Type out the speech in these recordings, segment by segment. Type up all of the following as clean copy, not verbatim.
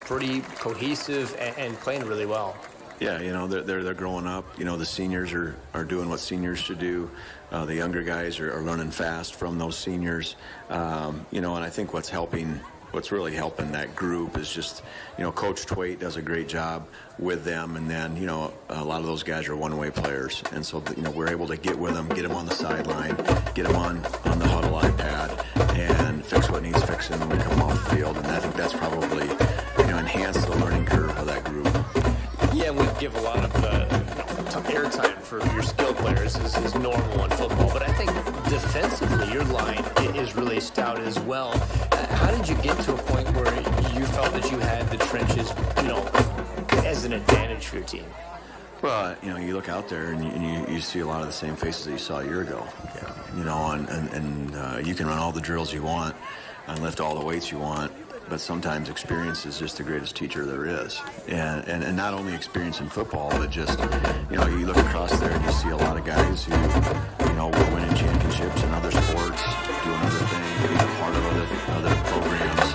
pretty cohesive and playing really well. Yeah, they're growing up. The seniors are doing what seniors should do. The younger guys are learning fast from those seniors. And I think what's really helping that group is just, Coach Twait does a great job with them. And then, a lot of those guys are one-way players. And so, we're able to get with them, get them on the sideline, get them on the huddle iPad, and fix what needs fixing when we come off the field. And I think that's probably, enhanced the learning curve of that group. Yeah, we give a lot of airtime for your skilled players is normal in football, but I think defensively your line is really stout as well. How did you get to a point where you felt that you had the trenches, as an advantage for your team? Well, you look out there and you see a lot of the same faces that you saw a year ago. Yeah. And you can run all the drills you want and lift all the weights you want. But sometimes experience is just the greatest teacher there is. And not only experience in football, but just, you look across there and you see a lot of guys who, were winning championships in other sports, doing other things, being a part of other programs.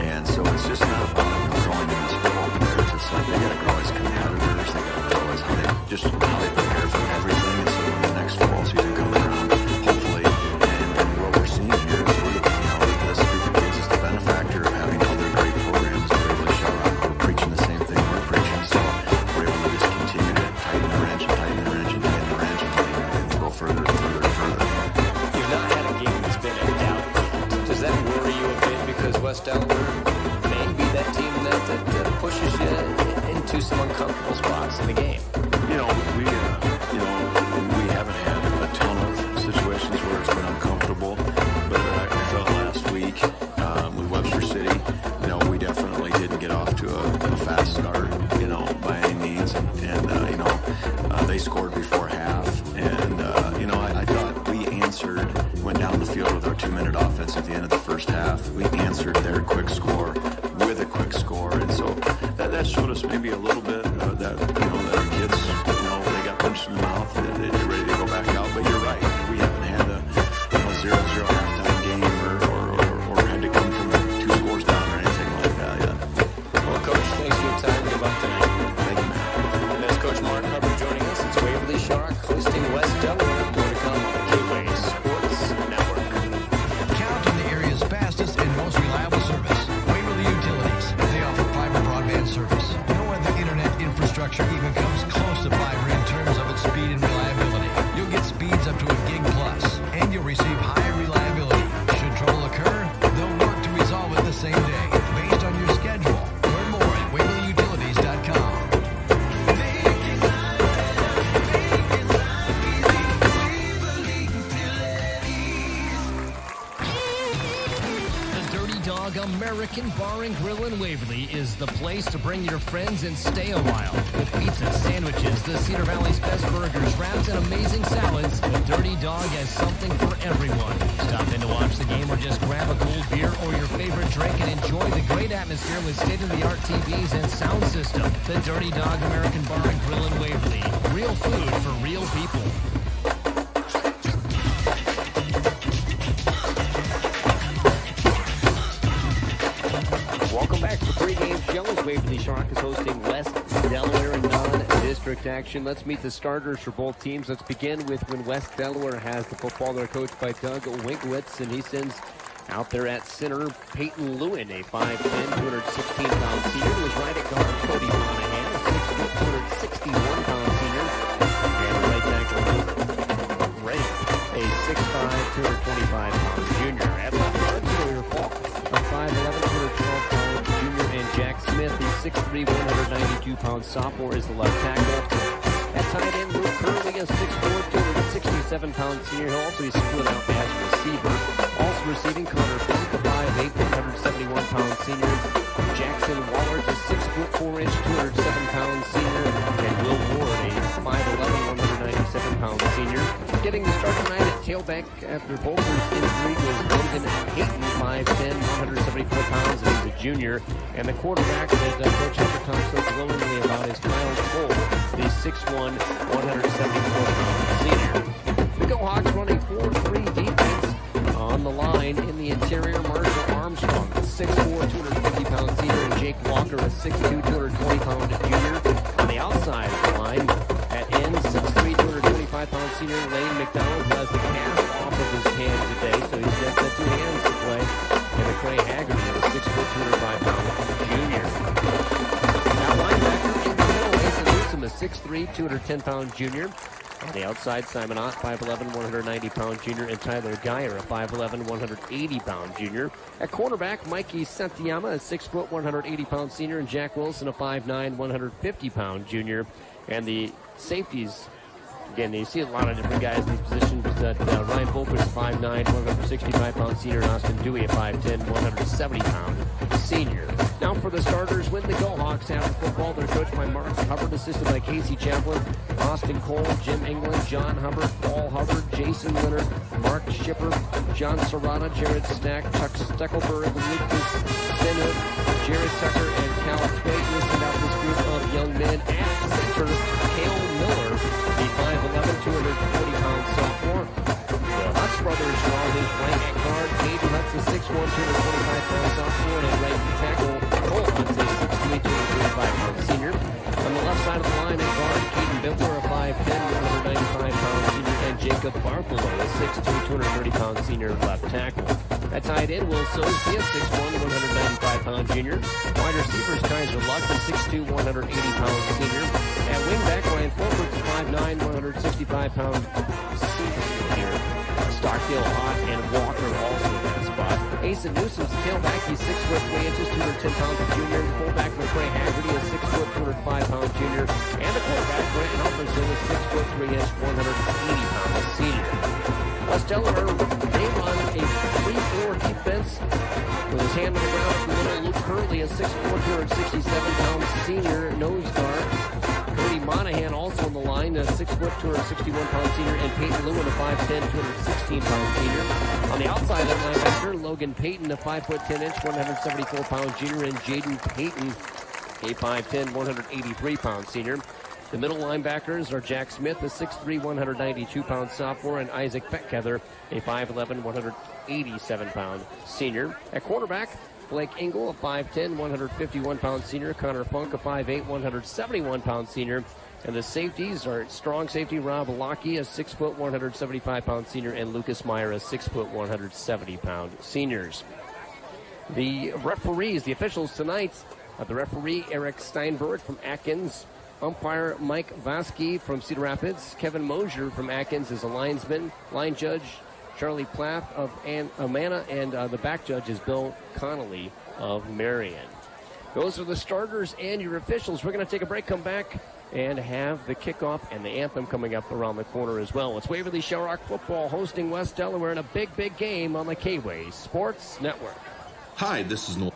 And so it's just not about growing in this football player. It's just like they got to grow as competitors. They got to grow as how they prepare for everything. And so when the next football season comes around, hopefully, and what we're seeing here is this group of kids is the benefactor of having other great programs. They're able to show up, we're preaching the same thing we're preaching, so we're able to just continue to tighten the wrench and tighten the wrench and tighten the wrench and go further and further and further. You've not had a game that's been a doubt. Does that worry you a bit because West Delaware may be that team that pushes you into some uncomfortable spots in the game? We haven't had a ton of situations where it's been uncomfortable, but I felt last week with Webster City, we definitely didn't get off to a fast start, by any means, and they scored before half, and I thought we went down the field with our 2-minute offense at the end of the first half. We answered their quick score with a quick score, and so that showed us maybe a little bit that our kids, they got punched in the mouth, they're ready to go back out. But you're right, we haven't had a 0-0 halftime game or had to come from 2 scores down or anything like that yet. Well, Coach, thanks for your time. Good luck tonight. Thank you, man. And that's Coach Mark Hubbard joining us. It's Waverly Shark hosting West Delaware. More to come on the Gateway Sports Network. Count on the area's fastest and most reliable service. Waverly Utilities. They offer fiber broadband service. No other internet infrastructure even comes close to fiber in terms of its speed and reliability. You'll get speeds up to a gig plus, and you'll receive high reliability. Should trouble occur, they'll work to resolve it the same day, based on your schedule. Learn more at waverlyutilities.com. American Bar and Grill in Waverly is the place to bring your friends and stay a while. With pizza, sandwiches, the Cedar Valley's best burgers, wraps, and amazing salads, the Dirty Dog has something for everyone. Stop in to watch the game or just grab a cold beer or your favorite drink and enjoy the great atmosphere with state-of-the-art TVs and sound system. The Dirty Dog American Bar and Grill in Waverly. Real food for real people. Welcome back to the pregame show as Waverly Shark is hosting West Delaware in non-district action. Let's meet the starters for both teams. Let's begin with when West Delaware has the football. They're coached by Doug Winkowitz, and he sends out there at center Peyton Lewin, a 5'10", 216-pound senior, who is right at guard Cody Monahan, a 6'4", 261-pound senior, and right tackle Ray, a 6'5", 225-pound junior. At left guard, Sawyer Falk, a 5'11", 212-pound junior, and Jack Smith, the 6'3", 192-pound sophomore, is the left tackle. At tight end, Luke Curley, a 6'4", 267-pound senior. He'll also be split out as receiver. Also receiving Connor Fink, a 5'8", 171-pound senior. Jackson Waller, a 6'4", 207-pound senior. And Will Ward, a 5'11", 197-pound senior. Getting the start tonight at tailback after Bolter's injury was Logan Hayton, 5'10", 174 pounds, and he's a junior. And the quarterback that Coach Hubbard talks so glowingly about is Kyle Cole, the 6'1", 174-pound senior. The Go Hawks running 4-3 defense on On the line in the interior, Marshall Armstrong, a 6'4", 250-pound senior, and Jake Walker, a 6'2", 220-pound junior. On the outside of the line, at end, 6'3", 225-pound senior, Lane McDonald, who has the cast off of his hand today, so he's got the 2 hands to play. And McCray Haggerty, a 6'4", 205-pound junior. Now linebacker in the middle, Mason Newsom, a 6'3", 210-pound junior. On the outside, Simon Ott, 5'11", 190-pound junior, and Tyler Geyer, a 5'11", 180-pound junior. At cornerback, Mikey Santayama, a 6', 180-pound senior, and Jack Wilson, a 5'9", 150-pound junior. And the safeties, again, you see a lot of different guys in these positions. But Ryan Volkers, 5'9", 165-pound senior, and Austin Dewey, a 5'10", 170-pound senior. Now for the starters, when the Go Hawks have the football, they're coached by Mark Hubbard, assisted by Casey Chaplin, Austin Cole, Jim England, John Hubbard, Paul Hubbard, Jason Leonard, Mark Schipper, John Serrata, Jared Stack, Chuck Steckelberg, Lucas Stenhood, Jared Tucker, and Cal Twait. Listed out this group of young men. At center, Cale Miller, the 5'11", 240-pound sophomore. The Hutz brothers are on his right at guard. Caden Hutz, a 6'1", 225-pound sophomore, and at right tackle, Cole Hutz, a 6'3", 235-pound senior. On the left side of the line at guard, Caden Bibler, a 5'10", 195-pound senior, and Jacob Bartholomew, a 6'2", 230-pound senior left tackle. At tight end, Will Sosby, a 6'1", 195-pound junior. Wide receivers, Kaiser Luck, a 6'2", 180-pound senior. At wingback, Ryan Fulford, a 5'9", 165-pound senior. Stockdale, Hott, and Walker also in that spot. Asa Newsom's tailback, he's 6 foot 3 inches, 210 pounds, a junior. Fullback, McCray Haggerty, a 6 foot, 205-pound junior. And the quarterback, Brandon Alperson, a 6 foot 3 inch, 180-pound senior. West Delaware, they run a 3-4 defense with his hand on the ground at the middle. Luke Curley, a 6'4", 267-pound senior nose guard. Cody Monahan also on the line, a 6 foot, 261-pound senior, and Peyton Lewin, a 5'10", 216-pound senior. On the outside of that linebacker, Logan Payton, a 5 foot 10 inch, 174-pound junior, and Jaden Payton, a 5'10", 183-pound senior. The middle linebackers are Jack Smith, a 6'3", 192-pound sophomore, and Isaac Beckheather, a 5'11", 187-pound senior. At quarterback, Blake Engel, a 5'10", 151-pound senior. Connor Funk, a 5'8", 171-pound senior. And the safeties are strong safety Rob Lockey, a 6 foot, 175-pound senior, and Lucas Meyer, a 6 foot, 170-pound seniors. The referees, the officials tonight, the referee Eric Steinberg from Atkins. Umpire Mike Vasky from Cedar Rapids. Kevin Mosier from Atkins is a linesman. Line judge Charlie Plath of Amana, and the back judge is Bill Connolly of Marion. Those are the starters and your officials. We're going to take a break, come back, and have the kickoff and the anthem coming up around the corner as well. It's Waverly Shell Rock football hosting West Delaware in a big, big game on the K-Way Sports Network. Hi, this is Noel.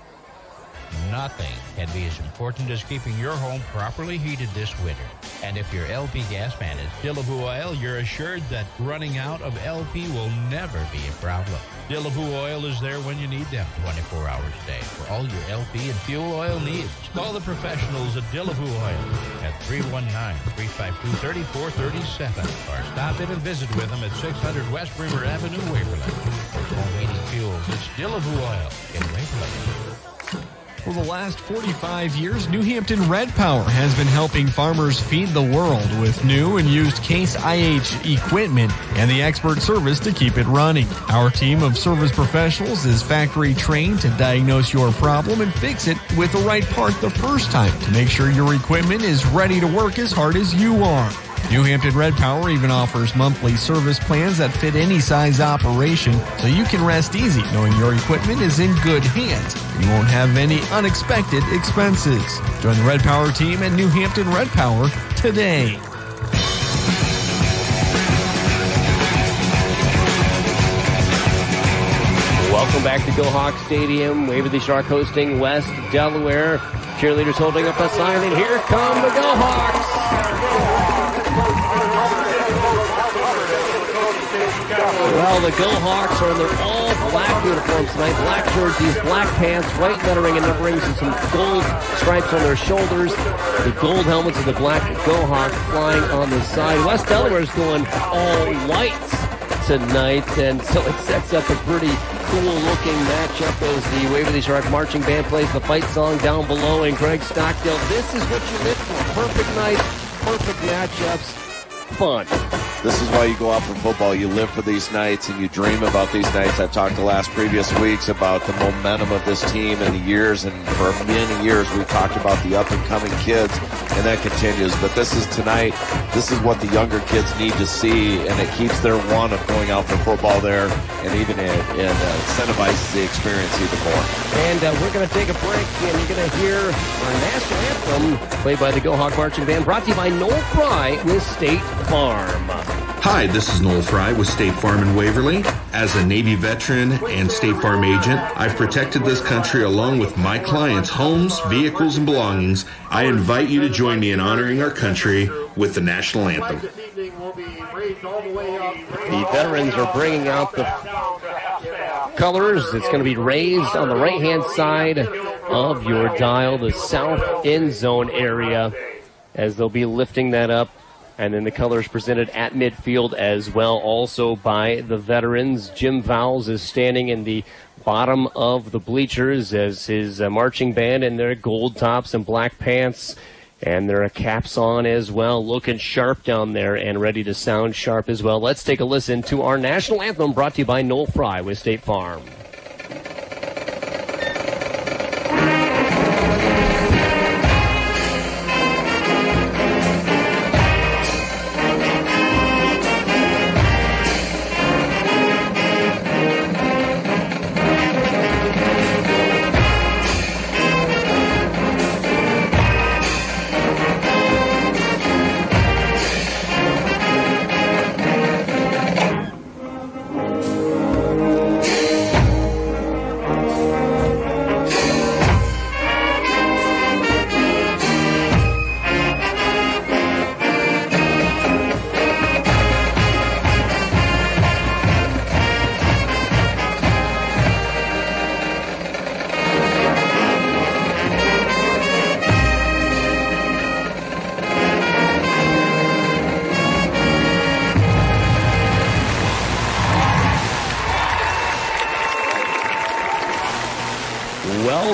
Nothing can be as important as keeping your home properly heated this winter. And if your LP gas fan is Dillaboo Oil, you're assured that running out of LP will never be a problem. Dillaboo Oil is there when you need them 24 hours a day for all your LP and fuel oil needs. Call the professionals at Dillaboo Oil at 319-352-3437 or stop in and visit with them at 600 West Bremer Avenue, Waverly. For home heating fuels, it's Dillaboo Oil in Waverly. For the last 45 years, New Hampton Red Power has been helping farmers feed the world with new and used Case IH equipment and the expert service to keep it running. Our team of service professionals is factory trained to diagnose your problem and fix it with the right part the first time to make sure your equipment is ready to work as hard as you are. New Hampton Red Power even offers monthly service plans that fit any size operation, so you can rest easy knowing your equipment is in good hands. You won't have any unexpected expenses. Join the Red Power team at New Hampton Red Power today. Welcome back to Go Hawk Stadium. Waverly Shark hosting West Delaware. Cheerleaders holding up a sign, and here come the Go Hawks. Well, the Go Hawks are in their all-black uniforms tonight. Black jerseys, black pants, white lettering and numberings, and some gold stripes on their shoulders. The gold helmets of the black Go Hawks flying on the side. West Delaware is going all white tonight, and so it sets up a pretty cool-looking matchup as the Waverly Shark Marching Band plays the fight song down below. And Greg Stockdale, this is what you live for. Perfect night, perfect matchups, fun. This is why you go out for football. You live for these nights and you dream about these nights. I've talked the last previous weeks about the momentum of this team and the years, and for many years we've talked about the up-and-coming kids, and that continues. But this is tonight. This is what the younger kids need to see, and it keeps their want of going out for football there, and even it incentivizes the experience even more. And we're going to take a break, and you're going to hear our national anthem played by the Go Hawk Marching Band, brought to you by Noel Fry with State Farm. Hi, this is Noel Fry with State Farm in Waverly. As a Navy veteran and State Farm agent, I've protected this country along with my clients' homes, vehicles, and belongings. I invite you to join me in honoring our country with the national anthem. The veterans are bringing out the colors. It's going to be raised on the right-hand side of your dial, the south end zone area, as they'll be lifting that up. And then the colors presented at midfield as well, also by the veterans. Jim Vowles is standing in the bottom of the bleachers as his marching band in their gold tops and black pants. And their caps on as well, looking sharp down there and ready to sound sharp as well. Let's take a listen to our national anthem brought to you by Noel Fry with State Farm.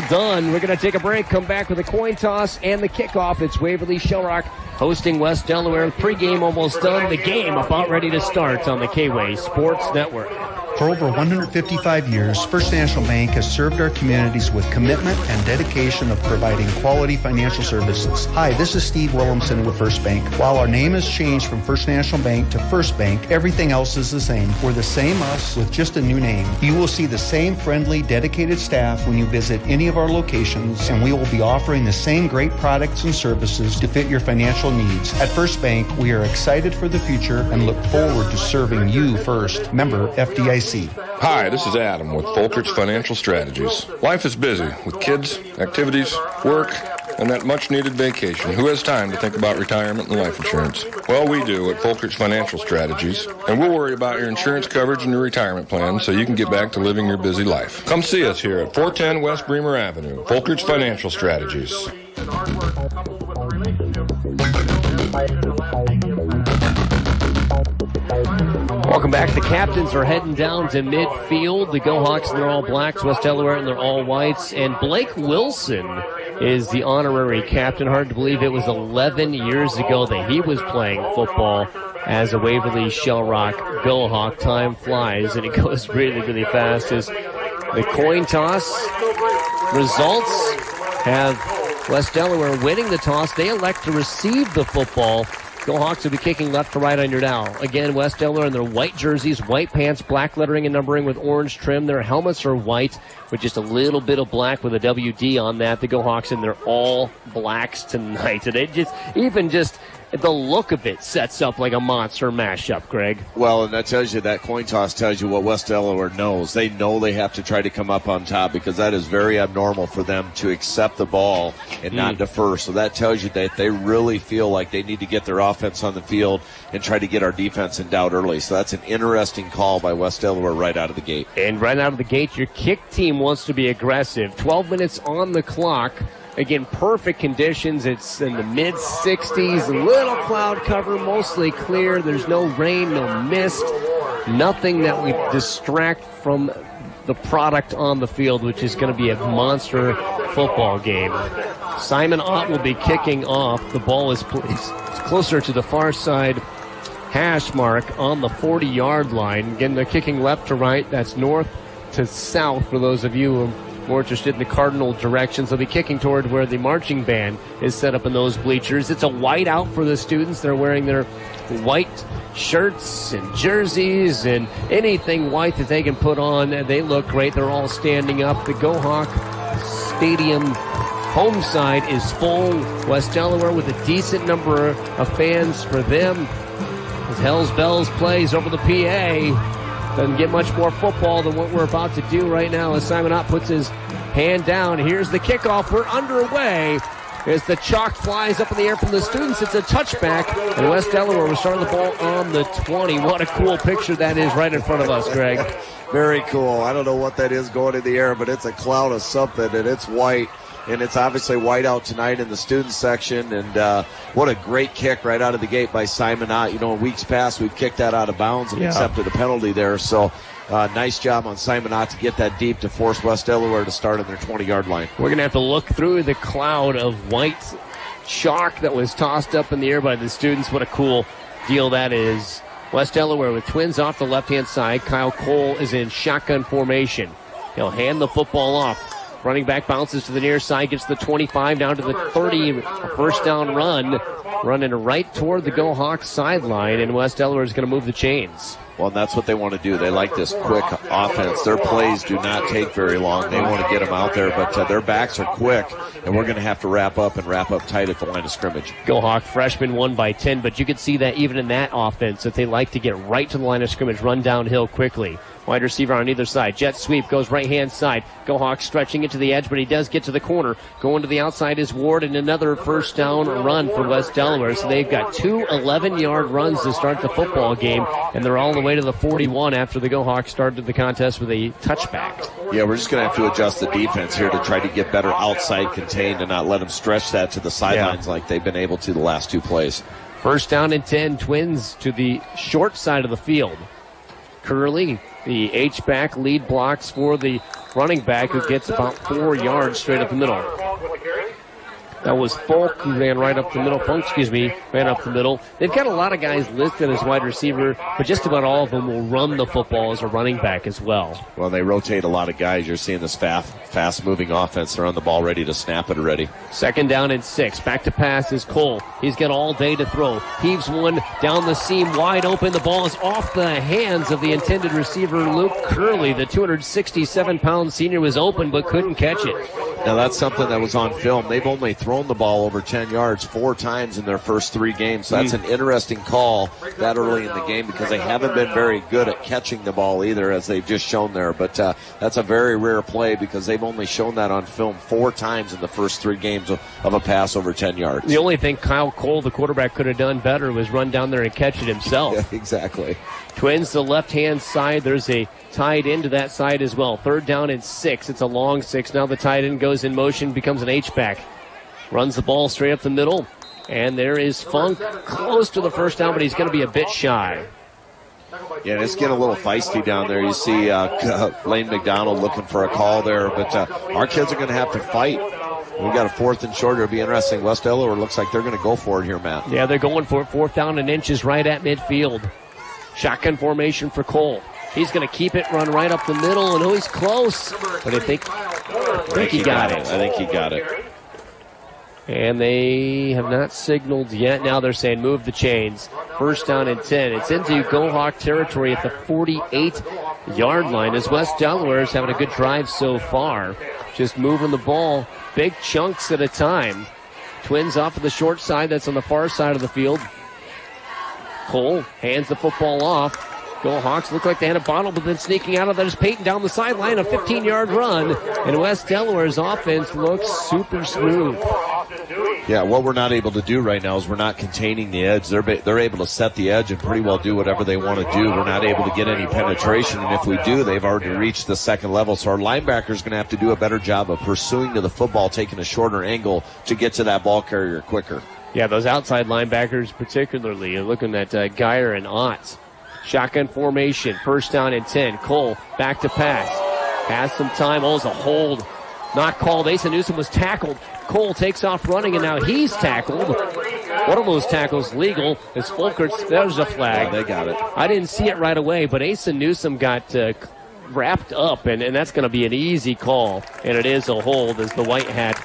Done. We're going to take a break, come back with a coin toss and the kickoff. It's Waverly Shellrock hosting West Delaware. Pregame almost done. The game about ready to start on the K-Way Sports Network. For over 155 years, First National Bank has served our communities with commitment and dedication of providing quality financial services. Hi, this is Steve Williamson with First Bank. While our name has changed from First National Bank to First Bank, everything else is the same. We're the same us with just a new name. You will see the same friendly, dedicated staff when you visit any of our locations, and we will be offering the same great products and services to fit your financial needs. At First Bank, we are excited for the future and look forward to serving you first. Member FDIC. Hi, this is Adam with Folkerts Financial Strategies. Life is busy with kids, activities, work, and that much-needed vacation. Who has time to think about retirement and life insurance? Well, we do at Folkerts Financial Strategies, and we'll worry about your insurance coverage and your retirement plan so you can get back to living your busy life. Come see us here at 410 West Bremer Avenue. Folkerts Financial Strategies. Welcome back. The captains are heading down to midfield. The Go Hawks in their all blacks, West Delaware in their all whites. And Blake Wilson is the honorary captain. Hard to believe it was 11 years ago that he was playing football as a Waverly Shellrock Go Hawk. Time flies, and it goes really, really fast as the coin toss results have West Delaware winning the toss. They elect to receive the football. Go Hawks will be kicking left to right on your dial. Again, West Delaware in their white jerseys, white pants, black lettering and numbering with orange trim. Their helmets are white with just a little bit of black with a WD on that. The Go Hawks in their all blacks tonight. And it just the look of it sets up like a monster mashup, Greg. Well, and that tells you, that coin toss tells you what West Delaware knows. They know they have to try to come up on top because that is very abnormal for them to accept the ball and not defer. So that tells you that they really feel like they need to get their offense on the field and try to get our defense in doubt early. So that's an interesting call by West Delaware right out of the gate. And right out of the gate, your kick team wants to be aggressive. 12 minutes on the clock. Again, perfect conditions. It's in the mid-60s. A little cloud cover, mostly clear. There's no rain, no mist. nothing that would distract from the product on the field, which is going to be a monster football game. Simon Ott will be kicking off. The ball is closer to the far side hash mark on the 40-yard line. Again, they're kicking left to right. That's north to south for those of you who are more interested in the cardinal directions. They'll be kicking toward where the marching band is set up in those bleachers. It's a white out for the students. They're wearing their white shirts and jerseys and anything white that they can put on. They look great. They're all standing up. The Go-Hawk Stadium home side is full. West Delaware with a decent number of fans for them. As Hells Bells plays over the PA. Doesn't get much more football than what we're about to do right now as Simon Ott puts his hand down. Here's the kickoff. We're underway. As the chalk flies up in the air from the students, it's a touchback. And West Delaware will start the ball on the 20. What a cool picture that is right in front of us, Greg. Very cool. I don't know what that is going in the air, but it's a cloud of something, and it's white. And it's obviously white out tonight in the student section. And what a great kick right out of the gate by Simon Ott. You know, in weeks past, we've kicked that out of bounds and accepted a penalty there. So nice job on Simon Ott to get that deep to force West Delaware to start on their 20-yard line. We're going to have to look through the cloud of white chalk that was tossed up in the air by the students. What a cool deal that is. West Delaware with twins off the left-hand side. Kyle Cole is in shotgun formation. He'll hand the football off. Running back bounces to the near side, gets the 25 down to the 30. First down run. Running right toward the Go-Hawk sideline, and West Delaware is going to move the chains. Well, that's what they want to do. They like this quick offense. Their plays do not take very long. They want to get them out there, but their backs are quick, and we're going to have to wrap up tight at the line of scrimmage. Go-Hawk freshman won by 10, but you can see that even in that offense that they like to get right to the line of scrimmage, run downhill quickly. Wide receiver on either side. Jet sweep goes right-hand side. Go-Hawk stretching it to the edge, but he does get to the corner. Going to the outside is Ward, and another first down run for West Delaware. So they've got two 11-yard runs to start the football game, and they're all the way to the 41 after the Go-Hawks started the contest with a touchback. Yeah, we're just going to have to adjust the defense here to try to get better outside contained and not let them stretch that to the sidelines like they've been able to the last two plays. First down and 10, Twins to the short side of the field. Curley, the H-back, lead blocks for the running back who gets about 4 yards straight up the middle. That was Funk who ran right up the middle. Ran up the middle. They've got a lot of guys listed as wide receiver, but just about all of them will run the football as a running back as well. Well, they rotate a lot of guys. You're seeing this fast-moving offense. They're on the ball ready to snap it already. Second down and 6. Back to pass is Cole. He's got all day to throw. Heaves one down the seam, wide open. The ball is off the hands of the intended receiver, Luke Curley. The 267-pound senior was open but couldn't catch it. Now, that's something that was on film. They've only thrown the ball over 10 yards 4 times in their first 3 games. So that's an interesting call that early in the game because they haven't been very good at catching the ball either, as they've just shown there. But that's a very rare play because they've only shown that on film 4 times in the first 3 games of a pass over 10 yards. The only thing Kyle Cole, the quarterback, could have done better was run down there and catch it himself. Yeah, exactly. Twins the left-hand side. There's a tight end to that side as well. Third down and 6. It's a long 6. Now the tight end goes in motion, becomes an H-back. Runs the ball straight up the middle. And there is Funk close to the first down, but he's going to be a bit shy. Yeah, it's getting a little feisty down there. You see Lane McDonald looking for a call there, but our kids are going to have to fight. We've got a 4th and short. It'll be interesting. West Delaware looks like they're going to go for it here, Matt. Yeah, they're going for it. 4th down and inches right at midfield. Shotgun formation for Cole. He's going to keep it, run right up the middle, and he's close. But I think he got it. I think he got it. And they have not signaled yet. Now they're saying move the chains. First down and 10. It's into Go-Hawk territory at the 48-yard line as West Delaware is having a good drive so far. Just moving the ball big chunks at a time. Twins off of the short side. That's on the far side of the field. Cole hands the football off. Go-Hawks look like they had a bottle, but then sneaking out of that is Peyton down the sideline, a 15-yard run. And West Delaware's offense looks super smooth. Yeah, what we're not able to do right now is we're not containing the edge. They're able to set the edge and pretty well do whatever they want to do. We're not able to get any penetration, and if we do, they've already reached the second level. So our linebackers going to have to do a better job of pursuing to the football, taking a shorter angle to get to that ball carrier quicker. Yeah, those outside linebackers particularly. You're looking at Geyer and Ott. Shotgun formation, first down and 10. Cole back to pass. Has some time. Oh, it's a hold. Not called. Asa Newsom was tackled. Cole takes off running, and now he's tackled. One of those tackles legal is Folkerts. There's a flag. They got it. I didn't see it right away, but Asa Newsom got wrapped up, and that's going to be an easy call. And it is a hold as the white hat,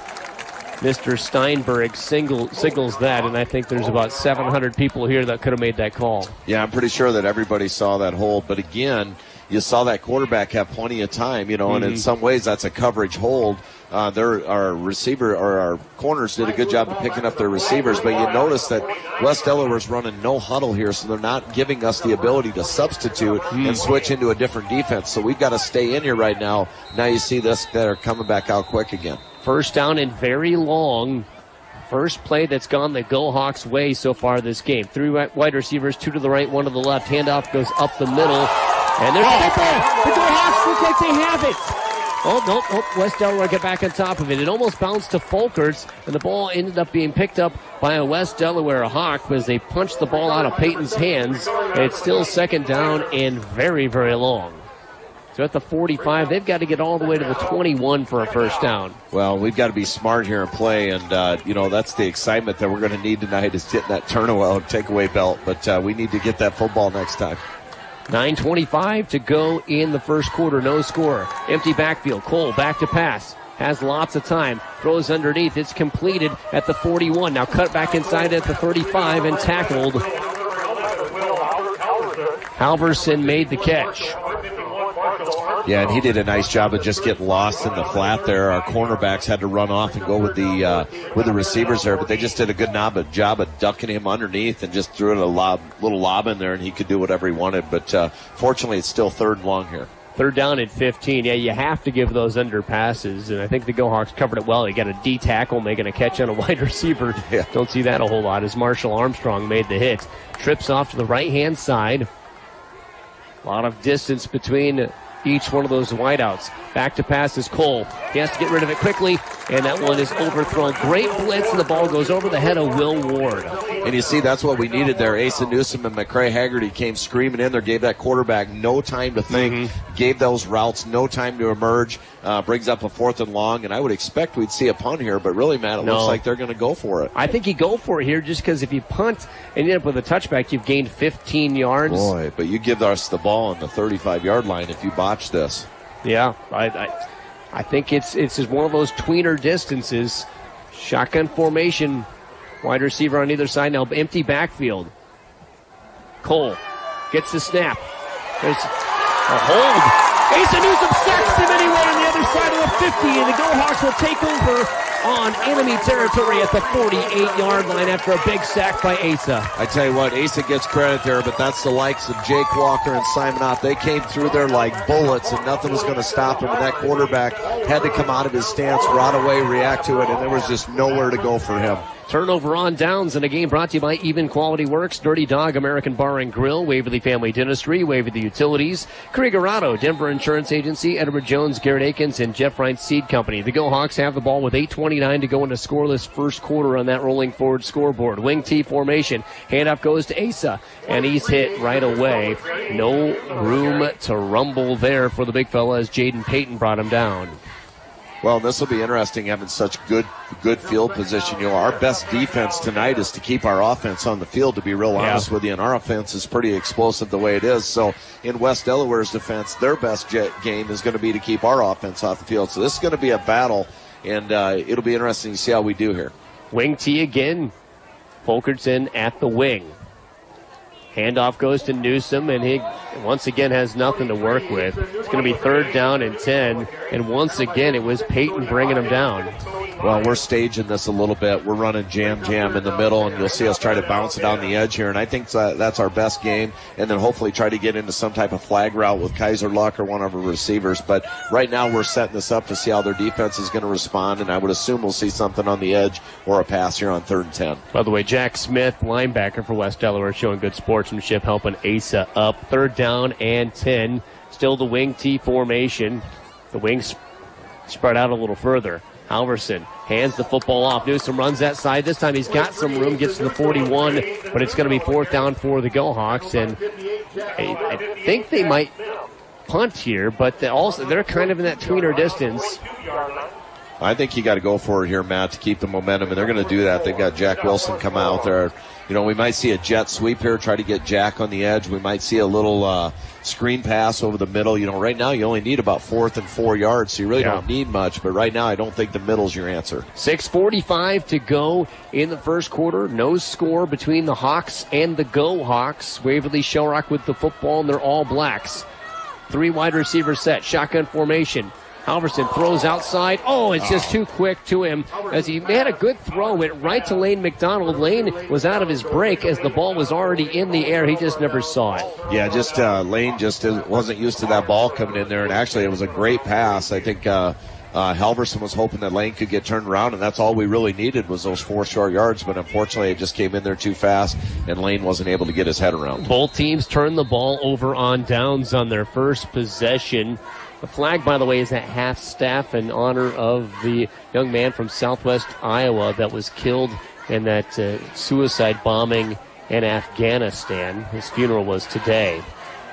Mr. Steinberg, signals that, and I think there's about 700 people here that could have made that call. Yeah, I'm pretty sure that everybody saw that hold, but again, you saw that quarterback have plenty of time, and in some ways that's a coverage hold. Our receiver or our corners did a good job of picking up their receivers, but you notice that West Delaware's running no huddle here, so they're not giving us the ability to substitute and switch into a different defense. So we've got to stay in here right now. Now you see this, they're coming back out quick again. First down and very long. First play that's gone the Go Hawks' way so far this game. 3 wide receivers, 2 to the right, 1 to the left. Handoff goes up the middle. And there's the Go Hawks look like they have it. Oh, no, West Delaware get back on top of it. It almost bounced to Folkerts, and the ball ended up being picked up by a West Delaware Hawk as they punched the ball out of Peyton's hands. And it's still second down and very, very long. So at the 45, they've got to get all the way to the 21 for a first down. Well, we've got to be smart here and play, and, that's the excitement that we're going to need tonight is getting that takeaway belt, but we need to get that football next time. 9:25 to go in the first quarter. No score. Empty backfield. Cole back to pass. Has lots of time. Throws underneath. It's completed at the 41. Now cut back inside at the 35 and tackled. Halverson made the catch. Yeah, and he did a nice job of just getting lost in the flat there. Our cornerbacks had to run off and go with the receivers there, but they just did a good job of ducking him underneath and just threw it a little lob in there, and he could do whatever he wanted. But fortunately, it's still third and long here. Third down at 15. Yeah, you have to give those under passes, and I think the Go Hawks covered it well. They got a D tackle making a catch on a wide receiver. Yeah. Don't see that a whole lot as Marshall Armstrong made the hit. Trips off to the right-hand side. A lot of distance between each one of those wideouts. Back to pass is Cole. He has to get rid of it quickly, and that one is overthrown. Great blitz, and the ball goes over the head of Will Ward. And you see, that's what we needed there. Asa Newsom and McCray Haggerty came screaming in there, gave that quarterback no time to think, gave those routes no time to emerge, brings up a 4th and long, and I would expect we'd see a punt here, but really, Matt, it looks like they're going to go for it. I think you go for it here just because if you punt and end up with a touchback, you've gained 15 yards. Boy, but you give us the ball on the 35-yard line if you botch this. Yeah, I think it's just one of those tweener distances. Shotgun formation. Wide receiver on either side now. Empty backfield. Cole gets the snap. There's a hold. Asa Newsom sacks him anyway on the other side of the 50, and the Go Hawks will take over on enemy territory at the 48-yard line after a big sack by Asa. I tell you what, Asa gets credit there, but that's the likes of Jake Walker and Simon Ott. They came through there like bullets, and nothing was going to stop him. And that quarterback had to come out of his stance right away, react to it, and there was just nowhere to go for him. Turnover on downs in a game brought to you by Even Quality Works, Dirty Dog, American Bar and Grill, Waverly Family Dentistry, Waverly Utilities, Kriegerado, Denver Insurance Agency, Edward Jones, Garrett Akins, and Jeff Ryan Seed Company. The Go Hawks have the ball with 8:29 to go in a scoreless first quarter on that rolling forward scoreboard. Wing T formation. Handoff goes to Asa, and he's hit right away. No room to rumble there for the big fella as Jaden Payton brought him down. Well, this will be interesting having such good field position. Our best defense tonight is to keep our offense on the field, to be real honest with you, and our offense is pretty explosive the way it is. So in West Delaware's defense, their best game is going to be to keep our offense off the field. So this is going to be a battle, and it'll be interesting to see how we do here. Wing T again. Folkertson at the wing. Handoff goes to Newsom, and he once again has nothing to work with. It's going to be 3rd down and 10, and once again it was Peyton bringing him down. Well, we're staging this a little bit. We're running jam in the middle, and you'll see us try to bounce it on the edge here, and I think that's our best game, and then hopefully try to get into some type of flag route with Kaiser Luck or one of our receivers. But right now we're setting this up to see how their defense is going to respond, and I would assume we'll see something on the edge or a pass here on 3rd and 10. By the way, Jack Smith, linebacker for West Delaware, showing good sportsmanship, helping Asa up. 3rd down and 10. Still the wing T formation. The wings spread out a little further. Halverson hands the football off. Newsom runs that side. This time he's got some room, gets to the 41, but it's going to be 4th down for the Go Hawks, and I think they might punt here, but they're kind of in that tweener distance. I think you got to go for it here, Matt, to keep the momentum, and they're going to do that. They've got Jack Wilson come out there. We might see a jet sweep here, try to get Jack on the edge. We might see a little screen pass over the middle. Right now you only need about 4th and 4 yards, so you really don't need much. But right now I don't think the middle's your answer. 6:45 to go in the first quarter. No score between the Hawks and the Go Hawks. Waverly Shellrock with the football, and they're all blacks. 3 wide receiver set, shotgun formation. Halverson throws outside. It's just too quick to him as he had a good throw. Went right to Lane McDonald. Lane was out of his break as the ball was already in the air. He just never saw it. Yeah, Lane just wasn't used to that ball coming in there, and actually it was a great pass. I think Halverson was hoping that Lane could get turned around, and that's all we really needed was those 4 short yards, but unfortunately it just came in there too fast, and Lane wasn't able to get his head around. Both teams turned the ball over on downs on their first possession. The flag, by the way, is at half-staff in honor of the young man from southwest Iowa that was killed in that suicide bombing in Afghanistan. His funeral was today.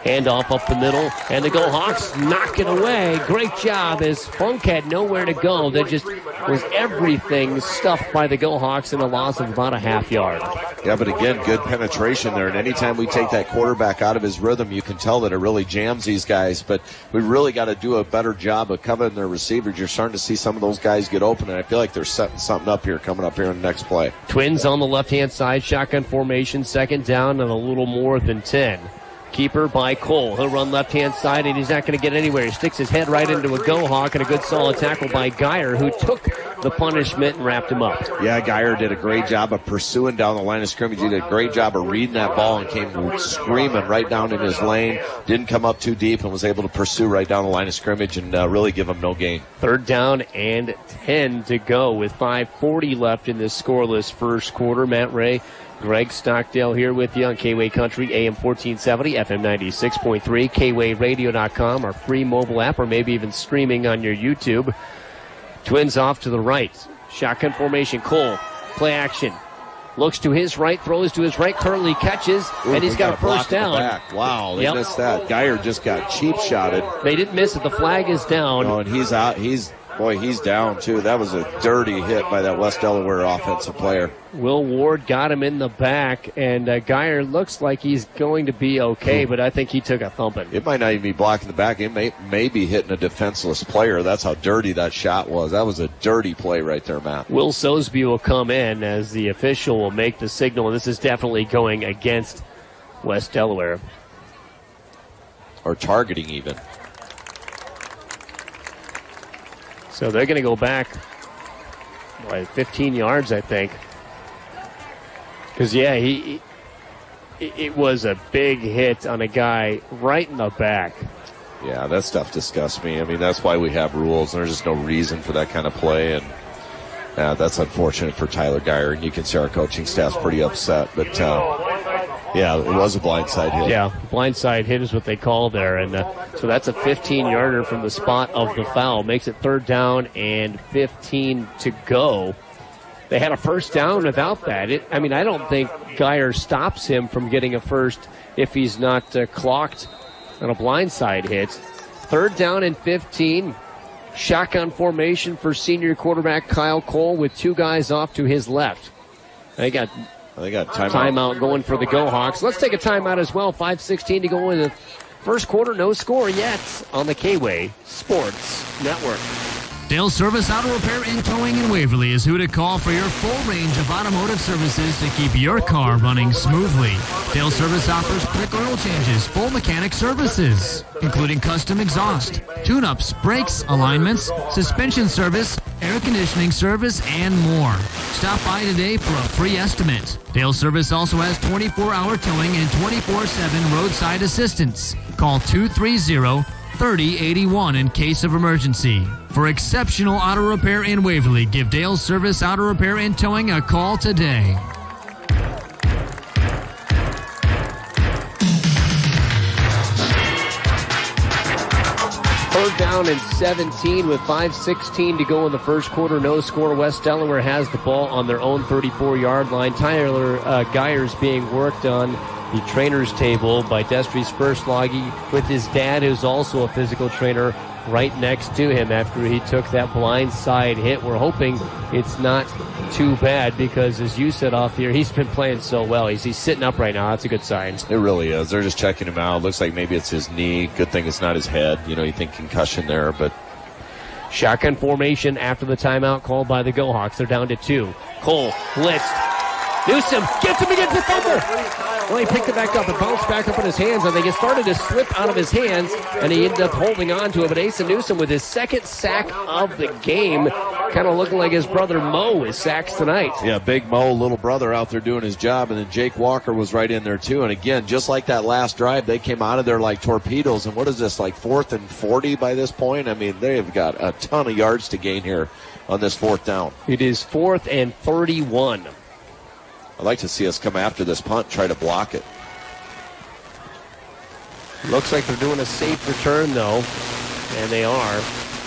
Handoff up the middle, and the Go Hawks knock it away. Great job as Funk had nowhere to go. That just was everything stuffed by the Go Hawks in a loss of about a half yard. Yeah, but again, good penetration there. And anytime we take that quarterback out of his rhythm, you can tell that it really jams these guys. But we really got to do a better job of covering their receivers. You're starting to see some of those guys get open, and I feel like they're setting something up here coming up here in the next play. Twins on the left-hand side, shotgun formation, second down and a little more than 10. Keeper by Cole. He'll run left-hand side, and he's not going to get anywhere. He sticks his head right into a Go Hawk, and a good solid tackle by Geyer, who took the punishment and wrapped him up. Yeah, Geyer did a great job of pursuing down the line of scrimmage. He did a great job of reading that ball and came screaming right down in his lane. Didn't come up too deep and was able to pursue right down the line of scrimmage and really give him no gain. 3rd down and 10 to go with 5:40 left in this scoreless first quarter. Matt Ray, Greg Stockdale here with you on K-Way Country, AM 1470, FM 96.3, KWayRadio.com, our free mobile app, or maybe even streaming on your YouTube. Twins off to the right. Shotgun formation. Cole, play action. Looks to his right, throws to his right, Curley catches, and he's got a first down. Wow, they missed that. Geyer just got cheap shotted. They didn't miss it. The flag is down. Oh, and he's out. He's down, too. That was a dirty hit by that West Delaware offensive player. Will Ward got him in the back, and Geyer looks like he's going to be okay, but I think he took a thumping. It might not even be blocking the back. It may be hitting a defenseless player. That's how dirty that shot was. That was a dirty play right there, Matt. Will Sosby will come in as the official will make the signal, and this is definitely going against West Delaware. Or targeting even. So they're going to go back by 15 yards, I think. Because, it was a big hit on a guy right in the back. Yeah, that stuff disgusts me. I mean, that's why we have rules. There's just no reason for that kind of play. And that's unfortunate for Tyler Geyer. And you can see our coaching staff's pretty upset. But, it was a blindside hit. Yeah, blindside hit is what they call there. And so that's a 15-yarder from the spot of the foul. Makes it 3rd down and 15 to go. They had a first down without that. I don't think Geyer stops him from getting a first if he's not clocked on a blindside hit. 3rd down and 15. Shotgun formation for senior quarterback Kyle Cole with 2 guys off to his left. They got timeout going for the Go Hawks. Let's take a timeout as well. 5:16 to go in the first quarter. No score yet on the K-Way Sports Network. Dale Service Auto Repair and Towing in Waverly is who to call for your full range of automotive services to keep your car running smoothly. Dale Service offers quick oil changes, full mechanic services, including custom exhaust, tune-ups, brakes, alignments, suspension service, air conditioning service, and more. Stop by today for a free estimate. Dale Service also has 24-hour towing and 24/7 roadside assistance. Call 230-3081 in case of emergency. For exceptional auto repair in Waverly, give Dale Service Auto Repair and Towing a call today. 3rd down and 17 with 5:16 to go in the first quarter. No score. West Delaware has the ball on their own 34-yard line. Tyler Geyer's being worked on the trainer's table by Destry Spersloggy with his dad, who's also a physical trainer, right next to him after he took that blind side hit. We're hoping it's not too bad because, as you said off here, he's been playing so well. He's sitting up right now. That's a good sign. It really is. They're just checking him out. Looks like maybe it's his knee. Good thing it's not his head. You think concussion there, but... Shotgun formation after the timeout called by the Go-Hawks. They're down to 2. Cole blitzed. Newsom gets him against the fumble. Well, he picked it back up. It bounced back up in his hands. I think it started to slip out of his hands, and he ended up holding on to it. But Asa Newsom with his second sack of the game, kind of looking like his brother Mo is sacks tonight. Yeah, Big Mo, little brother out there doing his job, and then Jake Walker was right in there too. And again, just like that last drive, they came out of there like torpedoes. And what is this, like 4th and 40 by this point? I mean, they've got a ton of yards to gain here on this 4th down. It is 4th and 31. I'd like to see us come after this punt, try to block it. Looks like they're doing a safe return, though, and they are.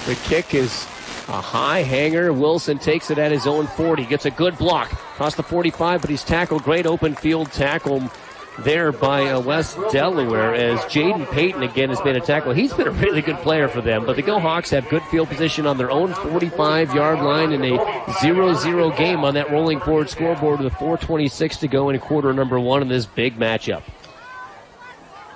The kick is a high hanger. Wilson takes it at his own 40, gets a good block across the 45, but he's tackled. Great open field tackle there by West Delaware, as Jaden Payton again has made a tackle. He's been a really good player for them, but the Go-Hawks have good field position on their own 45-yard line in a 0-0 game on that rolling forward scoreboard with 4:26 to go in quarter number 1 in this big matchup.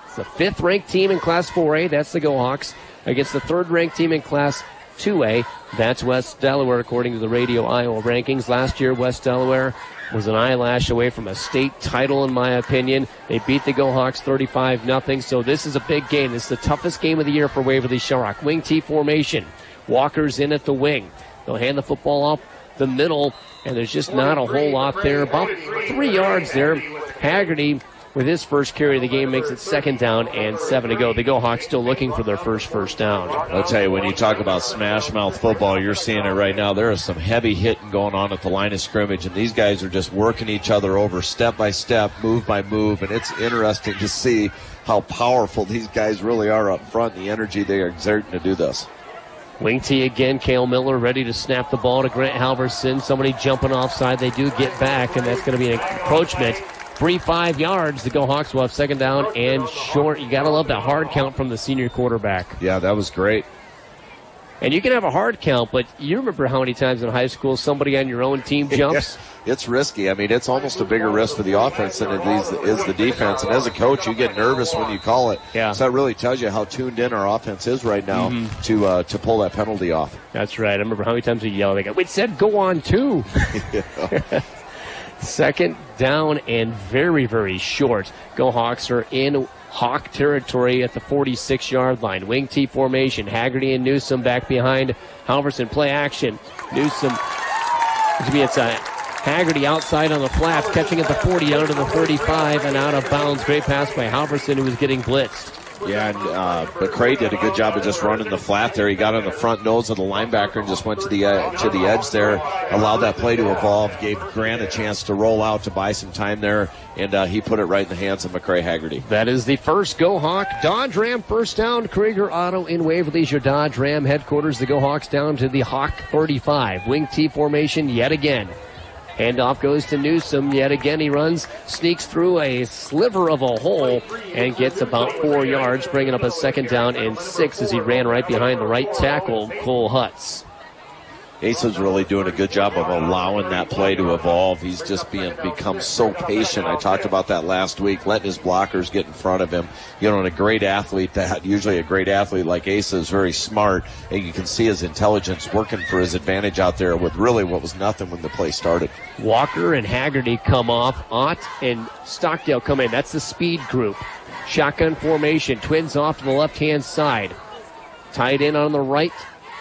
It's the 5th-ranked team in Class 4A. That's the Go-Hawks against the 3rd-ranked team in Class 2A. That's West Delaware, according to the Radio Iowa rankings. Last year, West Delaware was an eyelash away from a state title, in my opinion. They beat the Go-Hawks 35-0, so this is a big game. This is the toughest game of the year for Waverly Shamrock. Wing T formation. Walker's in at the wing. They'll hand the football up the middle, and there's just not a whole lot there. About 3 yards there. Haggerty, with his first carry of the game, makes it 2nd down and 7 to go. The Go-Hawks still looking for their first down. I'll tell you, when you talk about smash mouth football, you're seeing it right now. There is some heavy hitting going on at the line of scrimmage, and these guys are just working each other over step by step, move by move, and it's interesting to see how powerful these guys really are up front, and the energy they are exerting to do this. Wing T again, Cale Miller ready to snap the ball to Grant Halverson. Somebody jumping offside. They do get back, and that's going to be an encroachment. 5 yards. The Go-Hawks will have 2nd down and short. You got to love that hard count from the senior quarterback. Yeah, that was great. And you can have a hard count, but you remember how many times in high school somebody on your own team jumps? It's risky. I mean, it's almost a bigger risk for the offense than it is the defense. And as a coach, you get nervous when you call it. Yeah. So that really tells you how tuned in our offense is right now to pull that penalty off. That's right. I remember how many times we yelled. It said go on 2. 2nd down and very, very short. Go-Hawks are in Hawk territory at the 46-yard line. Wing T formation. Haggerty and Newsom back behind Halverson. Play action. Newsom. It's Haggerty outside on the flats, catching at the 40, down to the 35, and out of bounds. Great pass by Halverson, who was getting blitzed. Yeah, and McCray did a good job of just running the flat there. He got on the front nose of the linebacker and just went to the edge there, allowed that play to evolve, gave Grant a chance to roll out to buy some time there, and he put it right in the hands of McCray Haggerty. That is the first Go-Hawk Dodge Ram first down. Krieger Auto in Waverly's your Dodge Ram headquarters. The Go-Hawks down to the Hawk 35. Wing T formation yet again. Handoff goes to Newsom. Yet again, he runs, sneaks through a sliver of a hole, and gets about 4 yards, bringing up a 2nd down and 6 as he ran right behind the right tackle, Cole Hutz. Asa's really doing a good job of allowing that play to evolve. He's just become so patient. I talked about that last week, letting his blockers get in front of him. And a great athlete, usually a great athlete like Asa is very smart, and you can see his intelligence working for his advantage out there with really what was nothing when the play started. Walker and Haggerty come off. Ott and Stockdale come in. That's the speed group. Shotgun formation. Twins off to the left-hand side. Tied in on the right.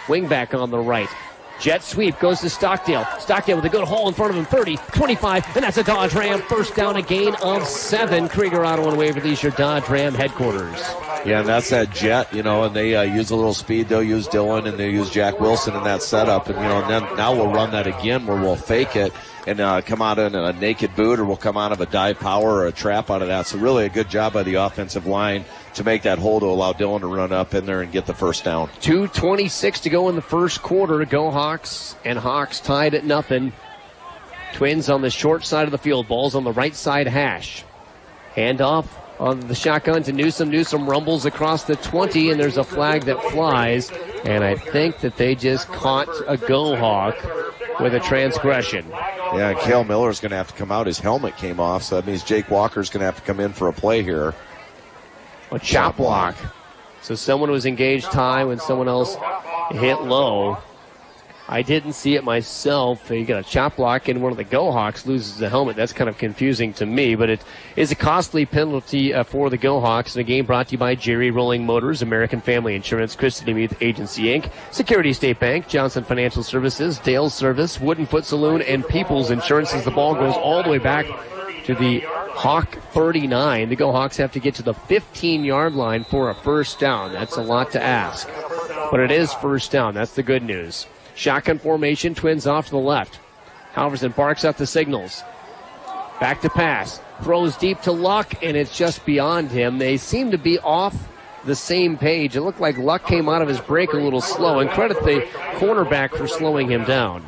Wingback on the right. Jet sweep goes to Stockdale. Stockdale with a good hole in front of him, 30, 25, and that's a Dodge Ram. First down, a gain of 7. Krieger Auto and Waverly's your Dodge Ram headquarters. Yeah, and that's that jet, and they use a little speed. They'll use Dylan and they use Jack Wilson in that setup. And, and then now we'll run that again where we'll fake it and come out in a naked boot, or we'll come out of a dive power or a trap out of that. So really a good job by the offensive line to make that hole to allow Dylan to run up in there and get the first down. 2:26 to go in the first quarter. Go Hawks and Hawks tied at 0. Twins on the short side of the field. Ball's on the right side hash. Handoff on the shotgun to Newsom. Newsom rumbles across the 20, and there's a flag that flies. And I think that they just caught a Go-Hawk with a transgression. Yeah, and Cale Miller's going to have to come out. His helmet came off, so that means Jake Walker's going to have to come in for a play here. A chop block. So someone was engaged high when someone else hit low. I didn't see it myself. You got a chop block and one of the Go-Hawks loses the helmet. That's kind of confusing to me, but it is a costly penalty for the Go-Hawks. And a game brought to you by Jerry Rolling Motors, American Family Insurance, Christie Meath Agency, Inc., Security State Bank, Johnson Financial Services, Dale Service, Wooden Foot Saloon, and People's Insurance. As the ball goes all the way back to the Hawk 39. The Go-Hawks have to get to the 15-yard line for a first down. That's a lot to ask, but it is first down. That's the good news. Shotgun formation, Twins off to the left. Halverson barks out the signals. Back to pass. Throws deep to Luck, and it's just beyond him. They seem to be off the same page. It looked like Luck came out of his break a little slow, and credit the cornerback for slowing him down.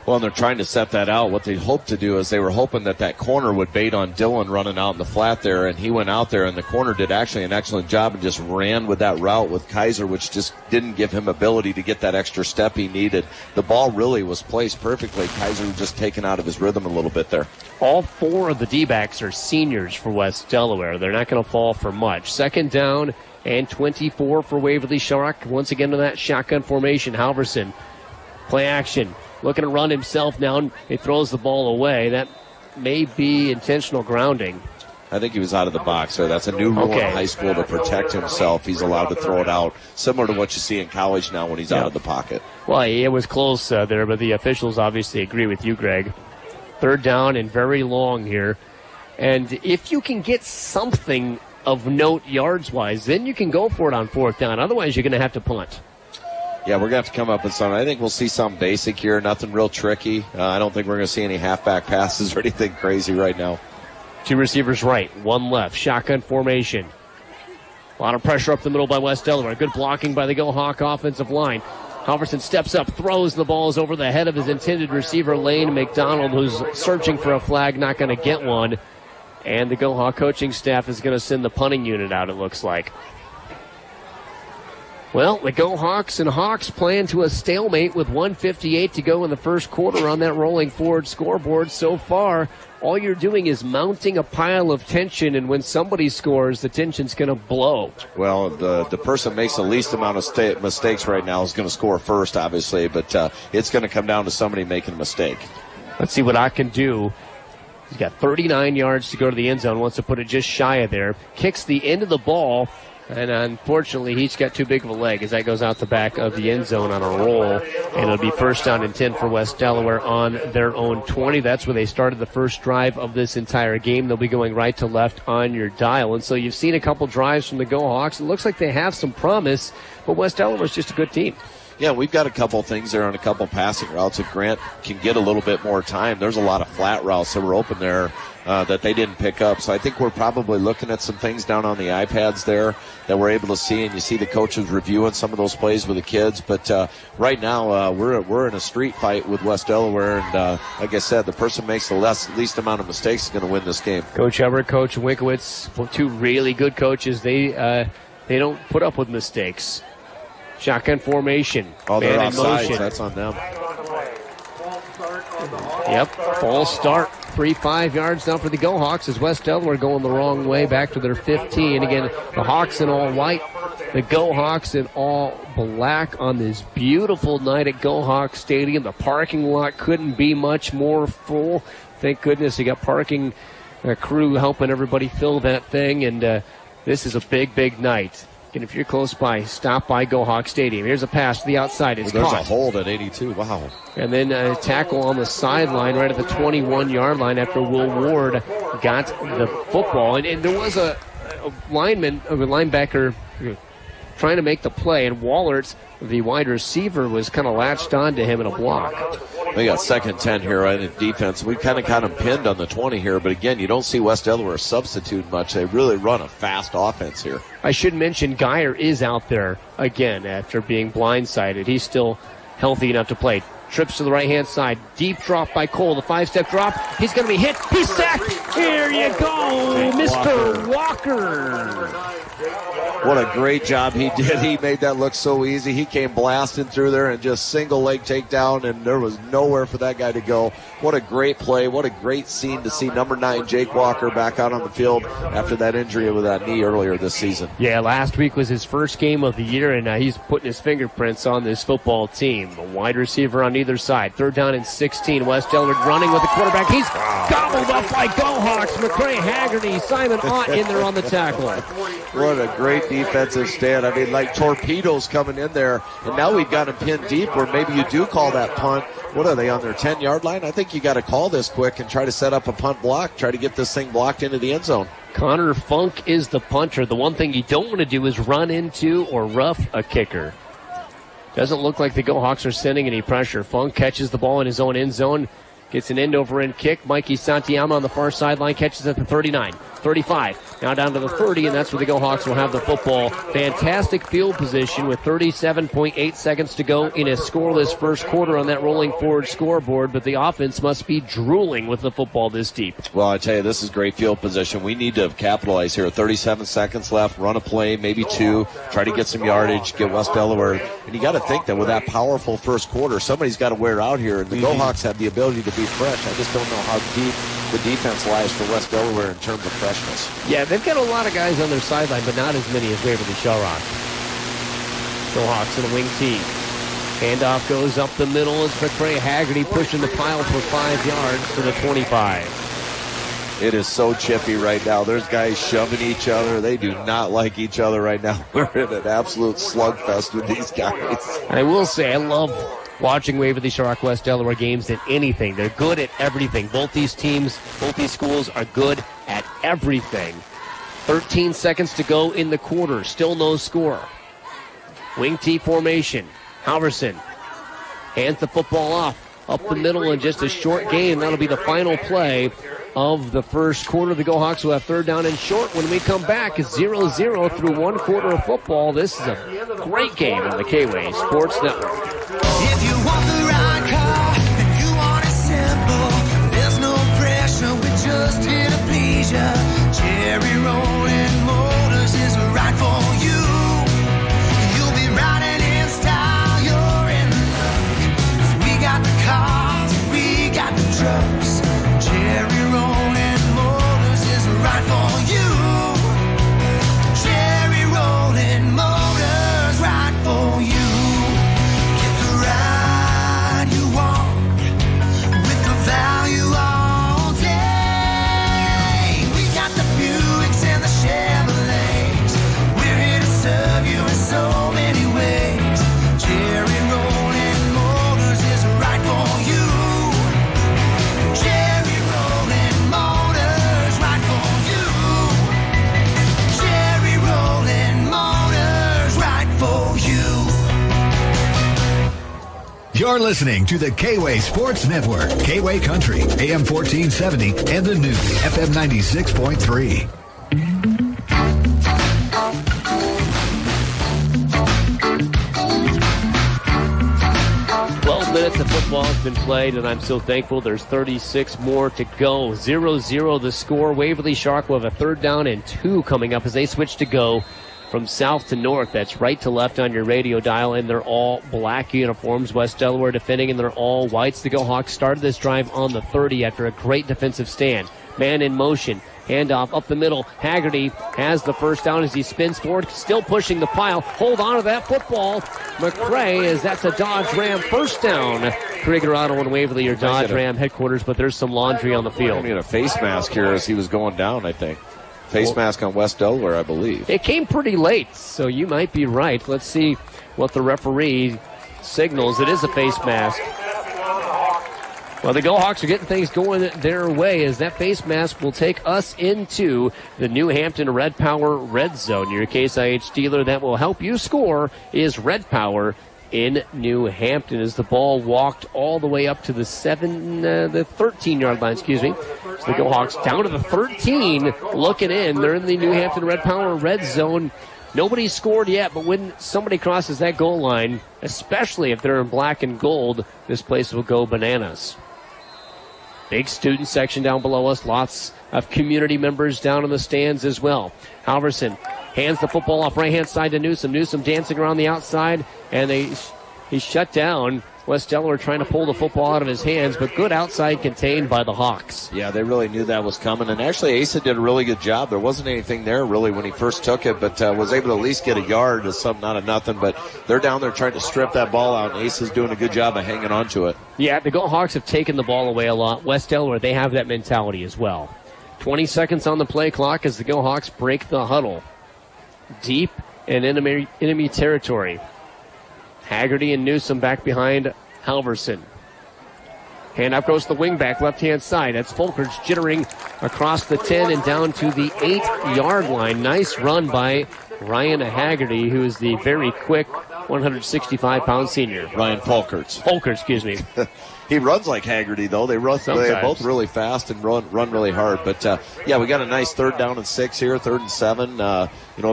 Well, and they're trying to set that out. What they hoped to do is they were hoping that corner would bait on Dillon running out in the flat there, and he went out there, and the corner did actually an excellent job and just ran with that route with Kaiser, which just didn't give him ability to get that extra step he needed. The ball really was placed perfectly. Kaiser was just taken out of his rhythm a little bit there. All four of the D-backs are seniors for West Delaware. They're not going to fall for much. Second down and 24 for Waverly Shark. Once again to that shotgun formation. Halverson, play action. Looking to run himself now. He throws the ball away. That may be intentional grounding. I think he was out of the box there. That's a new rule in high school to protect himself. He's allowed to throw it out, similar to what you see in college now when he's out of the pocket. Well, it was close there, but the officials obviously agree with you, Greg. Third down and very long here. And if you can get something of note yards-wise, then you can go for it on fourth down. Otherwise, you're going to have to punt. Yeah, we're going to have to come up with something. I think we'll see something basic here, nothing real tricky. I don't think we're going to see any halfback passes or anything crazy right now. Two receivers right, one left. Shotgun formation. A lot of pressure up the middle by West Delaware. Good blocking by the Go-Hawk offensive line. Halverson steps up, throws, the ball is over the head of his intended receiver, Lane McDonald, who's searching for a flag, not going to get one. And the Go-Hawk coaching staff is going to send the punting unit out, it looks like. Well, the Go-Hawks and Hawks playing to a stalemate with 1:58 to go in the first quarter on that rolling forward scoreboard. So far, all you're doing is mounting a pile of tension, and when somebody scores, the tension's going to blow. Well, the person makes the least amount of mistakes right now is going to score first, obviously, but it's going to come down to somebody making a mistake. Let's see what I can do. He's got 39 yards to go to the end zone, wants to put it just shy of there. Kicks the end of the ball. And unfortunately, he's got too big of a leg as that goes out the back of the end zone on a roll. And it'll be first down and 10 for West Delaware on their own 20. That's where they started the first drive of this entire game. They'll be going right to left on your dial. And so you've seen a couple drives from the Go-Hawks. It looks like they have some promise, but West Delaware's just a good team. Yeah, we've got a couple things there on a couple passing routes. If Grant can get a little bit more time, there's a lot of flat routes that were open there that they didn't pick up. So I think we're probably looking at some things down on the iPads there that we're able to see, and you see the coaches reviewing some of those plays with the kids. But right now, we're in a street fight with West Delaware, and like I said, the person makes the least amount of mistakes is going to win this game. Coach Hubbard, Coach Winkowitz, two really good coaches. They don't put up with mistakes. Shotgun formation. Oh, they're man in offsides. motion. That's on them. Yep, false start. 3-5 yards now for the Go-Hawks as West Delaware going the wrong way back to their 15. Again, the Hawks in all white, the Go-Hawks in all black on this beautiful night at Go-Hawk Stadium. The parking lot couldn't be much more full. Thank goodness you got parking crew helping everybody fill that thing, and this is a big, big night. And if you're close by, stop by Go-Hawk Stadium. Here's a pass to the outside. It's there's caught. A hold at 82. Wow. And then a tackle on the sideline right at the 21-yard line after Will Ward got the football. And there was a linebacker trying to make the play, and Wallert, the wide receiver, was kind of latched on to him in a block. We got second 10 here right in defense. We kind of got them pinned on the 20 here, but again, you don't see West Delaware substitute much. They really run a fast offense here. I should mention Geyer is out there again after being blindsided. He's still healthy enough to play. Trips to the right-hand side. Deep drop by Cole. The 5-step drop. He's going to be hit. He's sacked. Here you go, Mr. Walker. What a great job he did. He made that look so easy. He came blasting through there and just single leg takedown, and there was nowhere for that guy to go. What a great play. What a great scene to see number 9, Jake Walker, back out on the field after that injury with that knee earlier this season. Yeah, last week was his first game of the year, and he's putting his fingerprints on this football team. A wide receiver on either side. 3rd down and 16. West Delaware running with the quarterback. He's gobbled up by Go Hawks. McCray, Haggerty, Simon Ott in there on the tackle. What a great defensive stand. I mean, like torpedoes coming in there, and now we've got him pinned deep where maybe you do call that punt. What are they, on their 10-yard line? I think you got to call this quick and try to set up a punt block, try to get this thing blocked into the end zone. Connor Funk is the punter. The one thing you don't want to do is run into or rough a kicker. Doesn't look like the Go Hawks are sending any pressure. Funk catches the ball in his own end zone. Gets an end-over-end kick. Mikey Santiama on the far sideline catches at the 39, 35. Now down to the 30, and that's where the Go Hawks will have the football. Fantastic field position with 37.8 seconds to go in a scoreless first quarter on that rolling forward scoreboard, but the offense must be drooling with the football this deep. Well, I tell you, this is great field position. We need to capitalize here. 37 seconds left, run a play, maybe 2, try to get some yardage, get West Delaware. And you got to think that with that powerful first quarter, somebody's got to wear out here. And the Go Hawks have the ability to be fresh. I just don't know how deep the defense lies for West Delaware in terms of freshness. Yeah, they've got a lot of guys on their sideline, but not as many as Waverly Shellrock. Go Hawks in a wing tee. Handoff goes up the middle as McCray Haggerty pushing the pile for 5 yards to the 25. It is so chippy right now. There's guys shoving each other. They do not like each other right now. We're in an absolute slugfest with these guys. I will say, I love watching Waverly Shellrock West Delaware games than anything. They're good at everything. Both these teams, both these schools are good at everything. 13 seconds to go in the quarter. Still no score. Wing T formation. Halverson hands the football off up the middle in just a short game. That'll be the final play of the first quarter. The Go Hawks will have 3rd down and short when we come back. It's 0-0 through 1 quarter of football. This is a great game on the K-Way Sports Network. If you want the right car and you want it simple, there's no pressure, we're just here to please ya. Cherry Rolling Motors is right for you. You'll be riding in style, you're in luck. 'Cause we got the cars, we got the trucks. Cherry Rolling Motors is right for you. Cherry Rolling Motors, right for you. Get the ride you want with the value all day. We got the Buicks and the Chevrolets. We're here to serve you in so many ways. Cherry Rolling Motors is right for you. Cherry Rolling Motors, right for you. Cherry Rolling Motors, right for you. You're listening to the K-Way Sports Network, K-Way Country, AM 1470, and the new FM 96.3. 12 minutes of football has been played, and I'm so thankful there's 36 more to go. 0-0 the score. Waverly Shark will have a 3rd down and 2 coming up as they switch to go from south to north. That's right to left on your radio dial, and they're all black uniforms. West Delaware defending, and they're all whites. The Go Hawks started this drive on the 30 after a great defensive stand. Man in motion. Handoff up the middle. Haggerty has the 1st down as he spins forward, still pushing the pile. Hold on to that football. McCray, as that's a Dodge Ram 1st down. Krieger Auto and Waverly are Dodge Ram headquarters, but there's some laundry on the field. I mean, a face mask here as he was going down, I think. Face mask on West Delaware, I believe. It came pretty late, so you might be right. Let's see what the referee signals. It is a face mask. Well, the Go Hawks are getting things going their way as that face mask will take us into the New Hampton Red Power Red Zone. Your Case IH dealer that will help you score is Red Power in New Hampton as the ball walked all the way up to the 13-yard line, So the Go Hawks down to the 13, looking in. They're in the New Hampton Red Power Red Zone. Nobody's scored yet, but when somebody crosses that goal line, especially if they're in black and gold, this place will go bananas. Big student section down below us. Lots of community members down in the stands as well. Halverson hands the football off right-hand side to Newsom. Newsom dancing around the outside, and he's shut down. West Delaware trying to pull the football out of his hands, but good outside contained by the Hawks. Yeah, they really knew that was coming. And actually, Asa did a really good job. There wasn't anything there really when he first took it, but was able to at least get a yard to something out of nothing. But they're down there trying to strip that ball out, and Asa's doing a good job of hanging on to it. Yeah, the Go Hawks have taken the ball away a lot. West Delaware, they have that mentality as well. 20 seconds on the play clock as the Go Hawks break the huddle. Deep in enemy territory. Haggerty and Newsom back behind Halverson. Handoff goes to the wingback, left-hand side. That's Folkers jittering across the 10 and down to the 8-yard line. Nice run by Ryan Haggerty, who is the very quick 165-pound senior. Ryan Folkers. Folkers, excuse me. He runs like Haggerty, though. They're both really fast and run really hard. But, yeah, we got a nice 3rd down and 6 here, 3rd and 7.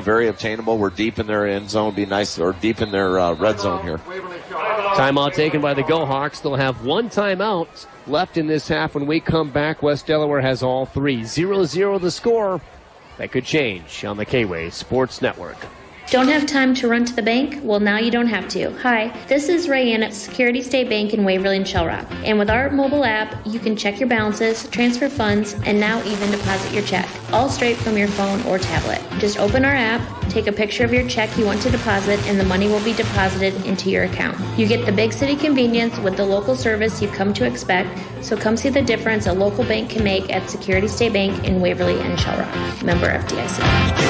Very obtainable. We're deep in their end zone. Be nice, or deep in their red zone here. Timeout taken by the Go Hawks. They'll have one timeout left in this half. When we come back, West Delaware has all 3. 0-0 the score. That could change on the K-Way Sports Network. Don't have time to run to the bank? Well, now you don't have to. Hi, this is Rayanne at Security State Bank in Waverly and Shell Rock. And with our mobile app, you can check your balances, transfer funds, and now even deposit your check, all straight from your phone or tablet. Just open our app, take a picture of your check you want to deposit, and the money will be deposited into your account. You get the big city convenience with the local service you've come to expect, so come see the difference a local bank can make at Security State Bank in Waverly and Shell Rock. Member FDIC.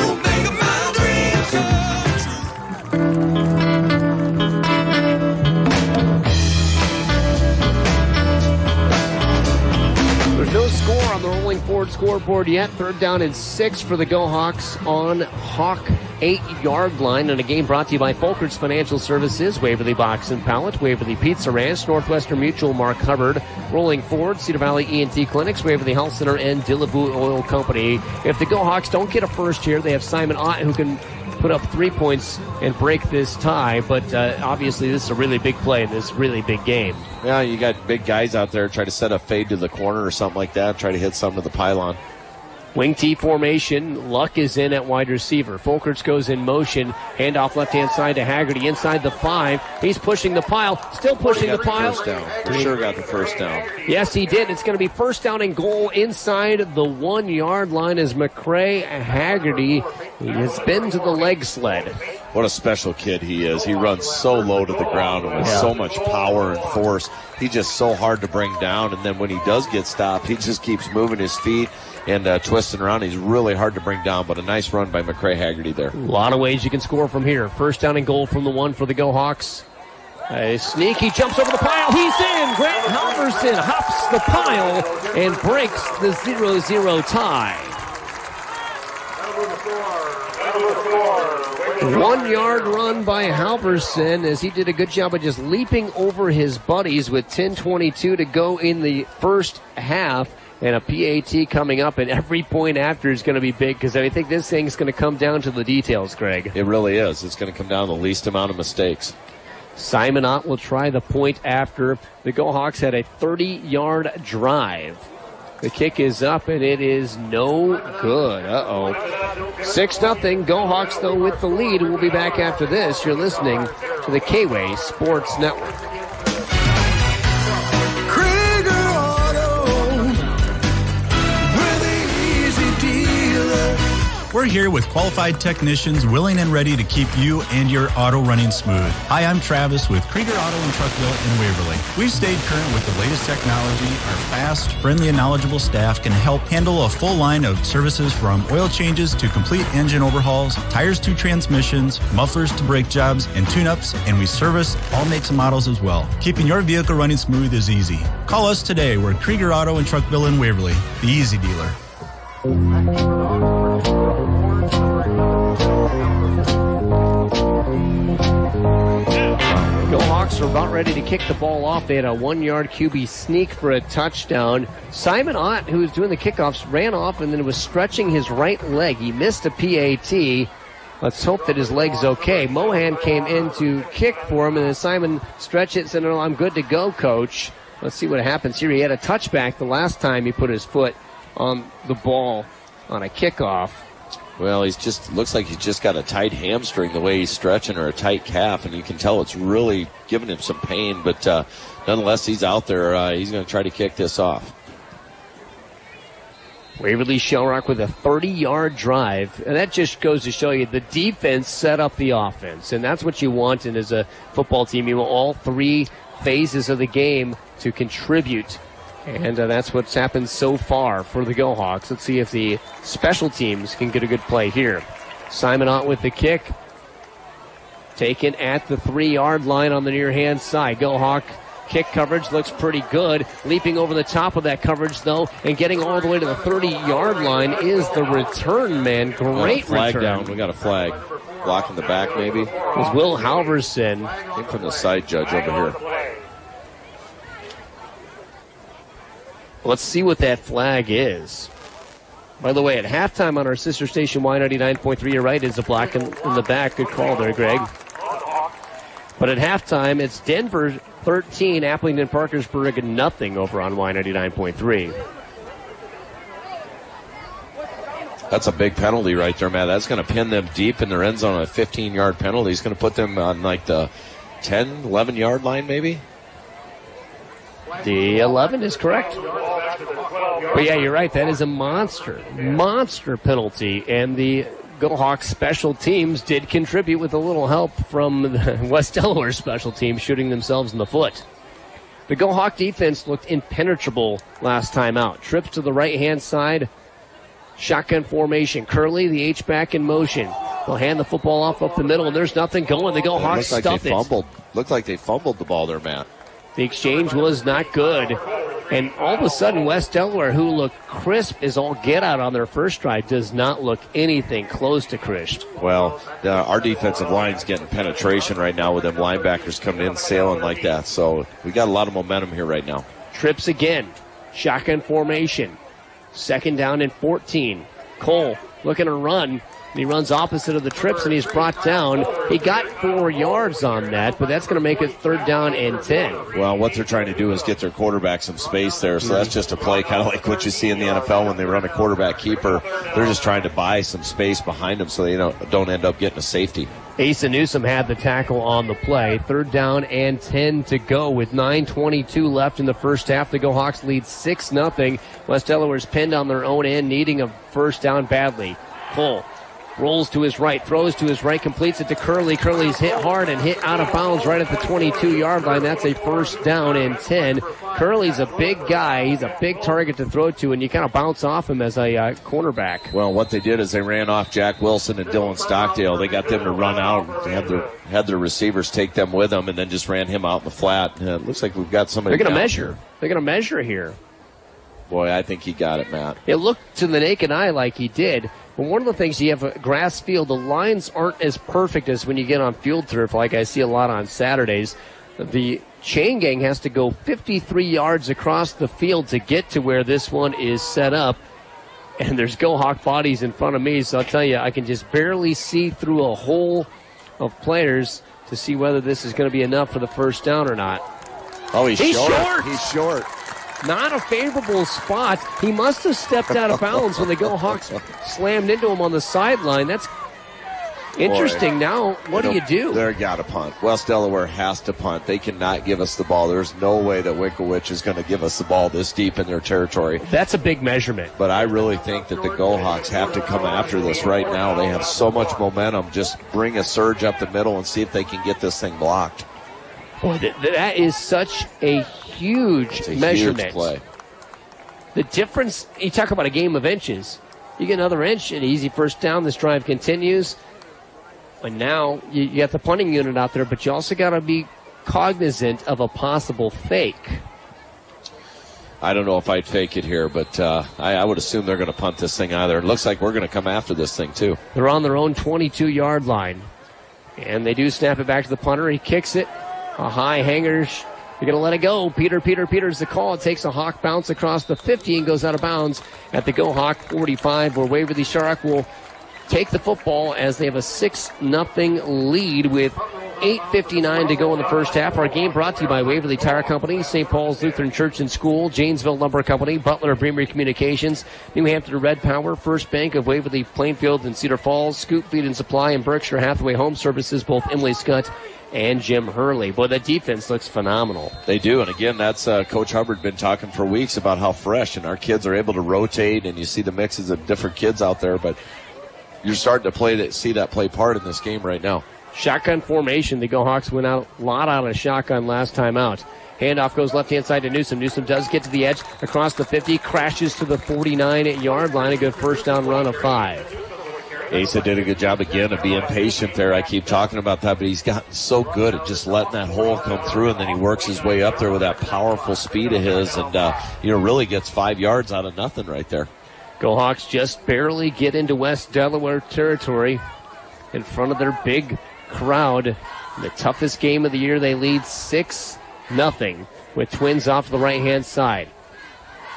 There's no score on the rolling forward scoreboard yet. 3rd down and 6 for the Go Hawks on Hawk 8-yard line. And a game brought to you by Folkers Financial Services, Waverly Box and Pallet, Waverly Pizza Ranch, Northwestern Mutual, Mark Hubbard, Rolling Forward, Cedar Valley ENT Clinics, Waverly Health Center, and Dillaboo Oil Company. If the Go Hawks don't get a first here, they have Simon Ott, who can put up 3 points and break this tie, but obviously this is a really big play in this really big game. Yeah, you got big guys out there try to set a fade to the corner or something like that, try to hit something to the pylon. Wing T formation. Luck is in at wide receiver. Folkers goes in motion. Handoff left-hand side to Haggerty inside the 5. He's pushing the pile. Still pushing the pile. First down. For sure got the first down. Yes, he did. It's going to be 1st down and goal inside the 1-yard line as McCray Haggerty has been to the leg sled. What a special kid he is. He runs so low to the ground and with so much power and force. He's just so hard to bring down, and then when he does get stopped, he just keeps moving his feet and twisting around. He's really hard to bring down, but a nice run by McCray Haggerty there. A lot of ways you can score from here. 1st down and goal from the 1 for the Go Hawks. A sneak, he jumps over the pile, he's in! Grant Halverson hops the pile and breaks the 0-0 tie. 1-yard run by Halverson as he did a good job of just leaping over his buddies with 10:22 to go in the first half. And a PAT coming up, and every point after is going to be big because I think this thing's going to come down to the details, Greg. It really is. It's going to come down to the least amount of mistakes. Simon Ott will try the point after. The Go Hawks had a 30-yard drive. The kick is up, and it is no good. 6-0. Go Hawks, though, with the lead. We'll be back after this. You're listening to the K-Way Sports Network. We're here with qualified technicians willing and ready to keep you and your auto running smooth. Hi, I'm Travis with Krieger Auto and Truckville in Waverly. We've stayed current with the latest technology. Our fast, friendly, and knowledgeable staff can help handle a full line of services from oil changes to complete engine overhauls, tires to transmissions, mufflers to brake jobs, and tune-ups, and we service all makes and models as well. Keeping your vehicle running smooth is easy. Call us today. We're Krieger Auto and Truckville in Waverly, the easy dealer. Go Hawks are about ready to kick the ball off. They had a 1-yard QB sneak for a touchdown. Simon Ott, who was doing the kickoffs, ran off and then was stretching his right leg. He missed a PAT. Let's hope that his leg's okay. Mohan came in to kick for him, and then Simon stretched it and said, "No, I'm good to go, coach." Let's see what happens here. He had a touchback the last time he put his foot on the ball on a kickoff. Well, looks like he's just got a tight hamstring the way he's stretching, or a tight calf, and you can tell it's really giving him some pain. But nonetheless, he's out there. He's going to try to kick this off. Waverly Shell Rock with a 30-yard drive, and that just goes to show you the defense set up the offense, and that's what you want in as a football team. You want all three phases of the game to contribute, and that's what's happened so far for the Go Hawks. Let's see if the special teams can get a good play here. Simon Ott with the kick, taken at the 3-yard line on the near hand side. Go Hawk kick coverage looks pretty good. Leaping over the top of that coverage, though, and getting all the way to the 30-yard line is the return man. Great flag return. Down. We got a flag. Blocking the back, maybe. It was Will Halverson. Came from the side judge over here. Let's see what that flag is. By the way, at halftime on our sister station, Y99.3, you're right, is a block in the back. Good call there, Greg. But at halftime, it's Denver 13, Applington Parkersburg nothing over on Y99.3. That's a big penalty right there, Matt. That's going to pin them deep in their end zone. A 15-yard penalty. It's going to put them on like the 10, 11-yard line maybe. The 11 is correct. But yeah, you're right. That is a monster penalty. And the Go Hawks special teams did contribute with a little help from the West Delaware special team shooting themselves in the foot. The Go Hawk defense looked impenetrable last time out. Trips to the right-hand side. Shotgun formation. Curley, the H-back in motion. They'll hand the football off up the middle, and there's nothing going. The Go Hawks stuff it. Looked like they fumbled the ball there, Matt. The exchange was not good. And all of a sudden, West Delaware, who looked crisp as all get out on their first drive, does not look anything close to crisp. Well, our defensive line's getting penetration right now with them linebackers coming in, sailing like that. So we got a lot of momentum here right now. Trips again. Shotgun formation. 2nd down and 14. Cole looking to run. He runs opposite of the trips, and he's brought down. He got 4 yards on that, but that's going to make it 3rd down and 10. Well, what they're trying to do is get their quarterback some space there, so that's just a play kind of like what you see in the NFL when they run a quarterback keeper. They're just trying to buy some space behind them so they don't end up getting a safety. Asa Newsom had the tackle on the play. 3rd down and 10 to go with 9:22 left in the first half. The Go Hawks lead 6-0. West Delaware's pinned on their own end, needing a first down badly. Cole rolls to his right, throws to his right, completes it to Curley. Curley's hit hard and hit out of bounds right at the 22-yard line. That's a 1st down and 10. Curley's a big guy. He's a big target to throw to, and you kind of bounce off him as a cornerback. Well, what they did is they ran off Jack Wilson and Dylan Stockdale. They got them to run out, had their receivers take them with them, and then just ran him out in the flat. It looks like we've got somebody. They're going to measure. They're going to measure here. Boy, I think he got it, Matt. It looked to the naked eye like he did. But one of the things, you have a grass field, the lines aren't as perfect as when you get on field turf, like I see a lot on Saturdays. The chain gang has to go 53 yards across the field to get to where this one is set up. And there's Go Hawk bodies in front of me, so I'll tell you, I can just barely see through a hole of players to see whether this is going to be enough for the first down or not. Oh, he's short. He's short. Not a favorable spot. He must have stepped out of bounds when the Go Hawks slammed into him on the sideline. That's interesting. Boy, now, what do you do? They're got to punt. West Delaware has to punt. They cannot give us the ball. There's no way that Winkowich is going to give us the ball this deep in their territory. That's a big measurement. But I really think that the Go Hawks have to come after this right now. They have so much momentum. Just bring a surge up the middle and see if they can get this thing blocked. Boy, that is such a huge measurement. Huge play. The difference, you talk about a game of inches. You get another inch, an easy first down. This drive continues. And now you got the punting unit out there, but you also got to be cognizant of a possible fake. I don't know if I'd fake it here, but I would assume they're going to punt this thing either. It looks like we're going to come after this thing, too. They're on their own 22-yard line. And they do snap it back to the punter. He kicks it. A high hanger. You're going to let it go. Peter's the call. It takes a Hawk bounce across the 50 and goes out of bounds at the Go Hawk 45, where Waverly Sharrock will take the football as they have a 6-0 lead with 8:59 to go in the first half. Our game brought to you by Waverly Tire Company, St. Paul's Lutheran Church and School, Janesville Lumber Company, Butler Bremery Communications, New Hampton Red Power, First Bank of Waverly, Plainfield, and Cedar Falls, Scoop Feed and Supply, and Berkshire Hathaway Home Services, both Emily Scott and Jim Hurley. Boy, that defense looks phenomenal. They do, and again, that's Coach Hubbard been talking for weeks about how fresh, and our kids are able to rotate, and you see the mixes of different kids out there, but you're starting to see that play part in this game right now. Shotgun formation. The Go Hawks went out a lot out of shotgun last time out. Handoff goes left-hand side to Newsom. Newsom does get to the edge, across the 50, crashes to the 49-yard line. A good first down run of 5. Asa did a good job again of being patient there. I keep talking about that, but he's gotten so good at just letting that hole come through, and then he works his way up there with that powerful speed of his, and really gets 5 yards out of nothing right there. Go Hawks just barely get into West Delaware territory in front of their big crowd. In the toughest game of the year, they lead 6-0 with Twins off the right-hand side.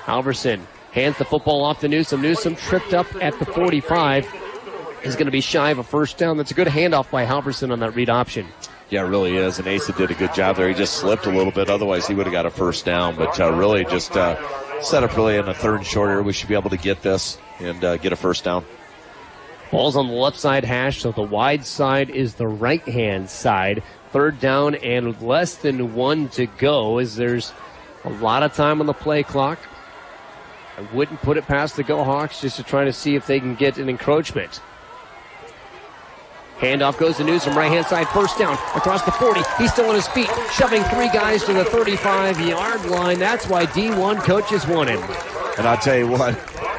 Halverson hands the football off to Newsom. Newsom tripped up at the 45. Is going to be shy of a first down. That's a good handoff by Halverson on that read option. Yeah, it really is, and Asa did a good job there. He just slipped a little bit. Otherwise, he would have got a first down, but really just set up really in a third and short here. We should be able to get this and get a first down. Ball's on the left side hash, so the wide side is the right-hand side. Third down and less than 1 to go, as there's a lot of time on the play clock. I wouldn't put it past the Go Hawks just to try to see if they can get an encroachment. Handoff goes to Newsom, right-hand side, first down, across the 40. He's still on his feet, shoving 3 guys to the 35-yard line. That's why D1 coaches want him. And I'll tell you what,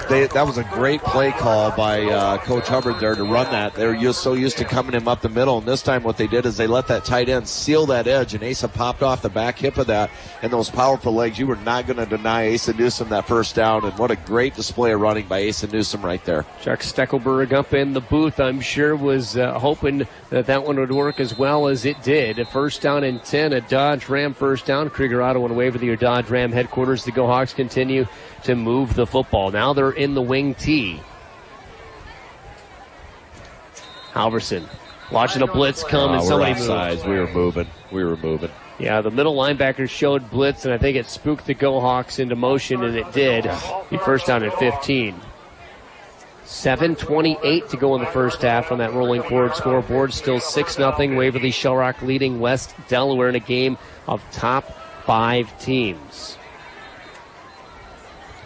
that was a great play call by Coach Hubbard there to run that. They're so used to coming him up the middle, and this time what they did is they let that tight end seal that edge, and Asa popped off the back hip of that, and those powerful legs. You were not going to deny Asa Newsom that first down, and what a great display of running by Asa Newsom right there. Chuck Steckelberg up in the booth, I'm sure, was hoping that one would work as well as it did. A first down and 10, a Dodge Ram first down. Krieger Auto and Waverly, your Dodge Ram headquarters. The Go Hawks continue to move the football. Now they're in the wing tee. Halverson watching a blitz come and somebody moved. We were moving. Yeah, the middle linebacker showed blitz, and I think it spooked the Go Hawks into motion, and it did. Be first down at 15. 7:28 to go in the first half on that rolling forward scoreboard. Still 6-0. Waverly Shell Rock leading West Delaware in a game of top 5 teams.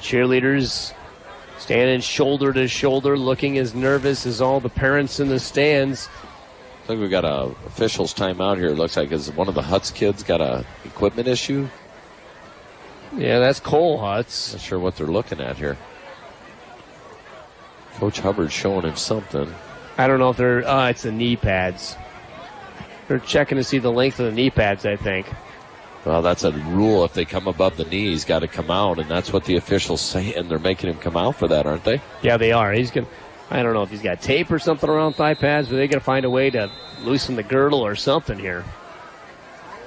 Cheerleaders standing shoulder to shoulder, looking as nervous as all the parents in the stands. I think we got a officials timeout here. It looks like is one of the Huts kids got a equipment issue. Yeah, that's Cole Huts. Not sure what they're looking at here. Coach Hubbard's showing him something. I don't know if they're. It's the knee pads. They're checking to see the length of the knee pads, I think. Well, that's a rule. If they come above the knee, he's got to come out, and that's what the officials say, and they're making him come out for that, aren't they? Yeah, they are. I don't know if he's got tape or something around thigh pads, but they got to find a way to loosen the girdle or something here.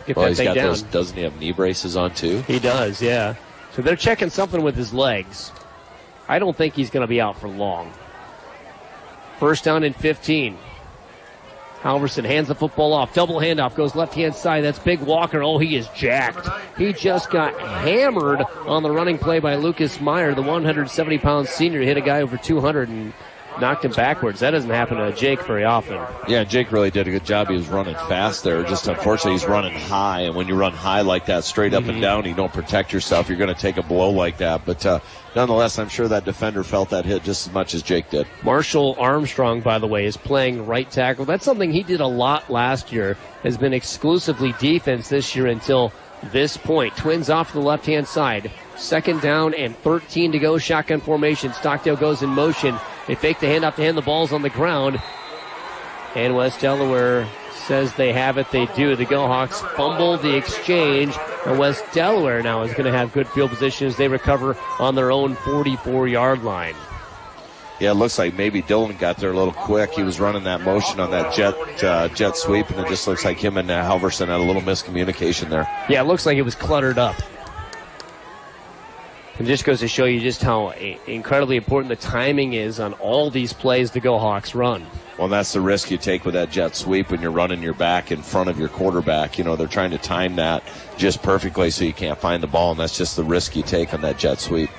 Get that thing down. Doesn't he have knee braces on too? He does, yeah. So they're checking something with his legs. I don't think he's going to be out for long. First down and 15. Halverson hands the football off. Double handoff goes left-hand side. That's Big Walker. Oh, he is jacked. He just got hammered on the running play by Lucas Meyer. The 170-pound senior hit a guy over 200 and knocked him backwards. That doesn't happen to Jake very often. Yeah, Jake really did a good job. He was running fast there. Just unfortunately, he's running high. And when you run high like that, straight up and down, you don't protect yourself. You're going to take a blow like that. But nonetheless, I'm sure that defender felt that hit just as much as Jake did. Marshall Armstrong, by the way, is playing right tackle. That's something he did a lot last year. Has been exclusively defense this year until this point. Twins off the left-hand side. Second down and 13 to go. Shotgun formation. Stockdale goes in motion. They fake the handoff to hand. The ball's on the ground. And West Delaware says they have it. They do. The Go Hawks fumble the exchange. And West Delaware now is going to have good field position as they recover on their own 44-yard line. Yeah, it looks like maybe Dylan got there a little quick. He was running that motion on that jet sweep, and it just looks like him and Halverson had a little miscommunication there. Yeah, it looks like it was cluttered up. It just goes to show you just how incredibly important the timing is on all these plays the Go Hawks run. Well, that's the risk you take with that jet sweep when you're running your back in front of your quarterback. You know, they're trying to time that just perfectly so you can't find the ball, and that's just the risk you take on that jet sweep.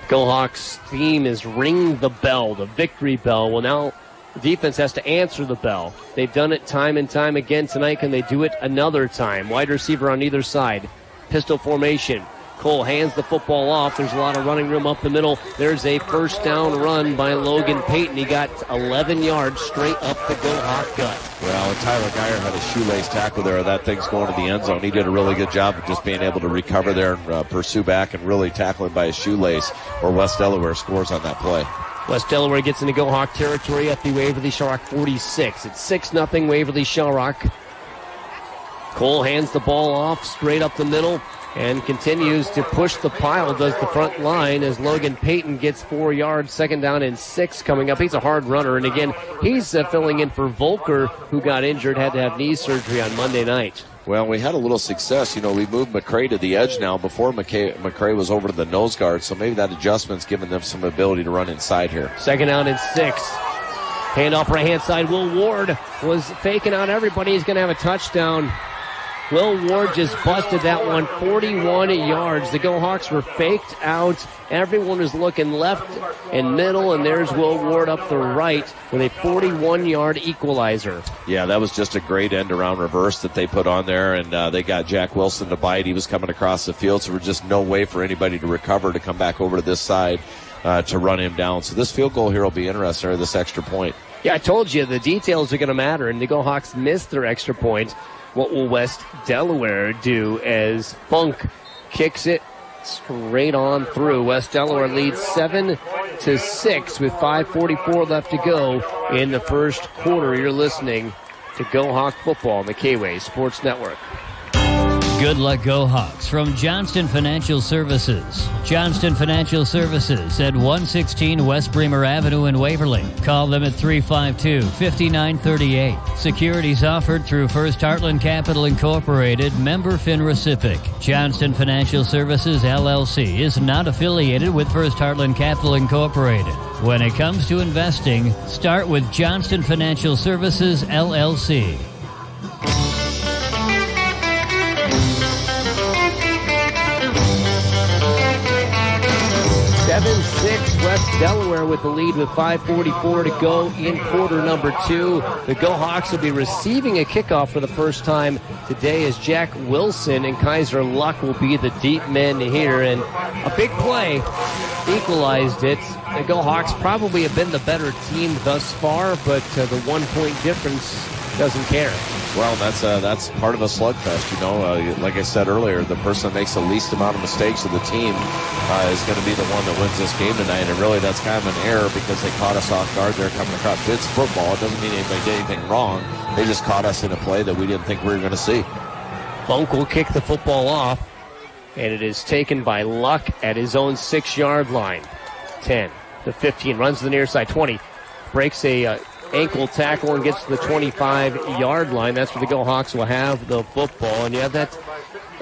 Go Hawks' theme is ring the bell, the victory bell. Well, now the defense has to answer the bell. They've done it time and time again tonight. Can they do it another time? Wide receiver on either side. Pistol formation. Cole hands the football off. There's a lot of running room up the middle. There's a first down run by Logan Payton. He got 11 yards straight up the Go Hawk gut. Well, Tyler Geyer had a shoelace tackle there. That thing's going to the end zone. He did a really good job of just being able to recover there and pursue back and really tackle him by his shoelace, or West Delaware scores on that play. West Delaware gets into Go Hawk territory at the Waverly Shellrock 46. It's 6-0 Waverly Shellrock. Cole hands the ball off straight up the middle and continues to push the pile, does the front line as Logan Payton gets 4 yards, 2nd down and 6 coming up. He's a hard runner, and again, he's filling in for Volker, who got injured, had to have knee surgery on Monday night. Well, we had a little success. You know, we moved McCray to the edge now. Before McCray was over to the nose guard, so maybe that adjustment's given them some ability to run inside here. 2nd down and 6. Handoff right-hand side. Will Ward was faking out everybody. He's going to have a touchdown. Will Ward just busted that one, 41 yards. The Go Hawks were faked out. Everyone was looking left and middle, and there's Will Ward up the right with a 41-yard equalizer. Yeah, that was just a great end-around reverse that they put on there, and they got Jack Wilson to bite. He was coming across the field, so there was just no way for anybody to recover to come back over to this side to run him down. So this field goal here will be interesting, or this extra point. Yeah, I told you the details are going to matter, and the Go Hawks missed their extra point. What will West Delaware do as Funk kicks it straight on through? West Delaware leads 7-6 with 5:44 left to go in the first quarter. You're listening to Go Hawk Football on the K-Way Sports Network. Good luck, Go Hawks, from Johnston Financial Services. Johnston Financial Services at 116 West Bremer Avenue in Waverly. Call them at 352-5938. Securities offered through First Heartland Capital Incorporated, member FINRA SIPC. Johnston Financial Services, LLC, is not affiliated with First Heartland Capital Incorporated. When it comes to investing, start with Johnston Financial Services, LLC. 7-6 West Delaware with the lead with 5:44 to go in quarter number 2. The Go Hawks will be receiving a kickoff for the first time today as Jack Wilson and Kaiser Luck will be the deep men here. And a big play equalized it. The Go Hawks probably have been the better team thus far, but the 1-point difference doesn't care. Well, that's part of a slugfest, you know. Like I said earlier, the person that makes the least amount of mistakes of the team is going to be the one that wins this game tonight. And really, that's kind of an error because they caught us off guard there coming across. It's football. It doesn't mean anybody did anything wrong. They just caught us in a play that we didn't think we were going to see. Funk will kick the football off, and it is taken by Luck at his own 6-yard line. 10 to 15, runs to the near side, 20, breaks a ankle tackle and gets to the 25-yard line. That's where the Go Hawks will have the football. And you have that,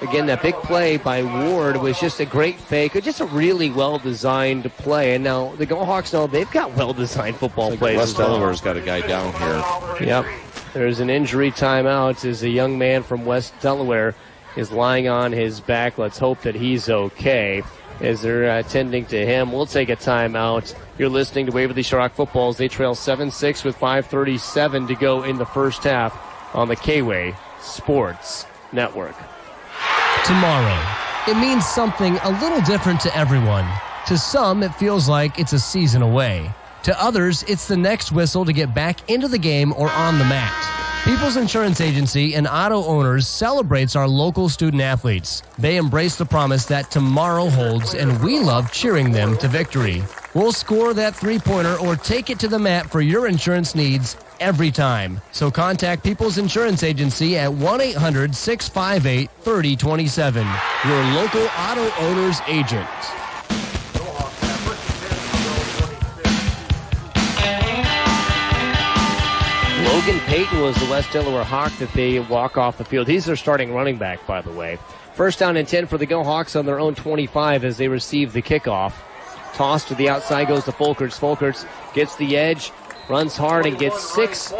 again, that big play by Ward was just a great fake, just a really well-designed play. And now the Go Hawks know they've got well-designed football plays. West Delaware's got a guy down here. Yep. There's an injury timeout as a young man from West Delaware is lying on his back. Let's hope that he's okay as they're attending to him. We'll take a timeout. You're listening to Waverly Shellrock Football as they trail 7-6 with 5:37 to go in the first half on the K-Way Sports Network. Tomorrow, it means something a little different to everyone. To some, it feels like it's a season away. To others, it's the next whistle to get back into the game or on the mat. People's Insurance Agency and Auto Owners celebrates our local student athletes. They embrace the promise that tomorrow holds, and we love cheering them to victory. We'll score that three-pointer or take it to the mat for your insurance needs every time. So contact People's Insurance Agency at 1-800-658-3027. Your local Auto Owners agent. Logan Payton was the West Delaware Hawk that they walk off the field. He's their starting running back, by the way. First down and 10 for the Go Hawks on their own 25 as they receive the kickoff. Toss to the outside goes to Folkerts. Folkerts gets the edge, runs hard, and gets 6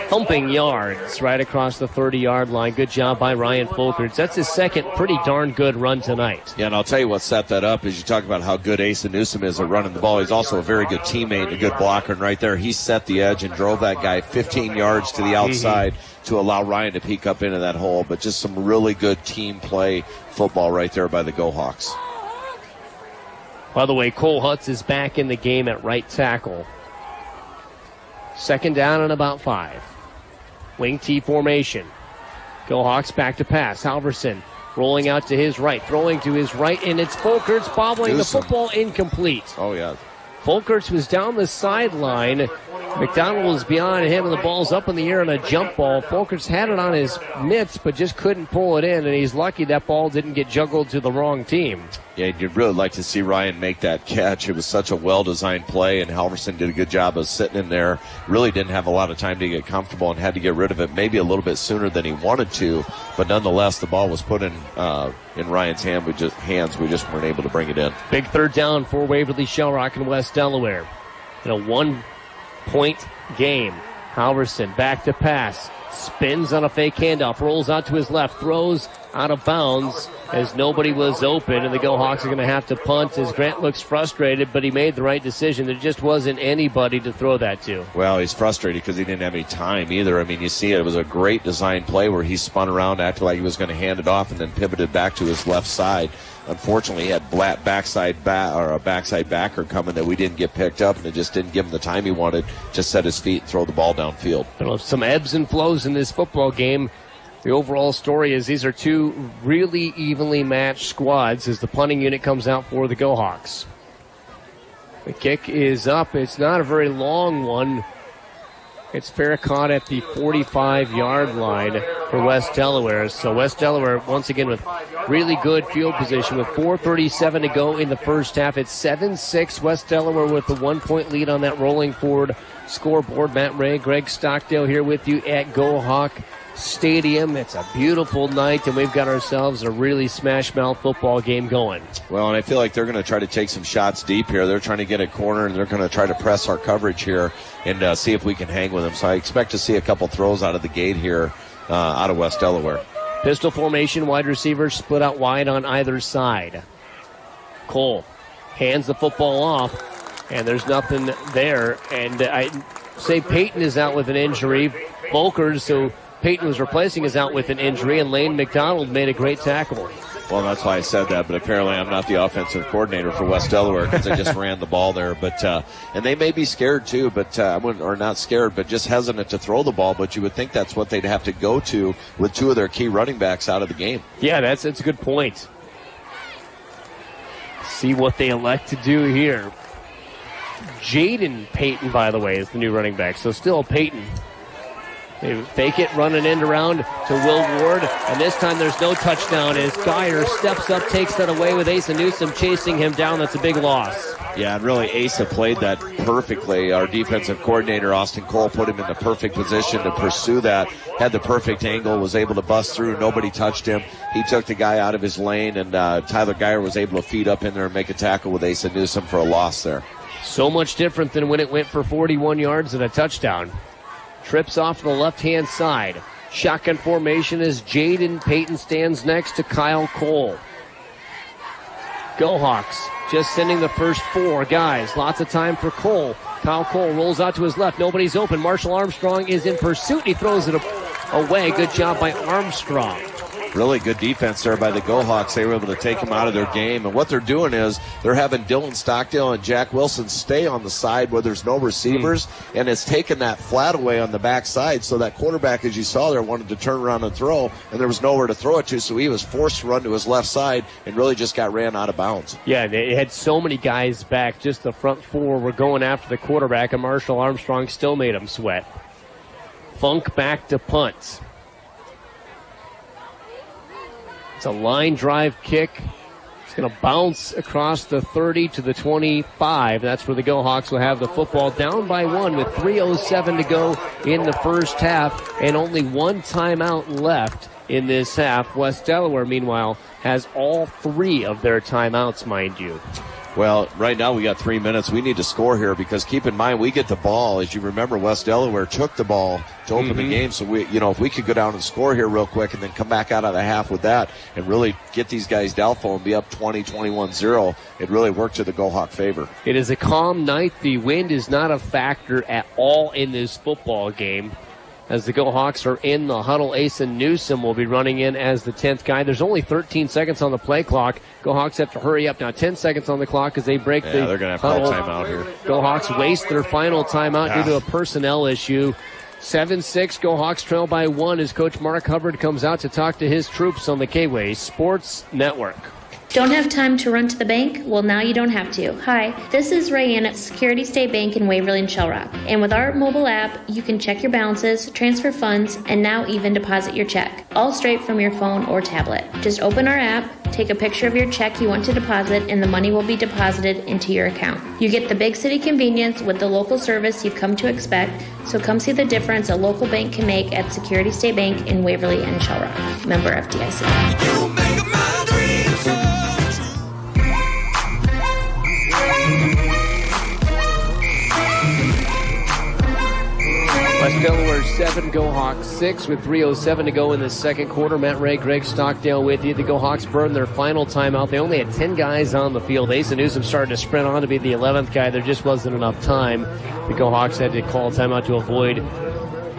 thumping yards right across the 30-yard line. Good job by Ryan Folkerts. That's his second pretty darn good run tonight. Yeah, and I'll tell you what set that up is you talk about how good Asa Newsom is at running the ball. He's also a very good teammate and a good blocker. And right there, he set the edge and drove that guy 15 yards to the outside to allow Ryan to peek up into that hole. But just some really good team play football right there by the Go Hawks. By the way, Cole Hutz is back in the game at right tackle. Second down and about 5. Wing T formation. Go Hawks back to pass. Halverson rolling out to his right, throwing to his right, and it's Folkerts bobbling the football incomplete. Oh, yeah. Folkerts was down the sideline. McDonald was beyond him, and the ball's up in the air on a jump ball. Folkerts had it on his mitts, but just couldn't pull it in, and he's lucky that ball didn't get juggled to the wrong team. Yeah, you'd really like to see Ryan make that catch. It was such a well-designed play, and Halverson did a good job of sitting in there. Really didn't have a lot of time to get comfortable and had to get rid of it maybe a little bit sooner than he wanted to, but nonetheless, the ball was put in Ryan's hands. We just weren't able to bring it in. Big third down for Waverly Shellrock in West Delaware. In a 1-point game. Halverson back to pass. Spins on a fake handoff. Rolls out to his left. Throws out of bounds as nobody was open. And the Go Hawks are going to have to punt as Grant looks frustrated, but he made the right decision. There just wasn't anybody to throw that to. Well, he's frustrated because he didn't have any time either. I mean, you see it was a great design play where he spun around, acted like he was going to hand it off, and then pivoted back to his left side. Unfortunately, he had a backside backer coming that we didn't get picked up, and it just didn't give him the time he wanted. Just set his feet and throw the ball downfield. Some ebbs and flows in this football game. The overall story is these are two really evenly matched squads as the punting unit comes out for the Go Hawks. The kick is up. It's not a very long one. It's fair caught at the 45-yard line for West Delaware. So West Delaware, once again, with really good field position with 4:37 to go in the first half. It's 7-6. West Delaware with the 1-point lead on that rolling forward scoreboard. Matt Ray, Greg Stockdale here with you at Go Hawk Stadium. It's a beautiful night, and we've got ourselves a really smash-mouth football game going. Well, and I feel like they're going to try to take some shots deep here. They're trying to get a corner, and they're going to try to press our coverage here and see if we can hang with them. So I expect to see a couple throws out of the gate here out of West Delaware. Pistol formation, wide receivers split out wide on either side. Cole hands the football off, and there's nothing there. And I say Peyton is out with an injury. Volkers, who Peyton was replacing, is out with an injury, and Lane McDonald made a great tackle. Well, that's why I said that, but apparently I'm not the offensive coordinator for West Delaware because they just ran the ball there. But and they may be scared too, but or not scared, but just hesitant to throw the ball. But you would think that's what they'd have to go to with two of their key running backs out of the game. Yeah, that's a good point. See what they elect to do here. Jaden Payton, by the way, is the new running back, so still Payton. They fake it, run an end around to Will Ward, and this time there's no touchdown as Geyer steps up, takes that away with Asa Newsom chasing him down. That's a big loss. Yeah, and really Asa played that perfectly. Our defensive coordinator, Austin Cole, put him in the perfect position to pursue that, had the perfect angle, was able to bust through. Nobody touched him. He took the guy out of his lane, and Tyler Geyer was able to feed up in there and make a tackle with Asa Newsom for a loss there. So much different than when it went for 41 yards and a touchdown. Trips off the left-hand side. Shotgun formation as Jaden Payton stands next to Kyle Cole. Go Hawks just sending the first 4 guys. Lots of time for Cole. Kyle Cole rolls out to his left. Nobody's open. Marshall Armstrong is in pursuit. He throws it away. Good job by Armstrong. Really good defense there by the Go Hawks. They were able to take them out of their game. And what they're doing is they're having Dylan Stockdale and Jack Wilson stay on the side where there's no receivers, and it's taken that flat away on the backside. So that quarterback, as you saw there, wanted to turn around and throw, and there was nowhere to throw it to, so he was forced to run to his left side and really just got ran out of bounds. Yeah, they had so many guys back. Just the front 4 were going after the quarterback, and Marshall Armstrong still made him sweat. Funk back to punt. It's a line drive kick. It's going to bounce across the 30 to the 25. That's where the Go Hawks will have the football down by 1 with 3:07 to go in the first half and only 1 timeout left in this half. West Delaware, meanwhile, has all 3 of their timeouts, mind you. Well, right now we got 3 minutes. We need to score here because keep in mind we get the ball. As you remember, West Delaware took the ball to open the game. So if we could go down and score here real quick and then come back out of the half with that and really get these guys doubtful and be up 20-21-0, it really worked to the Go Hawk favor. It is a calm night. The wind is not a factor at all in this football game. As the Go Hawks are in the huddle, Asa Newsom will be running in as the 10th guy. There's only 13 seconds on the play clock. Go Hawks have to hurry up now. 10 seconds on the clock as they break the they're going to have to huddle. call timeout here. Go Hawks waste their final timeout due to a personnel issue. 7-6, Go Hawks trail by 1 as Coach Mark Hubbard comes out to talk to his troops on the K-Way Sports Network. Don't have time to run to the bank? Well, now you don't have to. Hi, this is Rayanne at Security State Bank in Waverly and Shell Rock. And with our mobile app, you can check your balances, transfer funds, and now even deposit your check. All straight from your phone or tablet. Just open our app, take a picture of your check you want to deposit, and the money will be deposited into your account. You get the big city convenience with the local service you've come to expect, so come see the difference a local bank can make at Security State Bank in Waverly and Shell Rock. Member FDIC. West Delaware 7, Go Hawks 6 with 3:07 to go in the second quarter. Matt Ray, Greg Stockdale with you. The Go Hawks burned their final timeout. They only had 10 guys on the field. Asa Newsom started to sprint on to be the 11th guy. There just wasn't enough time. The Go Hawks had to call timeout to avoid